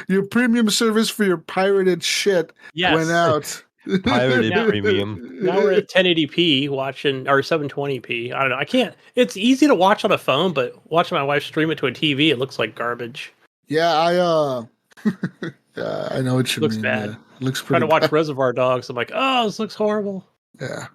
Your premium service for your pirated shit went out. Pirated Now- premium. Now we're at 1080p watching or 720p. I don't know. I can't. It's easy to watch on a phone, but watching my wife stream it to a TV, it looks like garbage. Yeah, yeah, I know what you Looks mean. bad. Yeah, it looks Trying pretty to watch bad. Reservoir Dogs. I'm like, oh, this looks horrible. Yeah.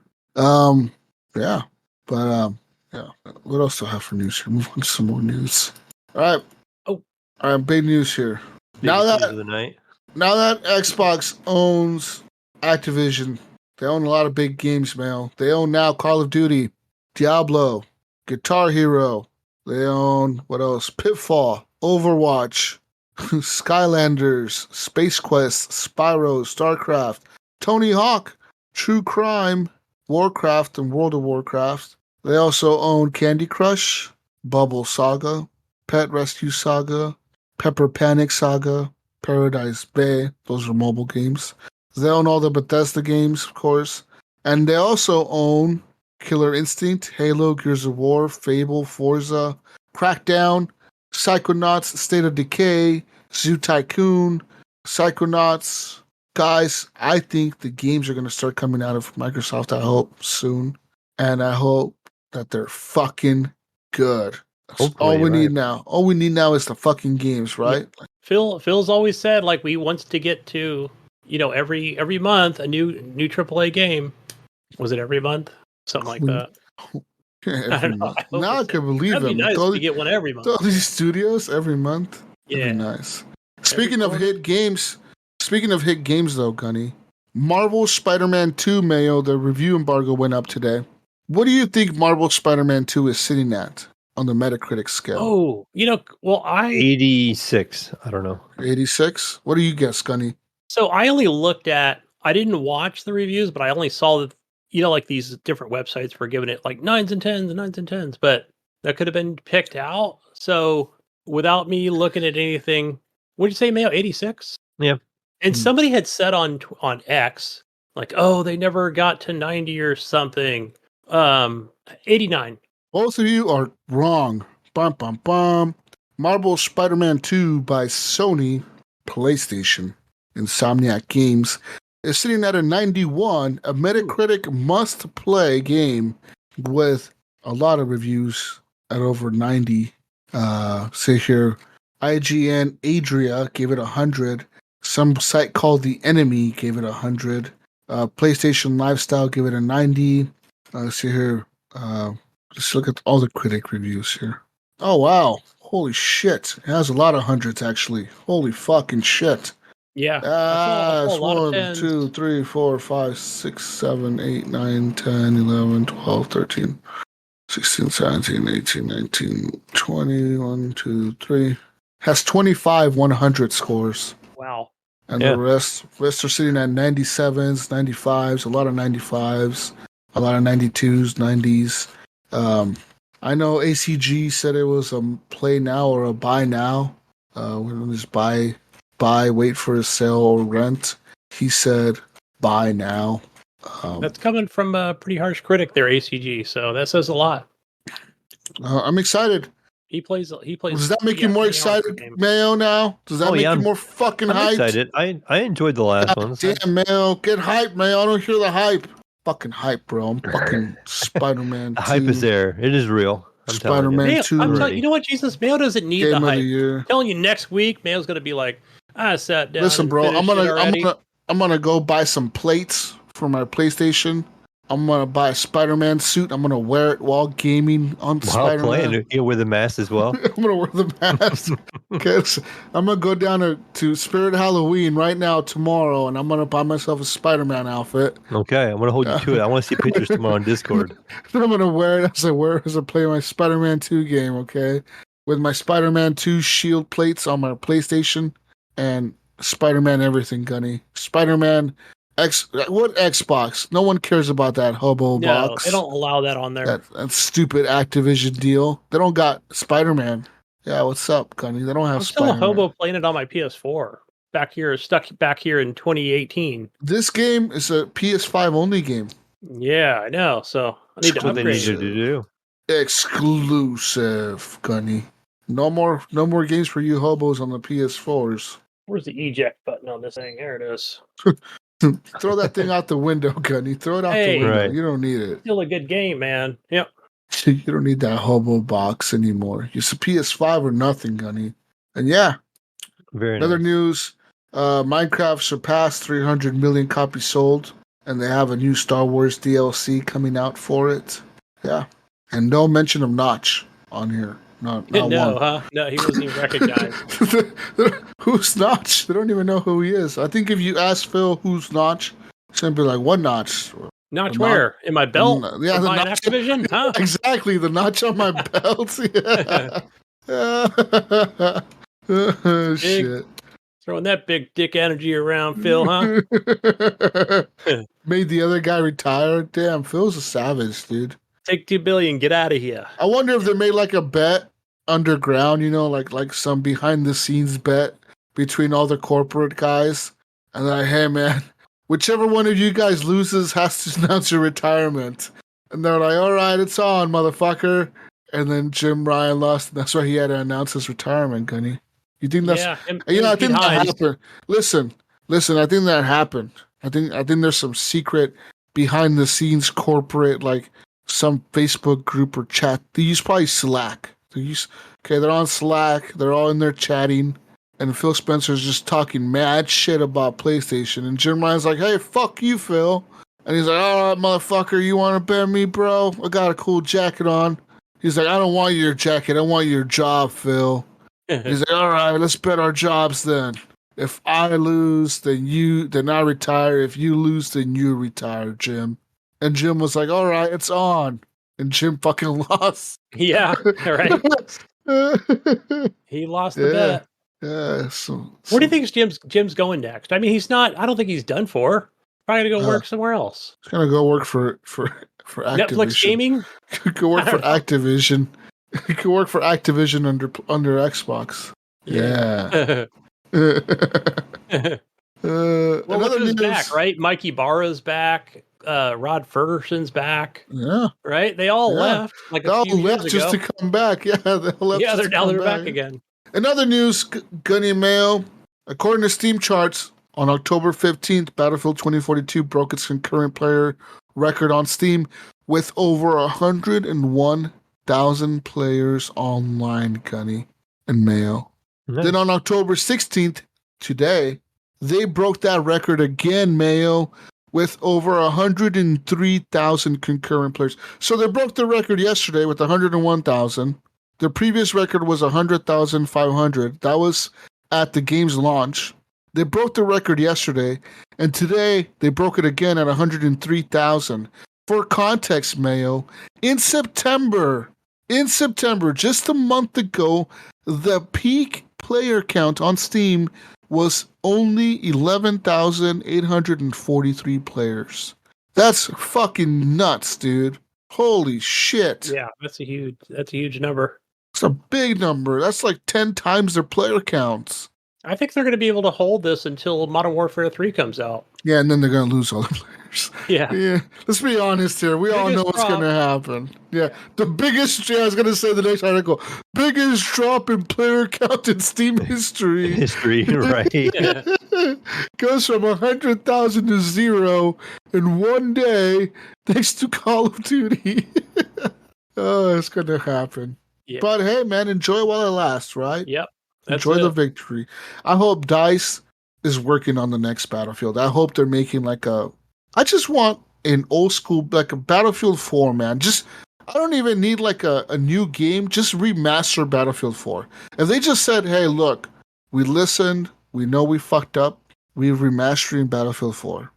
Yeah. But yeah. What else do I have for news here? Move on to some more news. All right. Oh. All right, big news here. Biggest news of the night. Now that Xbox owns Activision, they own a lot of big games, man. They own now Call of Duty, Diablo, Guitar Hero. They own, what else? Pitfall, Overwatch, Skylanders, Space Quest, Spyro, StarCraft, Tony Hawk, True Crime, Warcraft, and World of Warcraft. They also own Candy Crush, Bubble Saga, Pet Rescue Saga, Pepper Panic Saga, Paradise Bay. Those are mobile games. They own all the Bethesda games, of course. And they also own Killer Instinct, Halo, Gears of War, Fable, Forza, Crackdown, Psychonauts, State of Decay, Zoo Tycoon, Psychonauts. Guys, I think the games are going to start coming out of Microsoft, I hope, soon. And I hope that they're fucking good. That's Hopefully, all we need right. now. All we need now is the fucking games, right? Phil's always said like we wants to get to every month a new AAA game. Was it every month? Something like that. Yeah, I don't know. I hope now I it's can believe That'd be them. nice All if you get one every month. these studios every month. Yeah. That'd be nice. Speaking of quarter. hit games, though, Gunny, Marvel Spider-Man 2, Mayo, the review embargo went up today. What do you think Marvel Spider-Man 2 is sitting at on the Metacritic scale? Oh, well, 86. I don't know. 86? What do you guess, Gunny? So I only looked at. I didn't watch the reviews, but I only saw that like these different websites were giving it like 9s and 10s and 9s and 10s, but that could have been picked out. So without me looking at anything, what'd you say, Mayo? 86? Yeah. And Hmm. somebody had said on X, like, oh, they never got to 90 or something. 89. Both of you are wrong. Bum, bum, bum. Marvel Spider-Man 2 by Sony PlayStation Insomniac Games is sitting at a 91, a Metacritic must-play game with a lot of reviews at over 90. Say here, IGN Adria gave it 100. Some site called The Enemy gave it 100. PlayStation Lifestyle gave it a 90. See here, just look at all the critic reviews here. Oh, wow. Holy shit. It has a lot of hundreds, actually. Holy fucking shit. Yeah. I It's saw a lot of 1, 10s. 2, 3, 4, 5, 6, 7, 8, 9, 10, 11, 12, 13, 16, 17, 18, 19, 20, 1, 2, 3. Has 25 100 scores. Wow. And Yeah. the rest are sitting at 97s, 95s, a lot of 95s, a lot of 92s, 90s. I know ACG said it was a play now or a buy now. When just buy, wait for a sale or rent. He said buy now. That's coming from a pretty harsh critic there, ACG. So that says a lot. I'm excited. He plays. Does that make you yeah, more many hours per excited, game. Mayo, now? Does that Oh, make yeah, you I'm- more fucking I'm hyped? excited. I enjoyed the last one. Damn, Mayo. Get hyped, Mayo. I don't hear the hype. Fucking hype, bro. I'm fucking Spider-Man 2. The hype is there. It is real. I'm telling you. Spider-Man Mayo, 2 I'm telling ready. you know what, Jesus? Mayo doesn't need Game the of the hype. year. I'm telling you, next week, Mayo's going to be like, I sat down. Listen, and bro, I'm finished it already. gonna go buy some plates for my PlayStation. I'm gonna buy a Spider-Man suit. I'm gonna wear it while gaming on While Spider-Man. playing, you with the mask as well. I'm gonna wear the mask. Cause I'm gonna go down to Spirit Halloween right now tomorrow, and I'm gonna buy myself a Spider-Man outfit. Okay, I'm gonna hold you to it. I want to see pictures tomorrow on Discord. I'm gonna wear it as I play my Spider-Man 2 game. Okay, with my Spider-Man 2 shield plates on my PlayStation and Spider-Man everything, Gunny. Spider-Man what Xbox? No one cares about that hobo No, box. they don't allow that on there. That stupid Activision deal. They don't got Spider-Man. Yeah, what's up, Gunny? They don't have I'm still a Spider-Man. hobo playing it on my PS4. Stuck back here in 2018. This game is a PS5 only game. Yeah, I know. So I need to That's what they upgrade. needed to do. Exclusive, Gunny. No more games for you hobos on the PS4s. Where's the eject button on this thing? There it is. Throw that thing out the window, Gunny. Throw it out the Hey. window. Right. You don't need it. Still a good game, man. Yep. You don't need that hobo box anymore. It's a PS5 or nothing, Gunny. And yeah, Very another nice. news. Minecraft surpassed 300 million copies sold, and they have a new Star Wars DLC coming out for it. Yeah. And no mention of Notch on here. Not No, one. huh? No, he wasn't even recognized. Who's Notch? They don't even know who he is. I think if you ask Phil who's Notch, he's going to be like, what Notch? Notch The where? In my belt? Yeah, the Buying notch. Activision? Huh? Exactly, the notch on my belt. Yeah. Oh, shit. Throwing that big dick energy around, Phil, huh? Made the other guy retire. Damn, Phil's a savage, dude. Take $2 billion, get out of here. I wonder if they made like a bet underground, like some behind the scenes bet between all the corporate guys. And like, hey man, whichever one of you guys loses has to announce your retirement. And they're like, all right, it's on, motherfucker. And then Jim Ryan lost, and that's why he had to announce his retirement, Gunny. You think that's I think that happened. Listen, I think that happened. I think there's some secret behind the scenes corporate, like some Facebook group or chat. They use probably Slack. They're on Slack, they're all in there chatting, and Phil Spencer's just talking mad shit about PlayStation, and Jim Ryan's like, hey, fuck you, Phil. And he's like, all right, motherfucker, you want to bet me, bro? I got a cool jacket on. He's like, I don't want your jacket, I want your job, Phil. He's like, all right, let's bet our jobs then. If I lose, then I retire. If you lose, then you retire, Jim. And Jim was like, all right, it's on. And Jim fucking lost. Yeah, right. He lost the bet. Yeah. So where do you think Jim's going next? I mean, he's not. I don't think he's done for. Probably gonna go work somewhere else. He's gonna go work for Activision. Netflix gaming. Go work for Activision. He could work for Activision under Xbox. Yeah. Well, another look who's news. back, right? Mikey Barra's back. Rod Ferguson's back. Yeah. Right? They all left like they a all few left years just ago. to come back. Yeah, they all left. Yeah, just they're back again. Another news, Gunny and Mayo. According to Steam charts, on October 15th, Battlefield 2042 broke its concurrent player record on Steam with over 101,000 players online, Gunny and Mayo. Nice. Then on October 16th, today, they broke that record again, Mayo, with over 103,000 concurrent players. So they broke the record yesterday with 101,000. The previous record was 100,500. That was at the game's launch. They broke the record yesterday, and today they broke it again at 103,000. For context, Mayo, in September, just a month ago, the peak player count on Steam was only 11,843 players. That's fucking nuts, dude. Holy shit. Yeah, that's a huge number. It's a big number. That's like 10 times their player counts. I think they're going to be able to hold this until Modern Warfare 3 comes out. Yeah, and then they're going to lose all the players. Yeah. Let's be honest here. We all know what's going to happen. Yeah. The biggest, I was going to say the next article, biggest drop in player count in Steam history. Right. Goes from 100,000 to 0 in one day thanks to Call of Duty. Oh, it's going to happen. Yeah. But hey, man, enjoy while it lasts, right? Yep. Enjoy the victory. I hope DICE is working on the next Battlefield. I hope they're making I just want an old school, like a Battlefield 4, man. I don't even need a new game. Just remaster Battlefield 4. If they just said, hey, look, we listened. We know we fucked up. We're remastering Battlefield 4.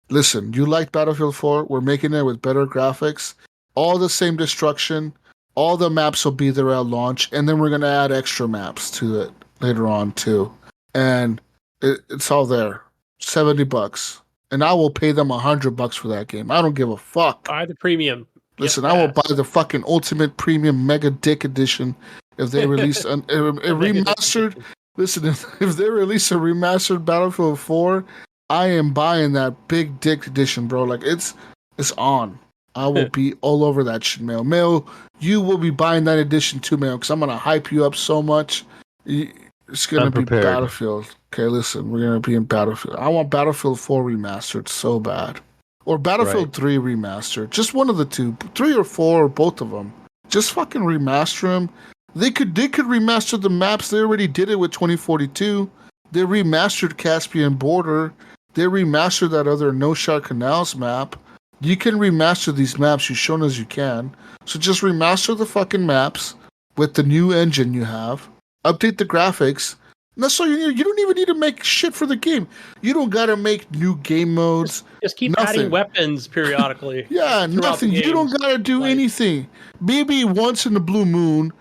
Listen, you liked Battlefield 4. We're making it with better graphics. All the same destruction. All the maps will be there at launch, and then we're going to add extra maps to it later on, too. And it's all there. $70. And I will pay them $100 for that game. I don't give a fuck. Buy the premium. Listen, I will buy the fucking Ultimate Premium Mega Dick Edition if they release a remastered... Listen, if they release a remastered Battlefield 4, I am buying that Big Dick Edition, bro. It's on. I will be all over that shit, Mayo. Mayo, you will be buying that edition too, Mayo, because I'm gonna hype you up so much. It's gonna be prepared. Battlefield. Okay, listen, we're gonna be in Battlefield. I want Battlefield 4 remastered so bad, or Battlefield 3 remastered. Just one of the two, 3 or 4, or both of them. Just fucking remaster them. They could remaster the maps. They already did it with 2042. They remastered Caspian Border. They remastered that other No Shot Canals map. You can remaster these maps. You've shown us you can. So just remaster the fucking maps with the new engine you have. Update the graphics. And that's all you need. You don't even need to make shit for the game. You don't gotta make new game modes. Just keep nothing. adding weapons periodically. Yeah, nothing. You don't gotta do anything. Maybe once in the blue moon,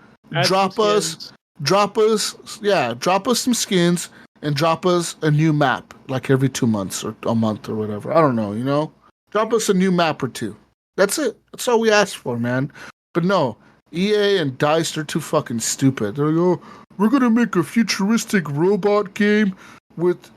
drop us some skins and drop us a new map, like every 2 months or a month or whatever. I don't know, you know? Drop us a new map or two. That's it. That's all we asked for, man. But no, EA and DICE, they're too fucking stupid. They're like, oh, we're gonna make a futuristic robot game with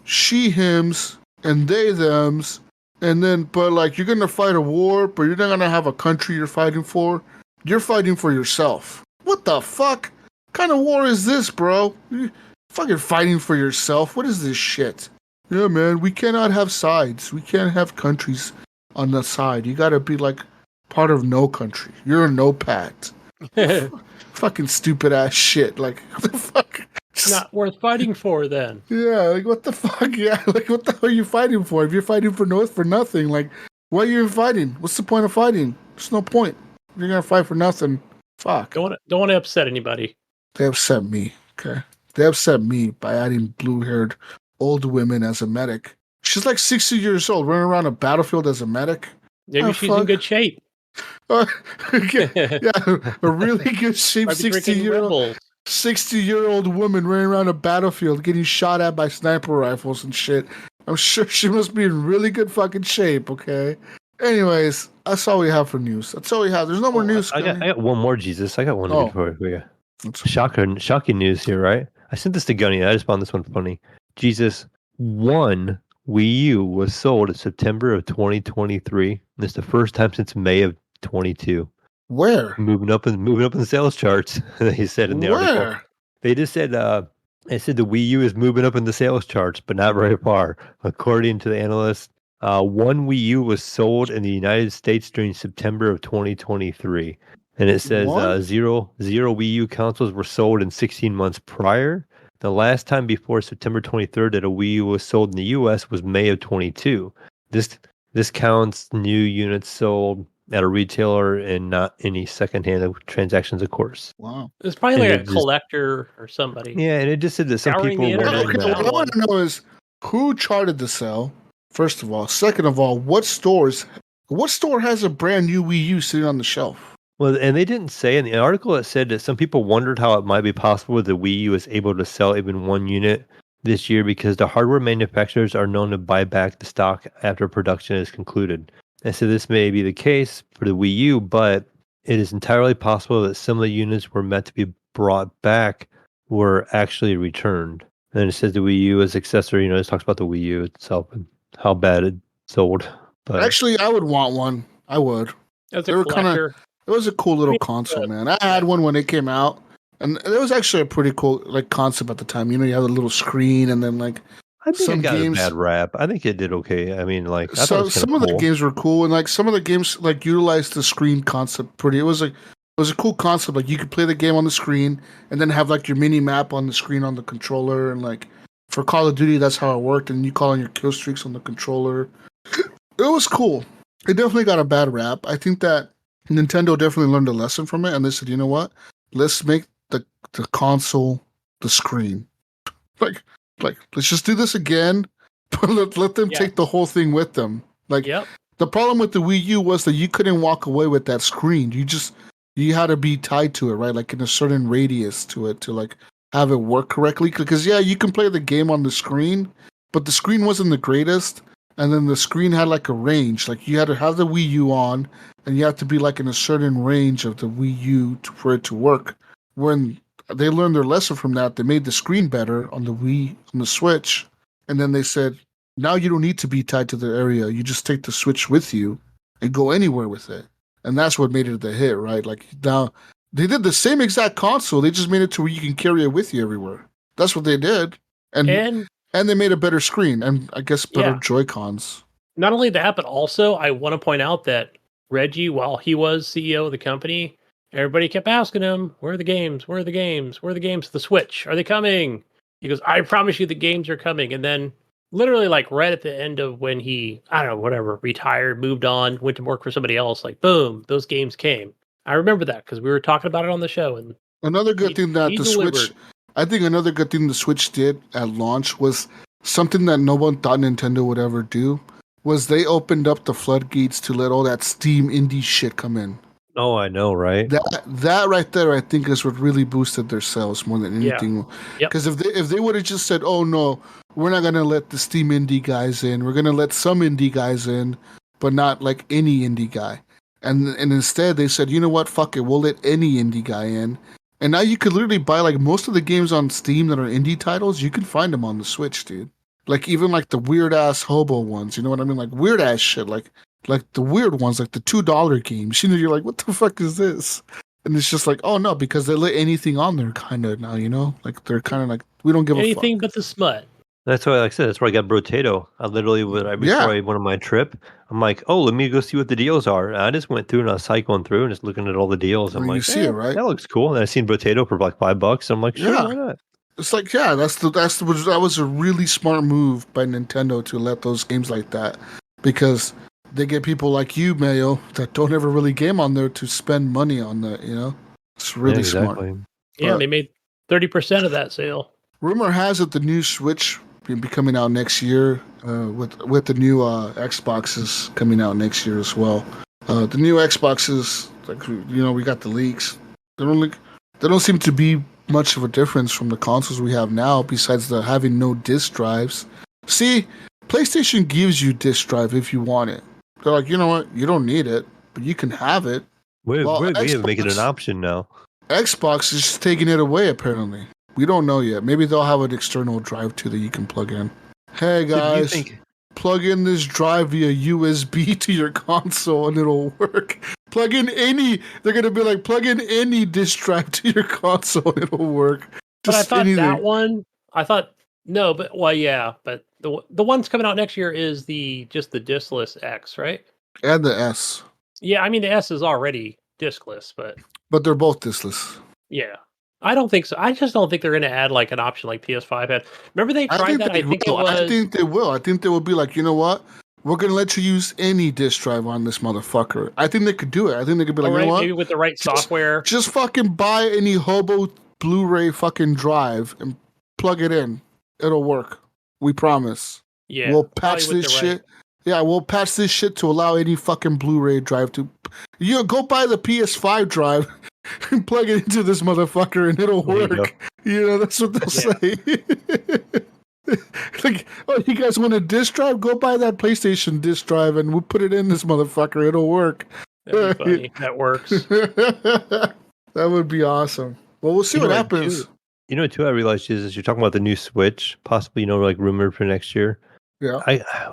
she-hims and they-thems, and then, but like, you're gonna fight a war, but you're not gonna have a country you're fighting for. You're fighting for yourself. What the fuck? What kind of war is this, bro? You're fucking fighting for yourself. What is this shit? Yeah, man, we cannot have sides. We can't have countries on the side. You gotta be like part of no country. You're a notepad. Fucking stupid ass shit. Like, what the fuck? Not worth fighting for then. Yeah, like what the fuck? Yeah, like what the hell are you fighting for? If you're fighting for nothing, like why are you fighting? What's the point of fighting? There's no point. You're gonna fight for nothing. Fuck. Don't want to upset anybody. They upset me. Okay. They upset me by adding blue-haired old women as a medic. She's like 60 years old, running around a battlefield as a medic. Maybe she's in good shape. Yeah, a really good shape 60-year-old woman running around a battlefield getting shot at by sniper rifles and shit. I'm sure she must be in really good fucking shape, okay? Anyways, that's all we have for news. That's all we have. There's no more news. I got one more, Jesus. I got one for you. Shocking news here, right? I sent this to Gunny. I just found this one funny. Jesus, one Wii U was sold in September of 2023. This is the first time since May of 22. Where? Moving up in the sales charts. They said in the article. They just said the Wii U is moving up in the sales charts, but not very far. According to the analysts, one Wii U was sold in the United States during September of 2023. And it says zero Wii U consoles were sold in 16 months prior. The last time before September 23rd that a Wii U was sold in the U.S. was May of 22. This counts new units sold at a retailer and not any secondhand transactions, of course. Wow. It's probably like a collector or somebody. Yeah, and it just said that some people were okay, what I want to know is who charted the sale, first of all. Second of all, what store has a brand new Wii U sitting on the shelf? Well, and they didn't say in the article, it said that some people wondered how it might be possible that the Wii U is able to sell even one unit this year because the hardware manufacturers are known to buy back the stock after production is concluded. And so this may be the case for the Wii U, but it is entirely possible that some of the units were meant to be brought back were actually returned. And then it says the Wii U as accessory, it talks about the Wii U itself and how bad it sold. But actually, I would want one. I would. As a collector. It was a cool little console, man. I had one when it came out, and it was actually a pretty cool concept at the time. You have a little screen, and then I think it got a bad rap. I think it did okay. I mean, I so some of the games were cool, and some of the games utilized the screen concept pretty. It was a cool concept. You could play the game on the screen, and then have your mini map on the screen on the controller, and for Call of Duty, that's how it worked. And you call on your kill streaks on the controller. It was cool. It definitely got a bad rap. I think that Nintendo definitely learned a lesson from it, and they said, you know what? Let's make the console the screen. Let's just do this again, but let them take the whole thing with them. The problem with the Wii U was that you couldn't walk away with that screen. You had to be tied to it, right? In a certain radius to it to have it work correctly. Because you can play the game on the screen, but the screen wasn't the greatest. And then the screen had a range. You had to have the Wii U on, and you have to be in a certain range of the Wii U for it to work. When they learned their lesson from that, they made the screen better on the Switch, and then they said, now you don't need to be tied to the area. You just take the Switch with you, and go anywhere with it. And that's what made it a hit, right? Like now they did the same exact console. They just made it to where you can carry it with you everywhere. That's what they did. And they made a better screen and I guess better Joy-Cons. Not only that, but also I want to point out that Reggie, while he was CEO of the company, everybody kept asking him, "Where are the games? Where are the games? Where are the games? The Switch? Are they coming?" He goes, "I promise you the games are coming." And then literally like right at the end of when he, I don't know, whatever, retired, moved on, went to work for somebody else, like boom, those games came. I remember that because we were talking about it on the show. And another good thing that the Switch, I think another good thing the Switch did at launch was something that no one thought Nintendo would ever do, was they opened up the floodgates to let all that Steam indie shit come in. Oh, I know, right? That right there, I think, is what really boosted their sales more than anything. Because if they would have just said, "Oh no, we're not gonna let the Steam indie guys in. We're gonna let some indie guys in, but not like any indie guy," and instead they said, "You know what? Fuck it, we'll let any indie guy in." And now you could literally buy like most of the games on Steam that are indie titles. You can find them on the Switch, dude. Like even like the weird ass hobo ones. You know what I mean? Like weird ass shit. Like the weird ones, like the $2 games. You know, you're like, what the fuck is this? And it's just like, oh no, because they let anything on there kind of now, you know? Like they're kind of like, we don't give anything a fuck. but the smut. That's why, like I said, that's where I got Brotato. I literally, right before I went on my trip, I'm like, oh, let me go see what the deals are. And I just went through and I was cycling through and just looking at all the deals. I'm You like, see it, right? That looks cool. And I seen Brotato for like $5. I'm like, sure, why not? It's like, that was a really smart move by Nintendo to let those games like that, because they get people like you, Mayo, that don't ever really game on there to spend money on that, you know? It's really smart. Yeah, they made 30% of that sale. Rumor has it the new Switch will be coming out next year, with the new Xboxes coming out next year as well. The new Xboxes, like, you know, we got the leaks. They don't seem to be much of a difference from the consoles we have now, besides the having no disc drives. See, PlayStation gives you disc drive if you want it. They're like, you know what, you don't need it, but you can have it. We even make it an option now. Xbox is just taking it away, apparently. We don't know yet. Maybe they'll have an external drive too that you can plug in. Hey guys, plug in this drive via USB to your console and it'll work. They're gonna be like, plug in any disc drive to your console and it'll work. But I thought that one, no, but well, yeah, but the one's coming out next year is just the discless X, right? And the S. Yeah, I mean the S is already discless, but they're both discless. Yeah. I don't think so. I just don't think they're going to add like an option like PS5 had. Remember they tried that? I think they will. I think they will be like, you know what? We're going to let you use any disk drive on this motherfucker. I think they could do it. I think they could be like, you know what? Maybe with the right software. Just fucking buy any hobo Blu-ray fucking drive and plug it in. It'll work. We promise. Yeah. We'll patch this shit. Yeah, we'll patch this shit to allow any fucking Blu-ray drive to... You go buy the PS5 drive and plug it into this motherfucker and it'll work. You know, that's what they'll say. Like, oh, you guys want a disc drive? Go buy that PlayStation disc drive and we'll put it in this motherfucker. It'll work. That'd be funny. That works. That would be awesome. Well, we'll see what happens. You know, too, I realized is you're talking about the new Switch, possibly, you know, like rumored for next year. Yeah.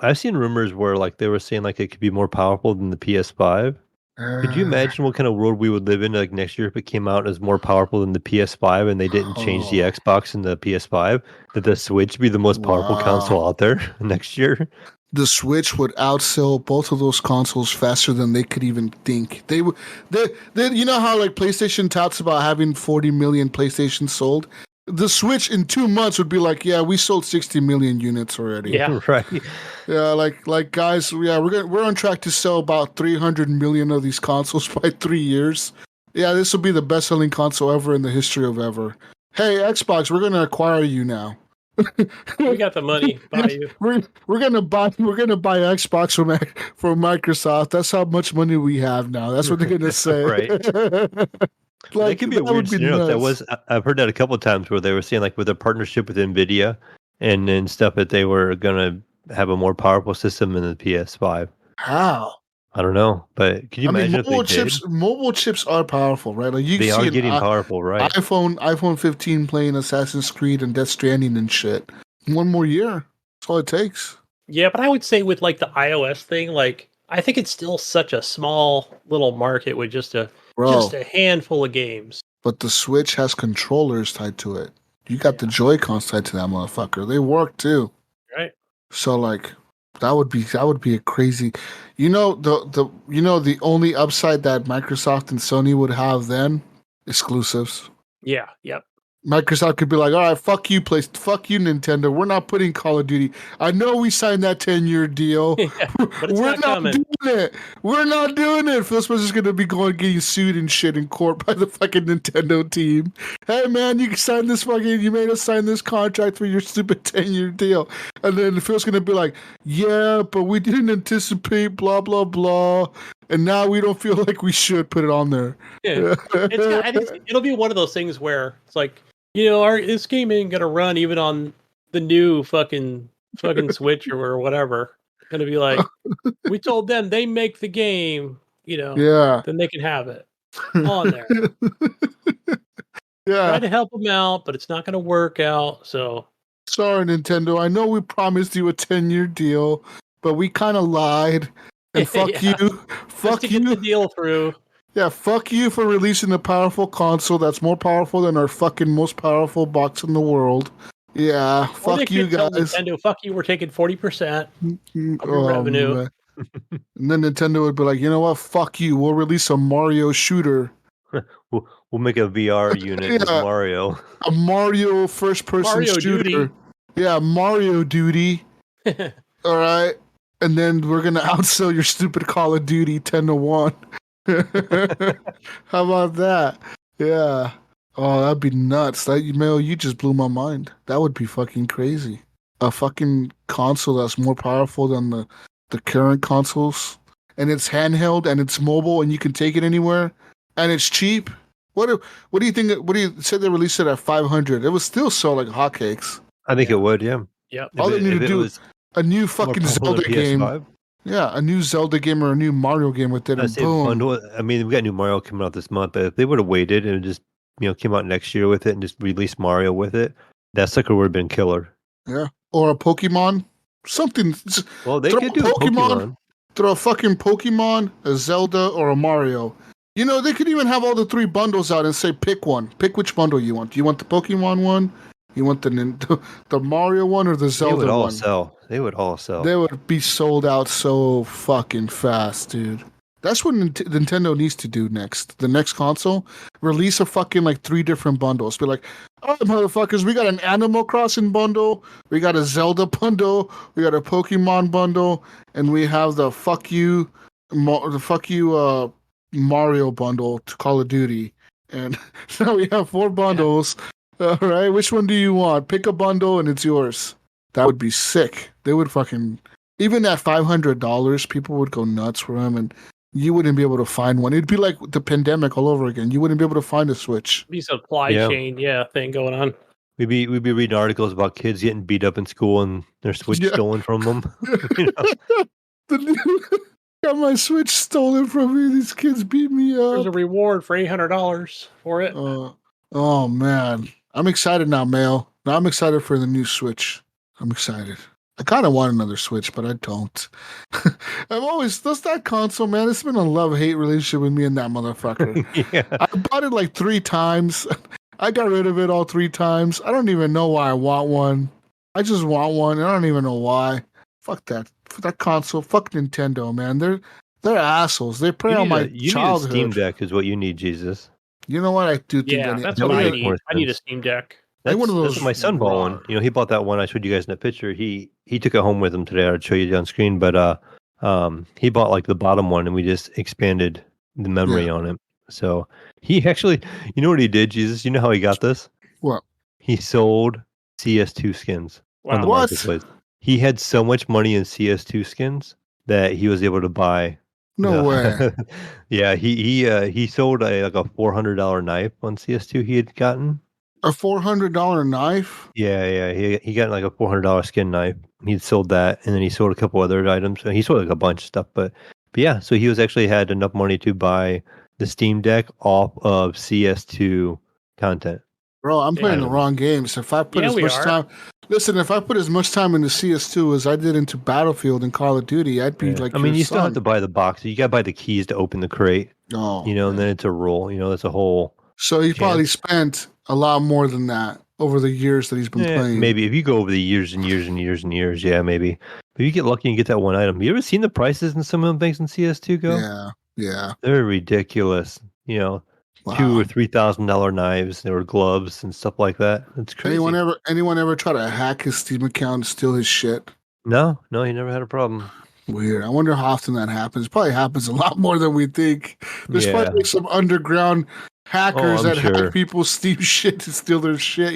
I've seen rumors where like they were saying like it could be more powerful than the PS5. Could you imagine what kind of world we would live in like next year if it came out as more powerful than the PS5 and they didn't change the Xbox and the PS5? That the Switch be the most powerful console out there next year? The Switch would outsell both of those consoles faster than they could even think. They you know how like PlayStation touts about having 40 million PlayStations sold? The Switch in 2 months would be like, yeah, we sold 60 million units already. Yeah, right. Yeah, like guys, yeah, we're on track to sell about 300 million of these consoles by 3 years. Yeah, this will be the best-selling console ever in the history of ever. Hey, Xbox, we're gonna acquire you now. We got the money. Buy you. We're gonna buy Xbox from Microsoft. That's how much money we have now. That's what they're gonna say. Right. Like, that could be a weird scenario. I've heard that a couple of times where they were saying like with a partnership with NVIDIA and stuff that they were gonna have a more powerful system than the PS5. How? I don't know, but can you imagine if they did? Mobile chips are powerful, right? Like they are getting powerful, right? iPhone 15 playing Assassin's Creed and Death Stranding and shit. 1 more year. That's all it takes. Yeah, but I would say with like the iOS thing, like I think it's still such a small little market with just a Bro, handful of games. but the Switch has controllers tied to it. You got the Joy-Cons tied to that motherfucker. They work too. Right. So like that would be a crazy, the only upside that Microsoft and Sony would have then, exclusives. Yeah. Yep. Microsoft could be like, all right, fuck you, fuck you, Nintendo. We're not putting Call of Duty. I know we signed that 10-year deal. But it's We're not not coming. doing it. We're not doing it. Phil Spencer's going to be getting sued and shit in court by the fucking Nintendo team. Hey, man, you made us sign this contract for your stupid 10-year deal. And then Phil's going to be like, yeah, but we didn't anticipate blah, blah, blah. And now we don't feel like we should put it on there. Yeah. I think it'll be one of those things where it's like, this game ain't gonna run even on the new fucking Switch or whatever. It's gonna be like, we told them they make the game, Yeah. then they can have it on there. Yeah. Try to help them out, but it's not gonna work out. So sorry, Nintendo. I know we promised you a 10-year deal, but we kind of lied. And fuck you. Fuck just to you. get the deal through. Yeah, fuck you for releasing a powerful console that's more powerful than our fucking most powerful box in the world. Yeah, fuck you guys. Nintendo, fuck you, we're taking 40% of your revenue. Man. And then Nintendo would be like, you know what? Fuck you. We'll release a Mario shooter. We'll make a VR unit with Mario. A Mario first-person shooter. Duty. Yeah, Mario Duty. All right. And then we're going to outsell your stupid Call of Duty 10-1. How about that? Yeah. Oh, that'd be nuts. You just blew my mind. That would be fucking crazy. A fucking console that's more powerful than the current consoles. And it's handheld and it's mobile and you can take it anywhere. And it's cheap. What do you think? What do you say they released it at $500? It was still so like hotcakes. I think it would, yeah. Yep. All they need to do is a new fucking Zelda game. Yeah, a new Zelda game or a new Mario game with it. And boom. Bundle, I mean, we got new Mario coming out this month, but if they would have waited and just came out next year with it and just released Mario with it, that sucker would have been killer. Yeah, or a Pokemon, something. Well, they could do Pokemon. Throw a fucking Pokemon, a Zelda, or a Mario. They could even have all the 3 bundles out and say, pick one. Pick which bundle you want. Do you want the Pokemon one? You want the Mario one or the Zelda one? They would all sell. They would be sold out so fucking fast, dude. That's what Nintendo needs to do next. The next console, release a fucking 3 different bundles. Be like, all right, motherfuckers, we got an Animal Crossing bundle, we got a Zelda bundle, we got a Pokemon bundle, and we have the fuck you Mario bundle to Call of Duty. And now we have 4 bundles. All right, which one do you want? Pick a bundle and it's yours. That would be sick. They would even at $500, people would go nuts for them, and you wouldn't be able to find one. It'd be like the pandemic all over again. You wouldn't be able to find a Switch. Be supply chain, thing going on. We'd be reading articles about kids getting beat up in school and their Switch stolen from them. Got my Switch stolen from me. These kids beat me up. There's a reward for $800 for it. Oh man, I'm excited now, Mayo. Now I'm excited for the new Switch. I'm excited. I kind of want another Switch, but I don't. That's that console, man. It's been a love-hate relationship with me and that motherfucker. Yeah. I bought it 3 times. I got rid of it all 3 times. I don't even know why I want one. I just want one, and I don't even know why. Fuck that. That console. Fuck Nintendo, man. They're assholes. They prey on my childhood. Need a Steam Deck is what you need, Jesus. You know what? I do think that's what I need. I need a Steam Deck. That's what my son bought one. He bought that one. I showed you guys in that picture. He took it home with him today. I'll show you on screen. But he bought the bottom one, and we just expanded the memory on it. So he actually, you know what he did, Jesus? You know how he got this? What? He sold CS2 skins on the marketplace. He had so much money in CS2 skins that he was able to buy. No way. Yeah, he sold a $400 knife on CS2 he had gotten. A $400 knife? Yeah. He got a $400 skin knife. He'd sold that, and then he sold a couple other items. He sold a bunch of stuff, but yeah. So he was actually had enough money to buy the Steam Deck off of CS2 content. Bro, I'm playing the Yeah. wrong games. If I put Yeah, as we much are. time, listen, if I put as much time into CS2 as I did into Battlefield and Call of Duty, I'd be Yeah. like I mean, your you still have son. to buy the box. You got to buy the keys to open the crate, Oh, and man. then it's a roll. That's a whole So he probably chance. spent a lot more than that over the years that he's been Yeah, playing. maybe if you go over the years and years and years and years, yeah, maybe. But you get lucky and get that one item. You ever seen the prices in some of them things in CS2 go? Yeah, yeah. They're ridiculous. $2,000 or Wow. $3,000 knives, there were gloves and stuff like that. It's crazy. Anyone ever try to hack his Steam account and steal his shit? No, he never had a problem. Weird. I wonder how often that happens. Probably happens a lot more than we think. There's Yeah. probably like some underground hackers I'm that sure. hack people's Steam shit to steal their shit,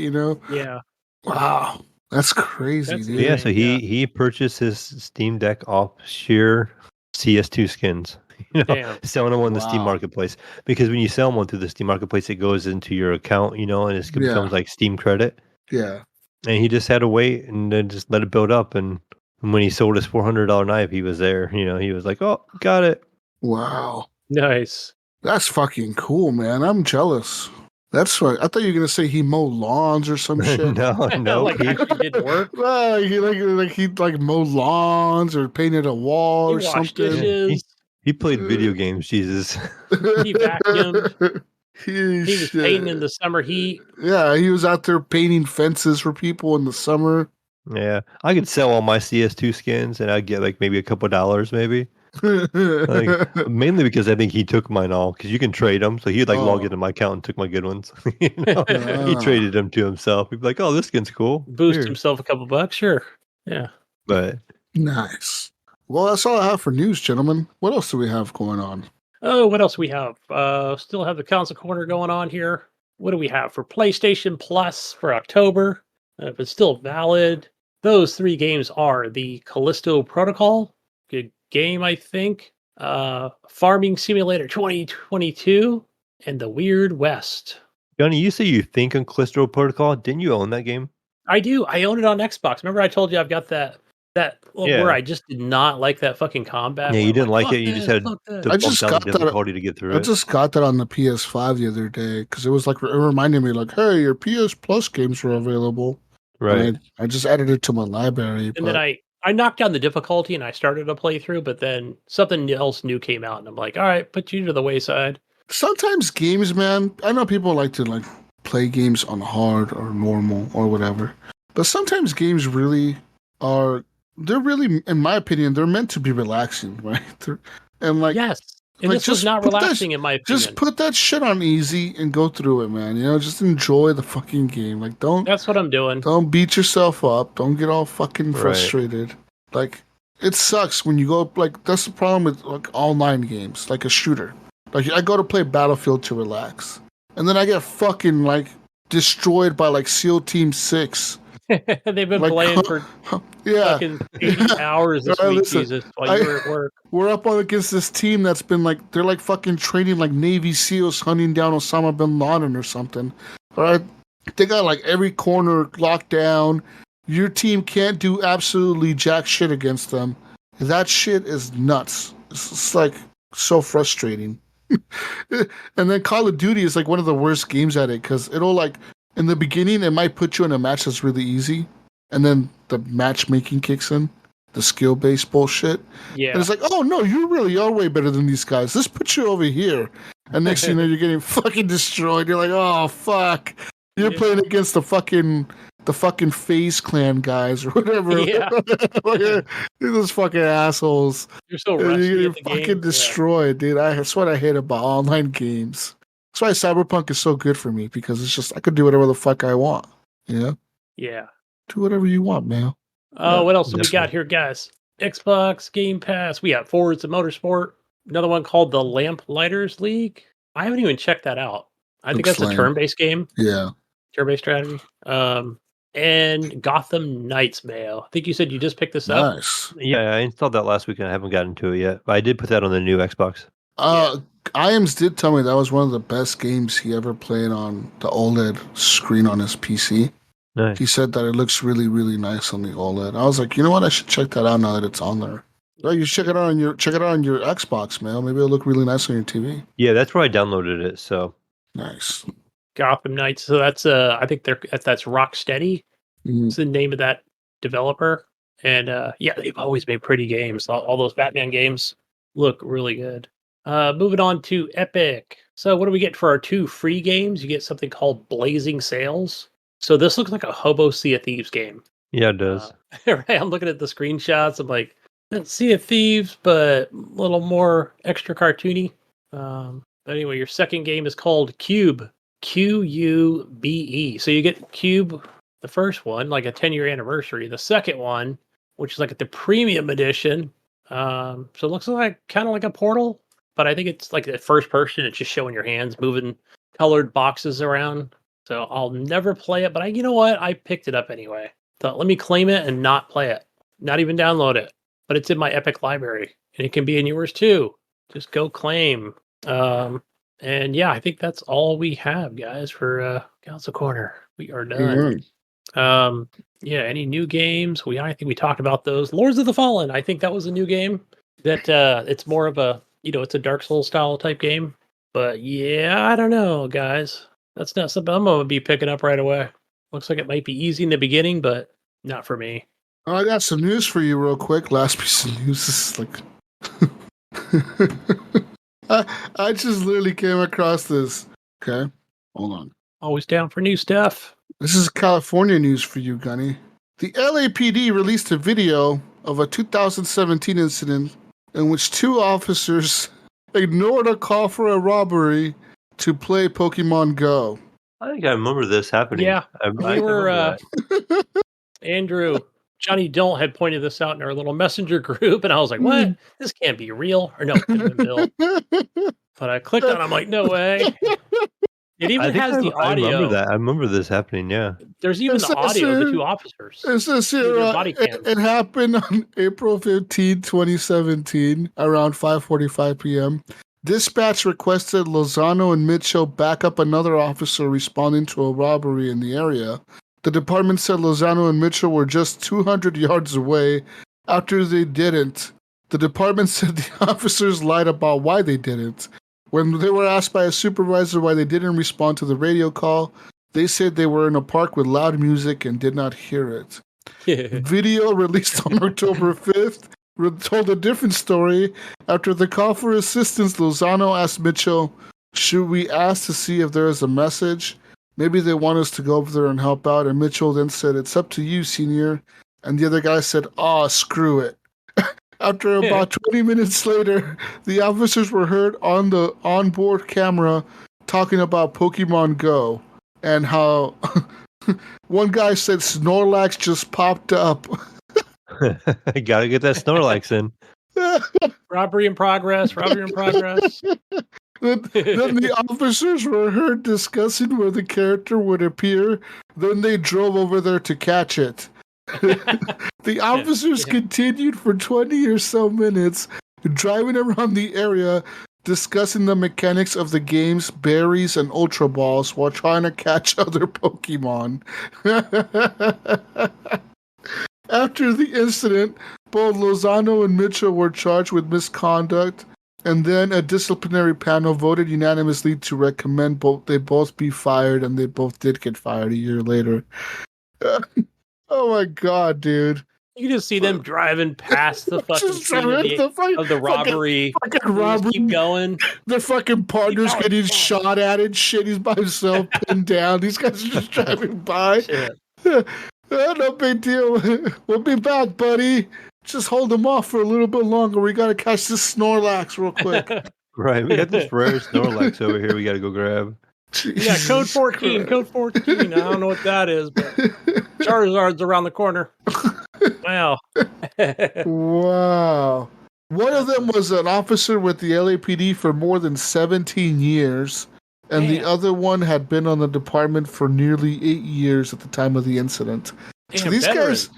Yeah. Wow. That's crazy, That's dude. Yeah, so insane, he purchased his Steam Deck off sheer CS2 skins. Damn. Selling them on the Steam Wow. Marketplace. Because when you sell one through the Steam Marketplace, it goes into your account, and it Yeah. becomes like Steam credit. Yeah. And he just had to wait and then just let it build up. And when he sold his $400 knife, he was there. He was like, "Oh, got it." Wow. Nice. That's fucking cool, man. I'm jealous. That's right. I thought you were gonna say he mowed lawns or some shit. no, Like actually didn't work. Well, he mowed lawns or painted a wall He or washed something. dishes. he played video games. Jesus. He vacuumed. He He was painting in the summer heat. Yeah, he was out there painting fences for people in the summer. Yeah, I could sell all my CS2 skins, and I'd get like maybe a couple dollars, maybe. Mainly because I think he took mine all, because you can trade them. So he'd log into my account and took my good ones. He traded them to himself. He'd be like, "Oh, this skin's cool." Boost Here. himself a couple bucks, sure. Yeah. But Nice. Well, that's all I have for news, gentlemen. What else do we have going on? Oh, what else we have? Still have the console corner going on here. What do we have for PlayStation Plus for October? If it's still valid, those 3 games are the Callisto Protocol, good game, I think. Farming Simulator 2022, and the Weird West. Gunny, you say you think on Callisto Protocol? Didn't you own that game? I do. I own it on Xbox. Remember, I told you I've got that where I just did not like that fucking combat. Yeah, where you I'm didn't like "Fuck it. You just this, had fuck to that." I just bump down got the that- difficulty to get through I it. just got that on the PS5 the other day because it was like it reminded me, like, hey, your PS Plus games are available. Right. And I just added it to my library. And then I knocked down the difficulty and I started a playthrough, but then something else new came out, and I'm like, all right, put you to the wayside. Sometimes games, man, I know people like to play games on hard or normal or whatever, but sometimes games really they're really, in my opinion, they're meant to be relaxing, right? And Yes. And like, this was just not put that- relaxing in my opinion. just put that shit on easy and go through it, man. Just enjoy the fucking game. Like, That's what I'm doing. don't beat yourself up. Don't get all fucking Right. frustrated. Like, it sucks when you go, like, that's the problem with, like, online games, like a shooter. Like, I go to play Battlefield to relax. And then I get fucking, like, destroyed by, like, SEAL Team 6. They've been Like, playing for Yeah. fucking 80 hours this All right, week, listen, Jesus, while you were at work. We're up on against this team that's been, like, they're, like, fucking training, like, Navy SEALs hunting down Osama bin Laden or something. All right? They got, like, every corner locked down. Your team can't do absolutely jack shit against them. That shit is nuts. It's like so frustrating. And then Call of Duty is like one of the worst games at it because it'll like in the beginning it might put you in a match that's really easy, and then the matchmaking kicks in, the skill based bullshit. Yeah. And it's like, oh no, you really are way better than these guys. Let's put you over here. And next thing you know, you're getting fucking destroyed. You're like, oh fuck. You're playing against the fucking FaZe Clan guys or whatever. Yeah. Those fucking assholes. You're so And rusty you're at the fucking game. destroyed, dude. That's what I hate about online games. That's why Cyberpunk is so good for me, because it's just I could do whatever the fuck I want. Yeah. Do whatever you want, man. Oh, what else do we definitely. got here, guys? Xbox Game Pass. We got Forza Motorsport. Another one called the Lamplighters League. I haven't even checked that out. I think Looks that's a lame. turn-based game. Yeah. Turn-based strategy. And Gotham Knights, Mayo. I think you said you just picked this up. Nice. Yeah, I installed that last week and I haven't gotten to it yet. But I did put that on the new Xbox. Iams did tell me that was one of the best games he ever played on the OLED screen on his PC. Nice. He said that it looks really, really nice on the OLED. I was like, you know what? I should check that out now that it's on there. Well, you check it out on your Xbox, man. Maybe it'll look really nice on your TV. Yeah, that's where I downloaded it. So Nice. Gotham Knights. So that's I think that's Rocksteady. It's the name of that developer. And yeah, they've always made pretty games. All those Batman games look really good. Moving on to Epic. So what do we get for our 2 free games? You get something called Blazing Sails. So this looks like a Hobo Sea of Thieves game. Yeah, it does. Right, I'm looking at the screenshots. I'm like, that's Sea of Thieves, but a little more extra cartoony. But anyway, your second game is called Cube. Qube. So you get Cube, the first one, like a 10-year anniversary. The second one, which is like the premium edition. So it looks like kind of like a Portal, but I think it's like the first person. It's just showing your hands moving colored boxes around. So I'll never play it, but you know what? I picked it up anyway. Thought, let me claim it and not play it, not even download it. But it's in my Epic library, and it can be in yours too. Just go claim. And yeah, I think that's all we have, guys, for Council Corner. We are done. Yeah, any new games? I think we talked about those. Lords of the Fallen. I think that was a new game. That it's more of a it's a Dark Souls style type game. But yeah, I don't know, guys. That's not something I'm gonna be picking up right away. Looks like it might be easy in the beginning, but not for me. I got some news for you real quick. Last piece of news is like I just literally came across this. Okay, hold on. Always down for new stuff. This is California news for you, Gunny. The LAPD released a video of a 2017 incident in which 2 officers ignored a call for a robbery to play Pokemon Go. I think I remember this happening. Yeah, I remember that. Andrew, Johnny Don't had pointed this out in our little messenger group, and I was like, what? This can't be real. Or no, it could have been Bill. But I clicked on it, I'm like, no way. It even has the audio. I remember that. I remember this happening, yeah. There's even the audio of the 2 officers. It says here, it happened on April 15, 2017, around 5:45 p.m. Dispatch requested Lozano and Mitchell back up another officer responding to a robbery in the area. The department said Lozano and Mitchell were just 200 yards away. After they didn't, the department said the officers lied about why they didn't. When they were asked by a supervisor why they didn't respond to the radio call, they said they were in a park with loud music and did not hear it. Video released on October 5th told a different story. After the call for assistance, Lozano asked Mitchell, should we ask to see if there is a message? Maybe they want us to go over there and help out. And Mitchell then said, it's up to you, senior. And the other guy said, screw it. After about 20 minutes later, the officers were heard on the onboard camera talking about Pokemon Go and how one guy said Snorlax just popped up. Gotta get that Snorlax in. Robbery in progress. Then the officers were heard discussing where the character would appear. Then they drove over there to catch it. The officers continued for 20 or so minutes, driving around the area, discussing the mechanics of the game's berries and Ultra Balls while trying to catch other Pokemon. After the incident, both Lozano and Mitchell were charged with misconduct, and then a disciplinary panel voted unanimously to recommend they both be fired, and they both did get fired a year later. Oh my god, dude. You can just see them driving past the fucking scene of the robbery. Fucking robbery. Keep going. Their fucking partner's getting shot at and shit. He's by himself, pinned down. These guys are just driving by. No big deal. We'll be back, buddy. Just hold them off for a little bit longer. We gotta catch this Snorlax real quick. Right, we got this rare Snorlax over here we gotta go grab. Yeah, code 14. Code 14. I don't know what that is, but Charizard's around the corner. Wow. Wow. One of them was an officer with the LAPD for more than 17 years, and the other one had been on the department for nearly 8 years at the time of the incident. So these guys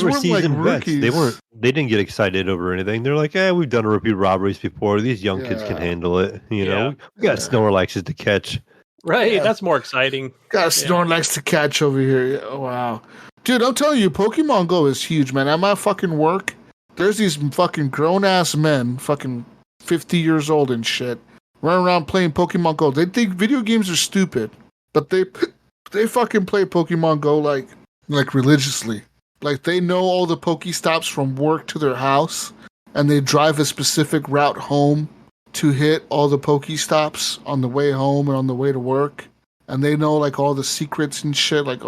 weren't like rookies. They didn't get excited over anything. They're like, we've done repeat robberies before. These young kids can handle it. You know, we got Snorlaxes to catch. Right, that's more exciting. Got Snorlax to catch over here. Oh, wow. Dude, I'm telling you, Pokemon Go is huge, man. At my fucking work, there's these fucking grown-ass men, fucking 50 years old and shit, running around playing Pokemon Go. They think video games are stupid. but they fucking play Pokemon Go like religiously. Like they know all the Pokestops from work to their house, and they drive a specific route home to hit all the Pokestops on the way home and on the way to work. And they know like all the secrets and shit. Like,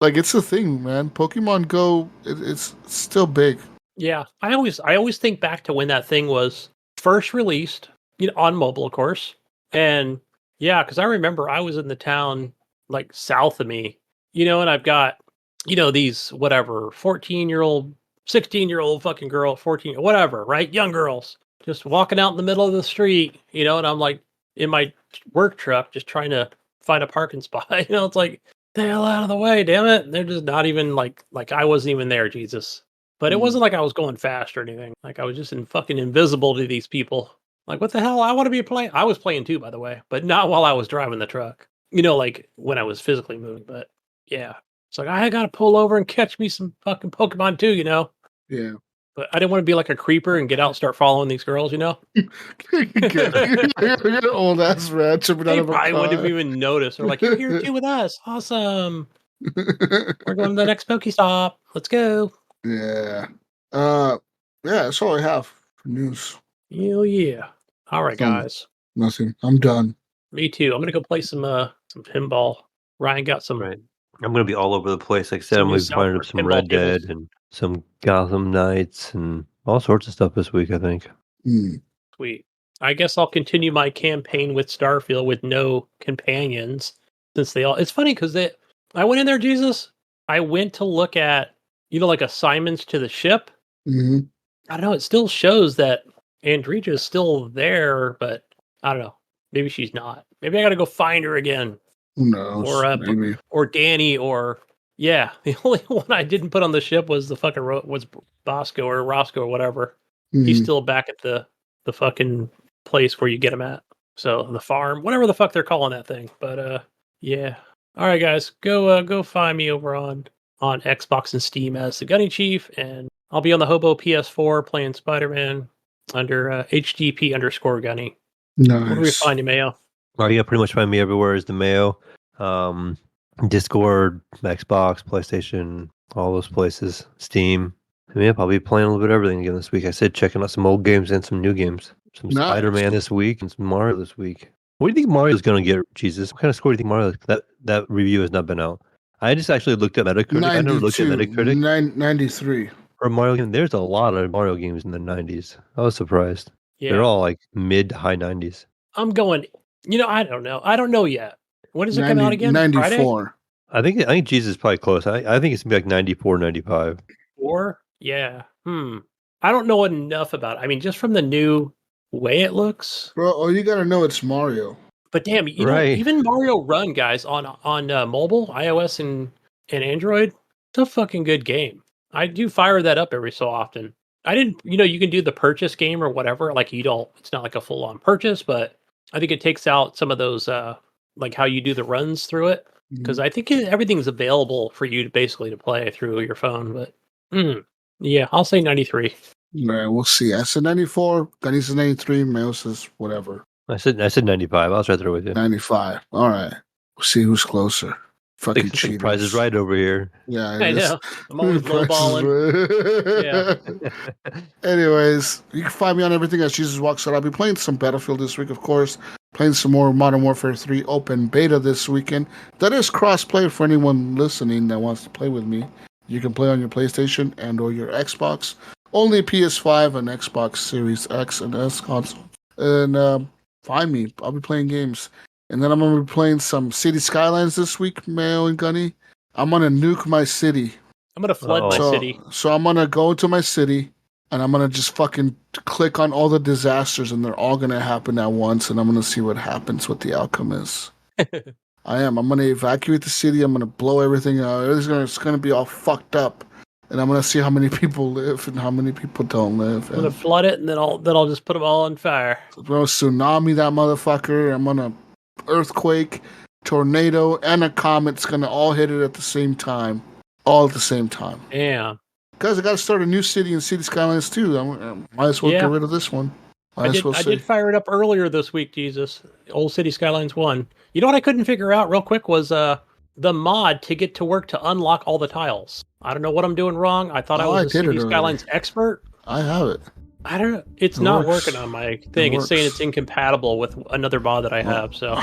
like it's a thing, man. Pokemon Go, it's still big. Yeah, I always think back to when that thing was first released, on mobile, of course. And yeah, because I remember I was in the town like south of me, and I've got, these whatever 14-year-old, 16-year-old fucking girl, 14, whatever, right? Young girls just walking out in the middle of the street, and I'm like in my work truck just trying to find a parking spot. It's like, the hell out of the way, damn it. And they're just not even like I wasn't even there, Jesus. But it wasn't like I was going fast or anything. Like I was just fucking invisible to these people. Like, what the hell? I want to be playing. I was playing too, by the way, but not while I was driving the truck. Like when I was physically moving. But yeah, it's like I got to pull over and catch me some fucking Pokemon too, Yeah. But I didn't want to be like a creeper and get out and start following these girls, You're an old ass rat tripping out They of a probably car. wouldn't have even noticed. They're like, "You're here too with us. Awesome. We're going to the next Pokestop. Let's go." Yeah. Yeah, that's all I have for news. Hell yeah. All right, guys. Nothing. I'm done. Me too. I'm gonna go play some pinball. Ryan got some. Right. I'm going to be all over the place. Like I said, Some I'm new going to be playing South up some Park Red pinball Dead tables. and some Gotham Knights and all sorts of stuff this week, I think. Sweet. I guess I'll continue my campaign with Starfield with no companions, since they all. It's funny because I went in there, Jesus. I went to look at like assignments to the ship. Mm-hmm. I don't know. It still shows that Andreja's still there, but I don't know. Maybe she's not. Maybe I got to go find her again. Who knows? Maybe. Or Danny, or yeah. The only one I didn't put on the ship was the fucking was Bosco or Roscoe or whatever. He's still back at the fucking place where you get him at. So the farm, whatever the fuck they're calling that thing. But yeah. All right, guys, go find me over on Xbox and Steam as the Gunny Chief, and I'll be on the Hobo PS4 playing Spider-Man under HGP _Gunny. Nice. Where do we find you, Mayo? Oh, you can pretty much find me everywhere as the Mayo. Discord, Xbox, PlayStation, all those places. Steam. I mean, I'll be playing a little bit of everything again this week. I said checking out some old games and some new games. Some Nice. Spider-Man this week and some Mario this week. What do you think Mario's going to get, Jesus? What kind of score do you think Mario... That review has not been out. I just actually looked at Metacritic. I never looked at Metacritic. 93. For Mario game, there's a lot of Mario games in the 90s. I was surprised. Yeah. They're all like mid to high 90s. I'm going... I don't know. I don't know yet. When does it come out again? 94. Friday? I think Jesus is probably close. I think it's going to be like 94, 95. 4? Yeah. I don't know enough about it. I mean, just from the new way it looks. Bro, you got to know it's Mario. But damn, Right. even Mario Run, guys, on mobile, iOS and Android, it's a fucking good game. I do fire that up every so often. I didn't, you can do the purchase game or whatever. Like it's not like a full on purchase, but I think it takes out some of those, like how you do the runs through it. Because I think everything's available for you to play through your phone. But yeah, I'll say 93. All right, we'll see. I said 94. Gunny says 93. Mayo says whatever. I said 95. I was right there with you. 95. All right. We'll see who's closer. Fucking cheaters. Price is right over here. Yeah, I know. I'm always lowballing. Yeah. Anyways, you can find me on everything as Jesus Walks Out. I'll be playing some Battlefield this week, of course. Playing some more Modern Warfare 3 open beta this weekend. That is cross-play for anyone listening that wants to play with me. You can play on your PlayStation and or your Xbox. Only PS5 and Xbox Series X and S console. And find me. I'll be playing games. And then I'm going to be playing some City Skylines this week, Mayo and Gunny. I'm going to nuke my city. I'm going to flood my city. So I'm going to go into my city, and I'm going to just fucking click on all the disasters, and they're all going to happen at once, and I'm going to see what happens, what the outcome is. I am. I'm going to evacuate the city. I'm going to blow everything out. It's going to be all fucked up. And I'm going to see how many people live and how many people don't live. I'm going to flood it, and then I'll just put them all on fire. I'm going to tsunami that motherfucker. I'm going to earthquake, tornado, and a comet's going to all hit it at the same time. All at the same time. Yeah. Guys, I got to start a new city in City Skylines too. I might as well get rid of this one. I did fire it up earlier this week, Jesus. Old City Skylines 1. You know what I couldn't figure out real quick was the mod to get to work to unlock all the tiles. I don't know what I'm doing wrong. I thought I was a City Skylines expert. I have it. I don't know. It's not working on my thing. It's saying it's incompatible with another mod that I have. So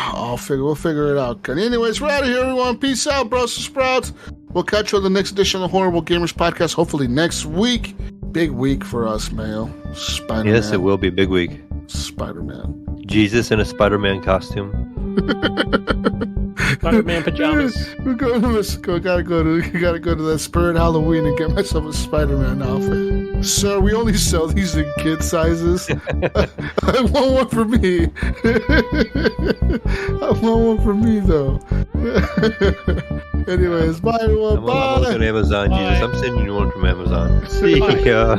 we'll figure it out. Anyways, we're out of here, everyone. Peace out, bros and sprouts. We'll catch you on the next edition of the Horrible Gamers Podcast. Hopefully next week. Big week for us, Mayo. Spider-Man. Yes, it will be a big week. Spider-Man. Jesus in a Spider-Man costume. Spider-Man pajamas. We gotta go to that Spirit Halloween and get myself a Spider-Man outfit. Sir, we only sell these in kid sizes. I want one for me. I want one for me though. Anyways, bye everyone. Bye. I'm looking at Amazon, Bye. Jesus. I'm sending you one from Amazon. See ya.